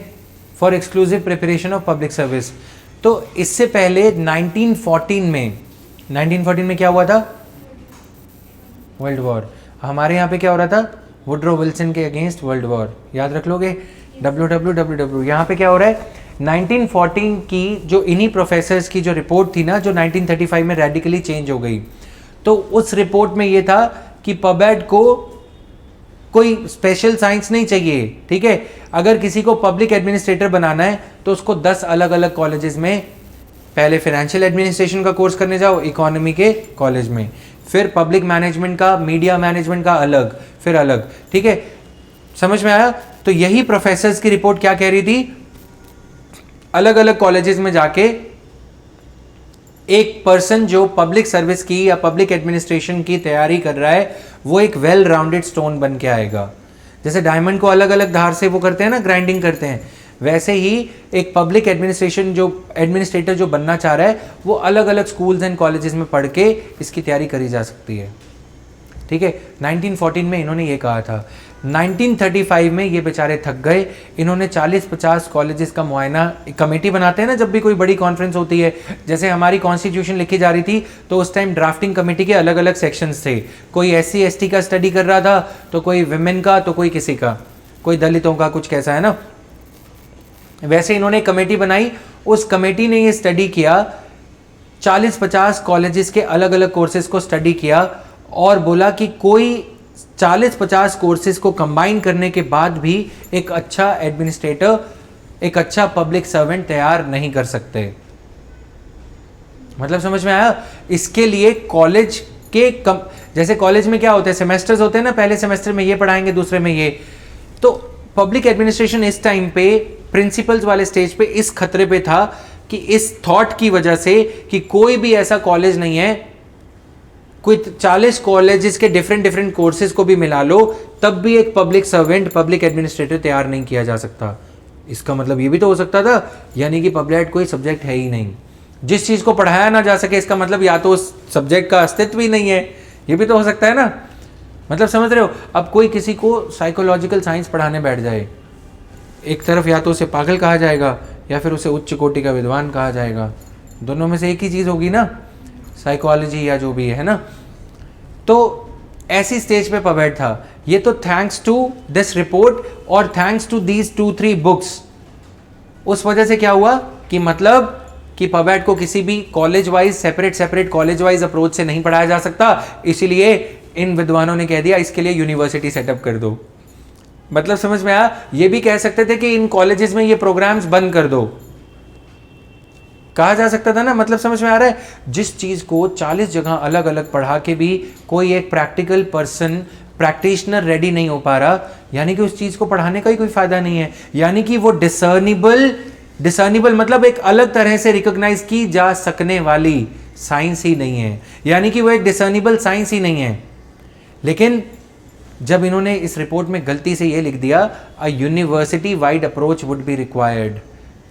for exclusive preparation of public service. तो इससे पहले 1914 में क्या हुआ था? World war. हमारे यहाँ पे क्या हो रहा था? वुड्रो विल्सन के अगेंस्ट वर्ल्ड वॉर, याद रख लोगे, WWW। यहाँ पे क्या हो रहा है? 1914 की जो इन्हीं प्रोफेसर्स की जो रिपोर्ट थी ना, जो 1935 में रेडिकली चेंज हो गई, तो उस रिपोर्ट में ये था कि पबैड को कोई स्पेशल साइंस नहीं चाहिए, ठीक है। अगर किसी को पब्लिक एडमिनिस्ट्रेटर बनाना है तो उसको 10 अलग अलग कॉलेजेस में पहले फाइनेंशियल एडमिनिस्ट्रेशन का कोर्स करने जाओ इकोनॉमी के कॉलेज में, फिर पब्लिक मैनेजमेंट का, मीडिया मैनेजमेंट का अलग, फिर अलग, ठीक है। समझ में आया? तो यही प्रोफेसर्स की रिपोर्ट क्या कह रही थी? अलग अलग कॉलेजेस में जाके एक पर्सन जो पब्लिक सर्विस की या पब्लिक एडमिनिस्ट्रेशन की तैयारी कर रहा है, वो एक वेल राउंडेड स्टोन बन के आएगा। जैसे डायमंड को अलग अलग धार से वो करते हैं ना, ग्राइंडिंग करते हैं, वैसे ही एक पब्लिक एडमिनिस्ट्रेटर जो बनना चाह रहा है, वो अलग अलग स्कूल्स एंड कॉलेजेस में पढ़ के इसकी तैयारी करी जा सकती है, ठीक है। 1914 में इन्होंने ये कहा था। 1935 में ये बेचारे थक गए, इन्होंने 40-50 कॉलेजेस का मुआयना, कमेटी बनाते हैं ना जब भी कोई बड़ी कॉन्फ्रेंस होती है, जैसे हमारी कॉन्स्टिट्यूशन लिखी जा रही थी तो उस टाइम ड्राफ्टिंग कमेटी के अलग अलग सेक्शंस थे। कोई SC ST का स्टडी कर रहा था, तो कोई विमेन का, तो कोई किसी का, कोई दलितों का, कुछ कैसा है ना। वैसे इन्होंने कमेटी बनाई, उस कमेटी ने ये स्टडी किया, 40-50 कॉलेजेस के अलग अलग कोर्सेज को स्टडी किया और बोला कि कोई 40-50 कोर्सेज को कंबाइन करने के बाद भी एक अच्छा एडमिनिस्ट्रेटर, एक अच्छा पब्लिक सर्वेंट तैयार नहीं कर सकते। मतलब समझ में आया? इसके लिए कॉलेज के जैसे कॉलेज में क्या होते हैं, सेमेस्टर्स होते हैं ना, पहले सेमेस्टर में ये पढ़ाएंगे, दूसरे में ये। तो पब्लिक एडमिनिस्ट्रेशन इस टाइम पे प्रिंसिपल्स वाले स्टेज पे इस खतरे पे था कि इस थॉट की वजह से कि कोई भी ऐसा कॉलेज नहीं है, कोई 40 कॉलेजेस के डिफरेंट कोर्सेज को भी मिला लो, तब भी एक पब्लिक सर्वेंट, पब्लिक एडमिनिस्ट्रेटर तैयार नहीं किया जा सकता। इसका मतलब ये भी तो हो सकता था, यानी कि पब्लिक कोई सब्जेक्ट है ही नहीं, जिस चीज़ को पढ़ाया ना जा सके, इसका मतलब या तो उस सब्जेक्ट का अस्तित्व ही नहीं है, ये भी तो हो सकता है ना। मतलब समझ रहे हो? अब कोई किसी को साइकोलॉजिकल साइंस पढ़ाने बैठ जाए, एक तरफ या तो उसे पागल कहा जाएगा या फिर उसे उच्च कोटि का विद्वान कहा जाएगा, दोनों में से एक ही चीज़ होगी ना, साइकोलॉजी या जो भी है ना। तो ऐसी स्टेज पे पबैड था। ये तो थैंक्स टू दिस रिपोर्ट और थैंक्स टू दीज 2-3 बुक्स, उस वजह से क्या हुआ कि मतलब कि पबैड को किसी भी college wise, separate college wise approach से नहीं पढ़ाया जा सकता, इसीलिए इन विद्वानों ने कह दिया इसके लिए यूनिवर्सिटी सेटअप कर दो। मतलब समझ में आया? ये भी कह सकते थे कि इन कॉलेजेस में ये प्रोग्राम्स बंद कर दो, कहा जा सकता था ना। मतलब समझ में आ रहा है? जिस चीज़ को 40 जगह अलग अलग पढ़ा के भी कोई एक प्रैक्टिकल पर्सन प्रैक्टिशनर रेडी नहीं हो पा रहा, यानी कि उस चीज को पढ़ाने का ही कोई फायदा नहीं है। यानी कि वो डिसर्निबल मतलब एक अलग तरह से रिकॉग्नाइज की जा सकने वाली साइंस ही नहीं है, यानी कि वो एक डिसर्निबल साइंस ही नहीं है। लेकिन जब इन्होंने इस रिपोर्ट में गलती से ये लिख दिया a university wide approach would be required,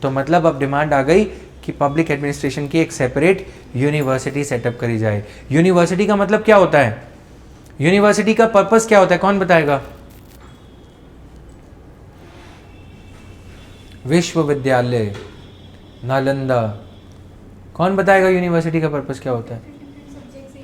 तो मतलब अब डिमांड आ गई कि पब्लिक एडमिनिस्ट्रेशन की एक सेपरेट यूनिवर्सिटी सेटअप करी जाए। यूनिवर्सिटी का मतलब क्या होता है? यूनिवर्सिटी का पर्पस क्या होता है, कौन बताएगा? विश्वविद्यालय, नालंदा, कौन बताएगा यूनिवर्सिटी का पर्पस क्या होता है? सब्जेक्ट से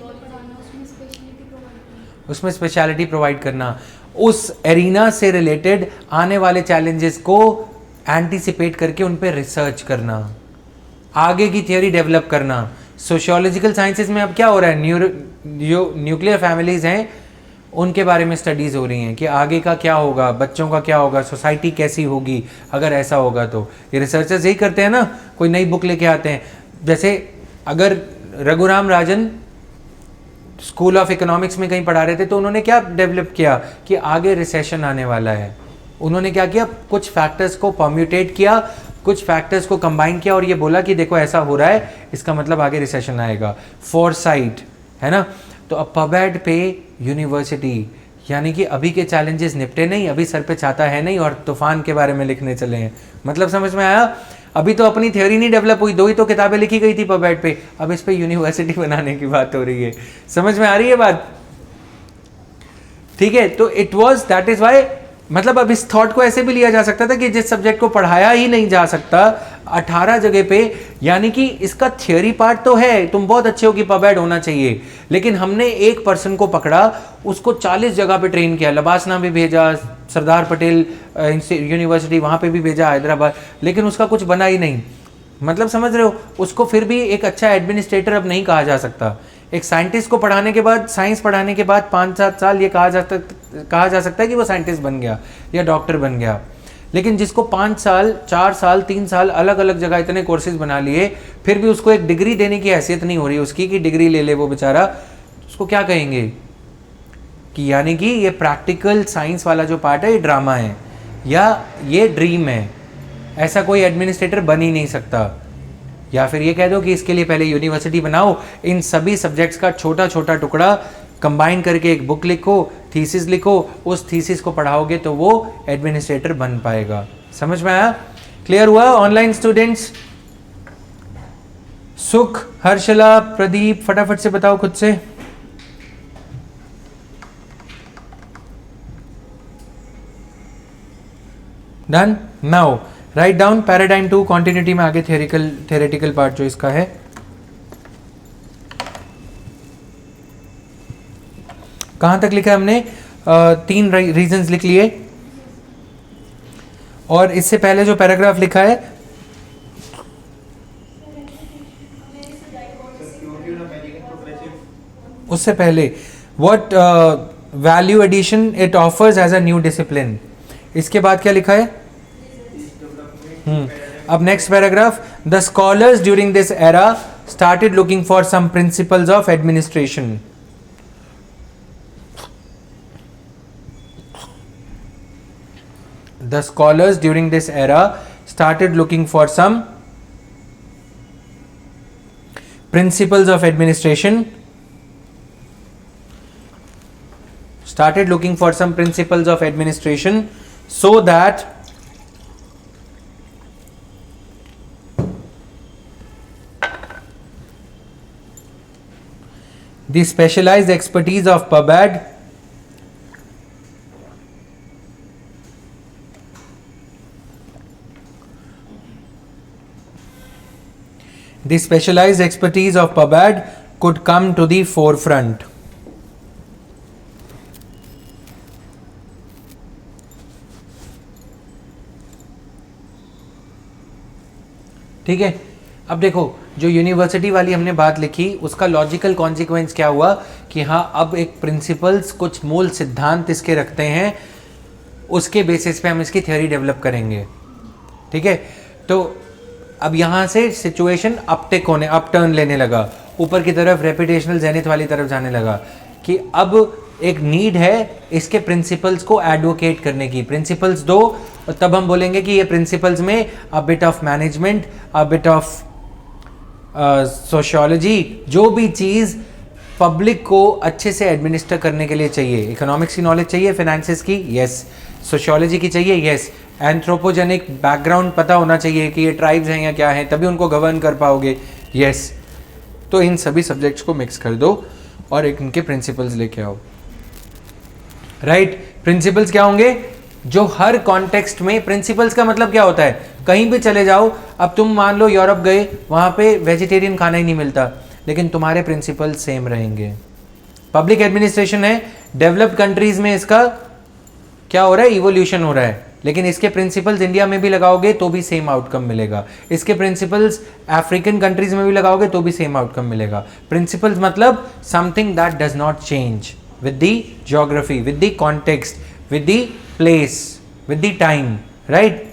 पढ़ाना, उसमें स्पेशलिटी प्रोवाइड करना। उसमें स्पेशलिटी प्रोवाइड करना, उस एरिना से रिलेटेड आने वाले चैलेंजेस को एंटीसिपेट करके उन पे रिसर्च करना, आगे की थियोरी डेवलप करना। सोशियोलॉजिकल साइंसेज में अब क्या हो रहा है, न्यूक्लियर फैमिलीज हैं उनके बारे में स्टडीज हो रही हैं कि आगे का क्या होगा, बच्चों का क्या होगा, सोसाइटी कैसी होगी अगर ऐसा होगा। तो ये रिसर्चर्स यही करते हैं ना, कोई नई बुक लेके आते हैं। जैसे अगर Raghuram Rajan school of economics में कहीं पढ़ा रहे थे तो उन्होंने क्या डेवलप किया कि आगे रिसेशन आने वाला है। उन्होंने क्या किया, कुछ फैक्टर्स को परम्यूटेट किया, कुछ फैक्टर्स को कंबाइन किया और ये बोला कि देखो ऐसा हो रहा है, इसका मतलब आगे रिसेशन आएगा। फोरसाइट है ना। तो अब पबैड पे यूनिवर्सिटी, यानी कि अभी के चैलेंजेस निपटे नहीं, अभी सर पे छाता है नहीं और तूफान के बारे में लिखने चले हैं। मतलब समझ में आया? अभी तो अपनी थ्योरी नहीं डेवलप हुई, 2 ही तो किताबें लिखी गई थी पबैड पे, अब इस पे यूनिवर्सिटी बनाने की बात हो रही है। समझ में आ रही है बात? ठीक है, तो it was that is why, मतलब अब इस थॉट को ऐसे भी लिया जा सकता था कि जिस सब्जेक्ट को पढ़ाया ही नहीं जा सकता 18 जगह पे, यानी कि इसका थियोरी पार्ट तो है, तुम बहुत अच्छे हो कि पबैड होना चाहिए, लेकिन हमने एक पर्सन को पकड़ा, उसको 40 जगह पे ट्रेन किया, लबासना भी भेजा, सरदार पटेल यूनिवर्सिटी वहाँ पे भी भेजा, हैदराबाद, लेकिन उसका कुछ बना ही नहीं। मतलब समझ रहे हो? उसको फिर भी एक अच्छा एडमिनिस्ट्रेटर अब नहीं कहा जा सकता। एक साइंटिस्ट को पढ़ाने के बाद, साइंस पढ़ाने के बाद 5-7 साल ये कहा जा सकता है कि वो साइंटिस्ट बन गया या डॉक्टर बन गया, लेकिन जिसको 5 साल 4 साल 3 साल अलग अलग जगह इतने कोर्सेज बना लिए, फिर भी उसको एक डिग्री देने की हैसियत नहीं हो रही उसकी कि डिग्री ले ले वो बेचारा, उसको क्या कहेंगे? कि यानी कि ये प्रैक्टिकल साइंस वाला जो पार्ट है ये ड्रामा है या ये ड्रीम है, ऐसा कोई एडमिनिस्ट्रेटर बन ही नहीं सकता। या फिर ये कह दो कि इसके लिए पहले यूनिवर्सिटी बनाओ, इन सभी सब्जेक्ट्स का छोटा छोटा टुकड़ा कंबाइन करके एक बुक लिखो, थीसिस लिखो, उस थीसिस को पढ़ाओगे तो वो एडमिनिस्ट्रेटर बन पाएगा। समझ में आया? क्लियर हुआ ऑनलाइन स्टूडेंट्स? सुख, हर्षला, प्रदीप, फटाफट से बताओ खुद से। Done? Now write down paradigm 2 continuity में आगे थ्योरेटिकल पार्ट जो इसका है। कहां तक लिखा है हमने? 3 रीजंस लिख लिए, और इससे पहले जो पैराग्राफ लिखा है उससे पहले what value addition it offers as a new discipline, इसके बाद क्या लिखा है? अब next paragraph, the scholars during this era started looking for some principles of administration. The scholars during this era started looking for some principles of administration. Started looking for some principles of administration so that the specialized expertise of PubAd could come to the forefront. ठीक है, अब देखो जो यूनिवर्सिटी वाली हमने बात लिखी उसका लॉजिकल कॉन्सिक्वेंस क्या हुआ कि हाँ अब एक प्रिंसिपल्स, कुछ मूल सिद्धांत इसके रखते हैं, उसके बेसिस पे हम इसकी थ्योरी डेवलप करेंगे। ठीक है, तो अब यहाँ से सिचुएशन अपटर्न लेने लगा, ऊपर की तरफ रेपिटेशनल जेनिथ वाली तरफ जाने लगा कि अब एक नीड है इसके प्रिंसिपल्स को एडवोकेट करने की। प्रिंसिपल्स दो, तब हम बोलेंगे कि ये प्रिंसिपल्स में a bit of management, a bit of sociology, जो भी चीज़ पब्लिक को अच्छे से एडमिनिस्टर करने के लिए चाहिए। इकोनॉमिक्स की नॉलेज चाहिए, फाइनेंसेस की, यस। सोशियोलॉजी की चाहिए, यस। एंथ्रोपोजेनिक बैकग्राउंड पता होना चाहिए कि ये ट्राइब्स हैं या क्या हैं, तभी उनको गवर्न कर पाओगे, यस। तो इन सभी सब्जेक्ट्स को मिक्स कर दो और एक इनके प्रिंसिपल्स लेके आओ, राइट। प्रिंसिपल्स क्या होंगे? जो हर कॉन्टेक्स्ट में, प्रिंसिपल्स का मतलब क्या होता है? कहीं भी चले जाओ, अब तुम मान लो यूरोप गए, वहां पे वेजिटेरियन खाना ही नहीं मिलता, लेकिन तुम्हारे प्रिंसिपल सेम रहेंगे। पब्लिक एडमिनिस्ट्रेशन है, डेवलप्ड कंट्रीज में इसका क्या हो रहा है? इवोल्यूशन हो रहा है, लेकिन इसके प्रिंसिपल्स इंडिया में भी लगाओगे तो भी सेम आउटकम मिलेगा। इसके प्रिंसिपल्स अफ्रीकन कंट्रीज में भी लगाओगे तो भी सेम आउटकम मिलेगा। प्रिंसिपल्स मतलब something that does not change with the geography, with the context, with the place, with the time, right.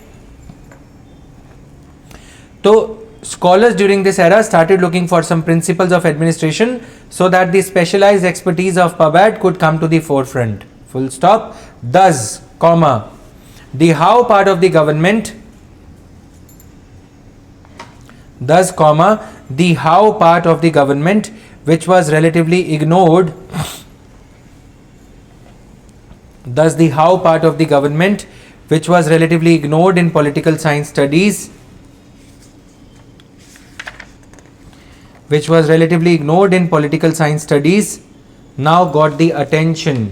तो scholars during this era started looking for some principles of administration so that the specialized expertise of PubAd could come to the forefront. Full stop. Thus, comma, the how part of the government, thus, comma, the how part of the government which was relatively ignored, thus the how part of the government which was relatively ignored in political science studies, which was relatively ignored in political science studies, now got the attention.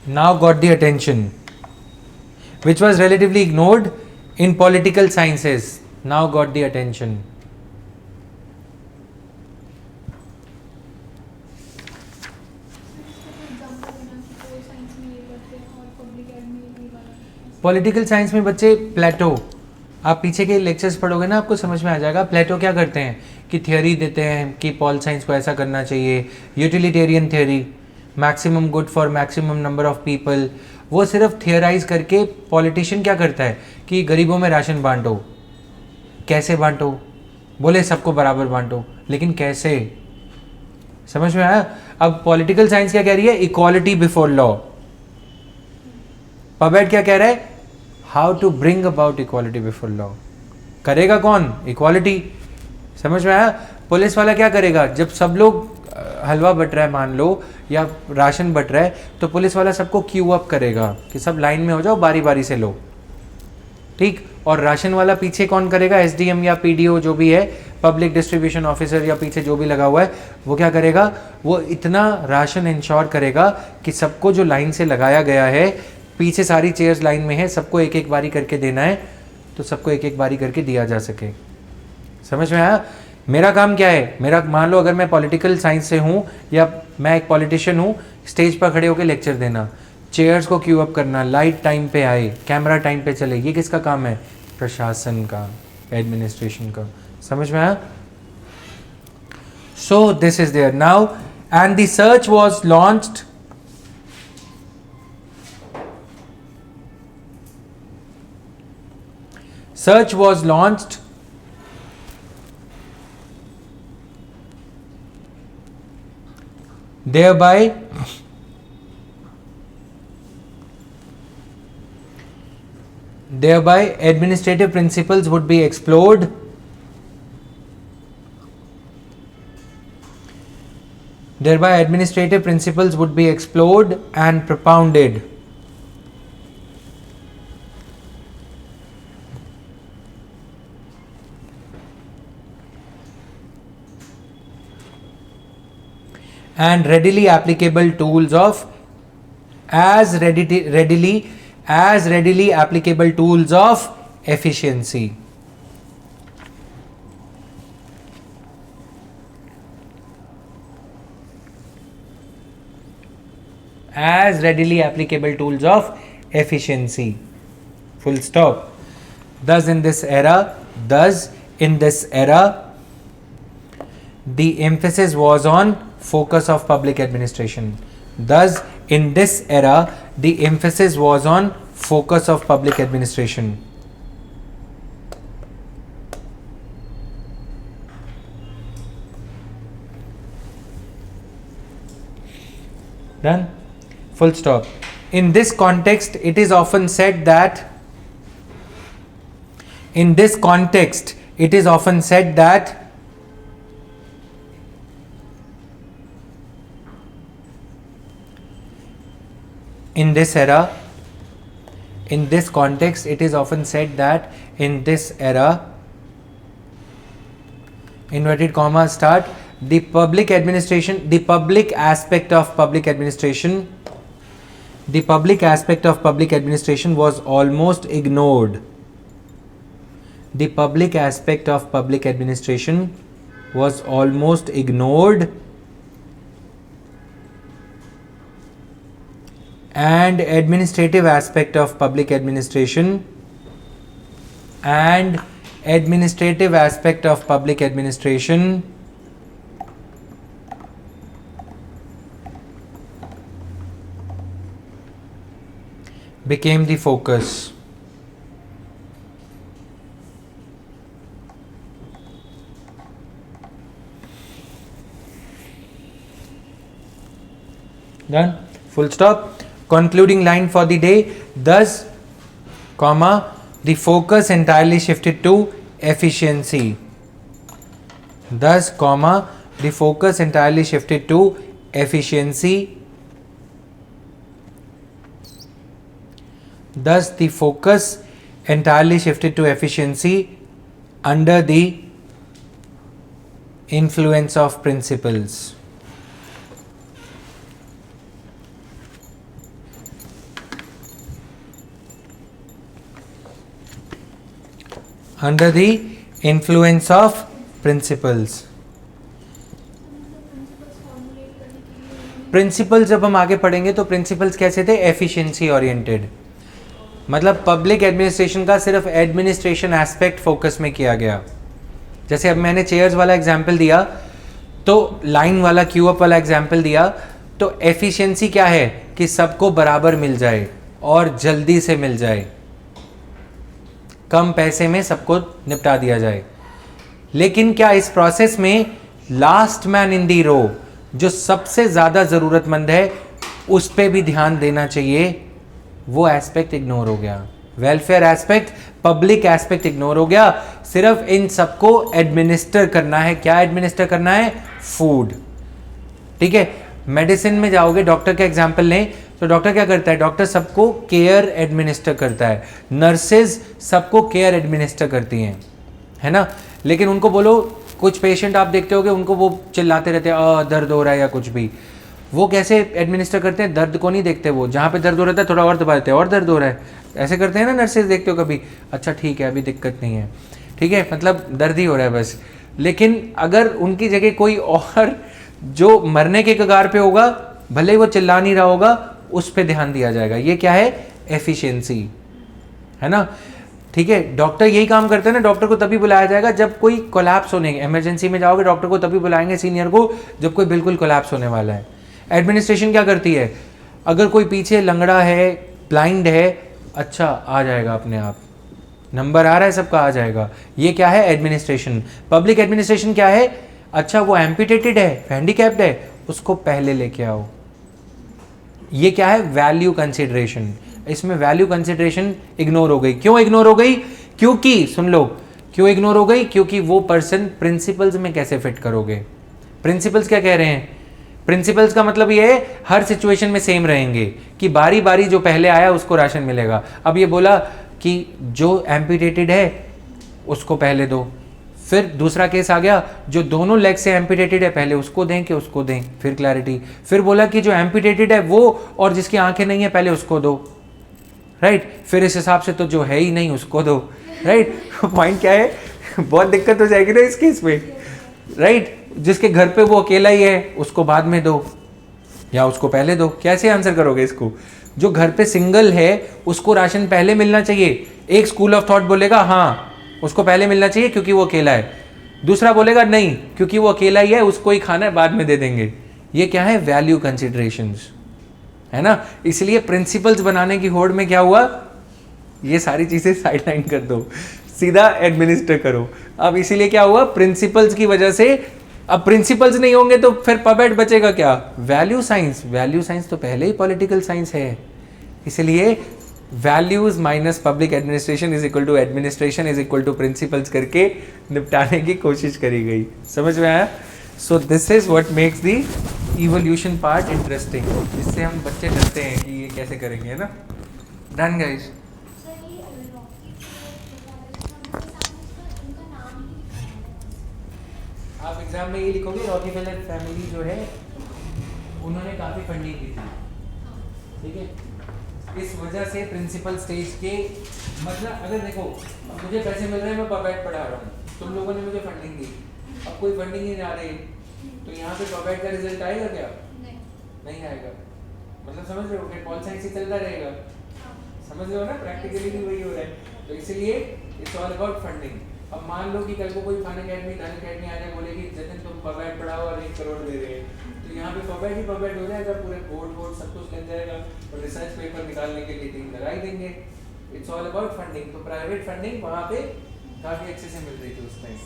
Now got the attention. Which was relatively ignored in political sciences, now got the attention. Political science में बच्चे प्लेटो, आप पीछे के लेक्चर्स पढ़ोगे ना, आपको समझ में आ जाएगा। प्लेटो क्या करते हैं कि थियोरी देते हैं कि पॉल साइंस को ऐसा करना चाहिए, utilitarian theory, maximum good for maximum number of people. वो सिर्फ थियोराइज करके, पॉलिटिशियन क्या करता है कि गरीबों में राशन बांटो। कैसे बांटो? बोले सबको बराबर बांटो, लेकिन कैसे? समझ में आया? अब पॉलिटिकल साइंस क्या कह रही है? Equality before law. पबेट क्या कह रहा है? How to bring about equality before law. करेगा कौन? इक्वालिटी। समझ में आया? पुलिस वाला क्या करेगा? जब सब लोग हलवा बट रहा है मान लो, या राशन बट रहा है, तो पुलिस वाला सबको क्यू अप करेगा कि सब लाइन में हो जाओ, बारी बारी से लो, ठीक। और राशन वाला पीछे कौन करेगा? एसडीएम या पीडीओ जो भी है, पब्लिक डिस्ट्रीब्यूशन ऑफिसर या पीछे जो भी लगा हुआ है, वो क्या करेगा? वो इतना राशन इंश्योर करेगा कि सबको जो लाइन से लगाया गया है, पीछे सारी चेयर्स लाइन में है, सबको एक एक बारी करके देना है, तो सबको एक एक बारी करके दिया जा सके। समझ में आया? मेरा काम क्या है? मेरा, मान लो अगर मैं पॉलिटिकल साइंस से हूँ या मैं एक पॉलिटिशियन हूँ, स्टेज पर खड़े होकर लेक्चर देना, चेयर्स को क्यू अप करना, लाइट टाइम पे आए, कैमरा टाइम पे चले, ये किसका काम है? प्रशासन का, एडमिनिस्ट्रेशन का। समझ में आया? So this is there now and the search was launched, search was launched thereby administrative principles would be explored, thereby administrative principles would be explored and propounded. And readily applicable tools of readily applicable tools of efficiency. As readily applicable tools of efficiency. Full stop. Thus in this era, the emphasis was on focus of public administration. Thus, in this era, the emphasis was on focus of public administration. Done? Full stop. In this context, it is often said that in this context, it is often said that in this era, in this context, it is often said that in this era, inverted comma start, the public administration, the public aspect of public administration, the public aspect of public administration was almost ignored. The public aspect of public administration was almost ignored, and administrative aspect of public administration and administrative aspect of public administration became the focus. Done? Full stop. Concluding line for the day. Thus, comma, the focus entirely shifted to efficiency. Thus, comma, the focus entirely shifted to efficiency. Thus, the focus entirely shifted to efficiency under the influence of principles. Under the influence of principles. Principle जब हम आगे पढ़ेंगे तो प्रिंसिपल्स कैसे थे? Efficiency oriented. मतलब पब्लिक एडमिनिस्ट्रेशन का सिर्फ एडमिनिस्ट्रेशन एस्पेक्ट फोकस में किया गया. जैसे अब मैंने चेयर्स वाला एग्जाम्पल दिया, तो लाइन वाला क्यू अप वाला एग्जाम्पल दिया, तो एफिशिएंसी क्या है कि सबको बराबर मिल जाए और जल्दी से मिल जाए, कम पैसे में सबको निपटा दिया जाए. लेकिन क्या इस प्रोसेस में लास्ट मैन इन दी रो, जो सबसे ज़्यादा ज़रूरतमंद है, उस पर भी ध्यान देना चाहिए? वो एस्पेक्ट इग्नोर हो गया. Welfare aspect, public aspect ignore हो गया. सिर्फ इन सबको एडमिनिस्टर करना है. क्या एडमिनिस्टर करना है? फूड. ठीक है. मेडिसिन में जाओगे, डॉक्टर का एग्जाम्पल लें तो डॉक्टर क्या करता है? डॉक्टर सबको केयर एडमिनिस्टर करता है. नर्सेज सबको केयर एडमिनिस्टर करती हैं, है ना. लेकिन उनको बोलो, कुछ पेशेंट आप देखते होगे, उनको वो चिल्लाते रहते हैं दर्द हो रहा है या कुछ भी. वो कैसे एडमिनिस्टर करते हैं? दर्द को नहीं देखते. वो जहाँ पे दर्द हो रहा है थोड़ा और दबा देते हैं, और दर्द हो रहा है, ऐसे करते हैं ना नर्सेज. देखते हो कभी? अच्छा ठीक है, अभी दिक्कत नहीं है, ठीक है, मतलब दर्द ही हो रहा है बस. लेकिन अगर उनकी जगह कोई और जो मरने के कगार पे होगा, भले ही वो चिल्ला नहीं रहा होगा, उस पर ध्यान दिया जाएगा. ये क्या है? एफिशिएंसी, है ना. ठीक है. डॉक्टर यही काम करते हैं ना. डॉक्टर को तभी बुलाया जाएगा जब कोई कोलैप्स होने, इमरजेंसी में जाओगे डॉक्टर को तभी बुलाएंगे सीनियर को जब कोई बिल्कुल कोलैप्स होने वाला है. एडमिनिस्ट्रेशन क्या करती है? अगर कोई पीछे लंगड़ा है, ब्लाइंड है, अच्छा आ जाएगा अपने आप, नंबर आ रहा है सबका, आ जाएगा. ये क्या है? एडमिनिस्ट्रेशन. पब्लिक एडमिनिस्ट्रेशन क्या है? अच्छा वो एम्पिटेटेड है, हैंडीकैप्ड है, उसको पहले लेके आओ. ये क्या है? Value consideration. इसमें वैल्यू कंसिडरेशन इग्नोर हो गई. क्यों इग्नोर हो गई? क्योंकि सुन लो, क्यों इग्नोर हो गई? क्योंकि वो पर्सन प्रिंसिपल्स में कैसे फिट करोगे? प्रिंसिपल्स क्या कह रहे हैं? प्रिंसिपल्स का मतलब ये है हर सिचुएशन में सेम रहेंगे, कि बारी बारी जो पहले आया उसको राशन मिलेगा. अब ये बोला कि जो एम्पिटेटेड है उसको पहले दो. फिर दूसरा केस आ गया, जो दोनों लेग से एम्पिटेटेड है पहले उसको दें कि उसको दें, फिर क्लैरिटी. फिर बोला कि जो एम्पिटेटेड है वो और जिसकी आंखें नहीं है पहले उसको दो. राइट. फिर इस हिसाब से तो जो है ही नहीं उसको दो. राइट. पॉइंट क्या है? बहुत दिक्कत हो जाएगी ना इस केस में. राइट. जिसके घर पे वो अकेला ही है उसको बाद में दो या उसको पहले दो. कैसे आंसर करोगे इसको? जो घर पे सिंगल है उसको राशन पहले मिलना चाहिए. एक स्कूल ऑफ थॉट बोलेगा हाँ उसको पहले मिलना चाहिए क्योंकि वो अकेला है. दूसरा बोलेगा नहीं, क्योंकि वो अकेला ही है, उसको ही खाना है, बाद में दे देंगे. ये क्या है? वैल्यू कंसिडरेशंस, है ना. इसलिए प्रिंसिपल्स बनाने की होड़ में क्या हुआ? ये सारी चीजें साइडलाइन कर दो, सीधा एडमिनिस्टर करो. अब इसीलिए क्या हुआ? प्रिंसिपल्स की वजह से अब प्रिंसिपल्स नहीं होंगे तो फिर पबेट बचेगा क्या? वैल्यू साइंस तो पहले ही पॉलिटिकल साइंस है, इसलिए values minus public administration is equal to administration is equal to principles करके निपटाने की कोशिश करी गई। समझ में आया? So this is what makes the evolution part interesting, जिससे हम बच्चे डरते हैं कि ये कैसे करेंगे, है ना? Done guys? आप एग्जाम में ये लिखोगे रॉकीफेलर फैमिली जो है उन्होंने काफ़ी फंडिंग की थी, ठीक है? इस वजह से प्रिंसिपल स्टेज के मतलब अगर देखो मुझे पैसे मिल रहे हैं, मैं पबेट पढ़ा रहा हूँ, तुम लोगों ने मुझे फंडिंग दी, अब कोई फंडिंग नहीं आ रही तो यहाँ पे पबेट का रिजल्ट आएगा क्या? नहीं आएगा। मतलब समझ रहे हो कि पॉल साइंस ही चलता रहेगा, समझ रहे हो ना? प्रैक्टिकली भी वही हो रहा है, तो इसीलिए इट्स ऑल अबाउट फंडिंग। अब मान लो कि कल को कोई फन अकेडमी धन अकेडमी आ जाए, बोले कि जतिन तुम पबेट पढ़ाओ और 1 करोड़ दे रहे हैं, तो यहाँ पे पबेट ही पबेट हो जाएगा, पूरे बोर्ड सब कुछ लग जाएगा और रिसर्च पेपर निकालने के लिए टीम लगाई देंगे। It's all about funding. तो प्राइवेट फंडिंग वहाँ पे काफ़ी अच्छे से मिल रही थी उस टाइम।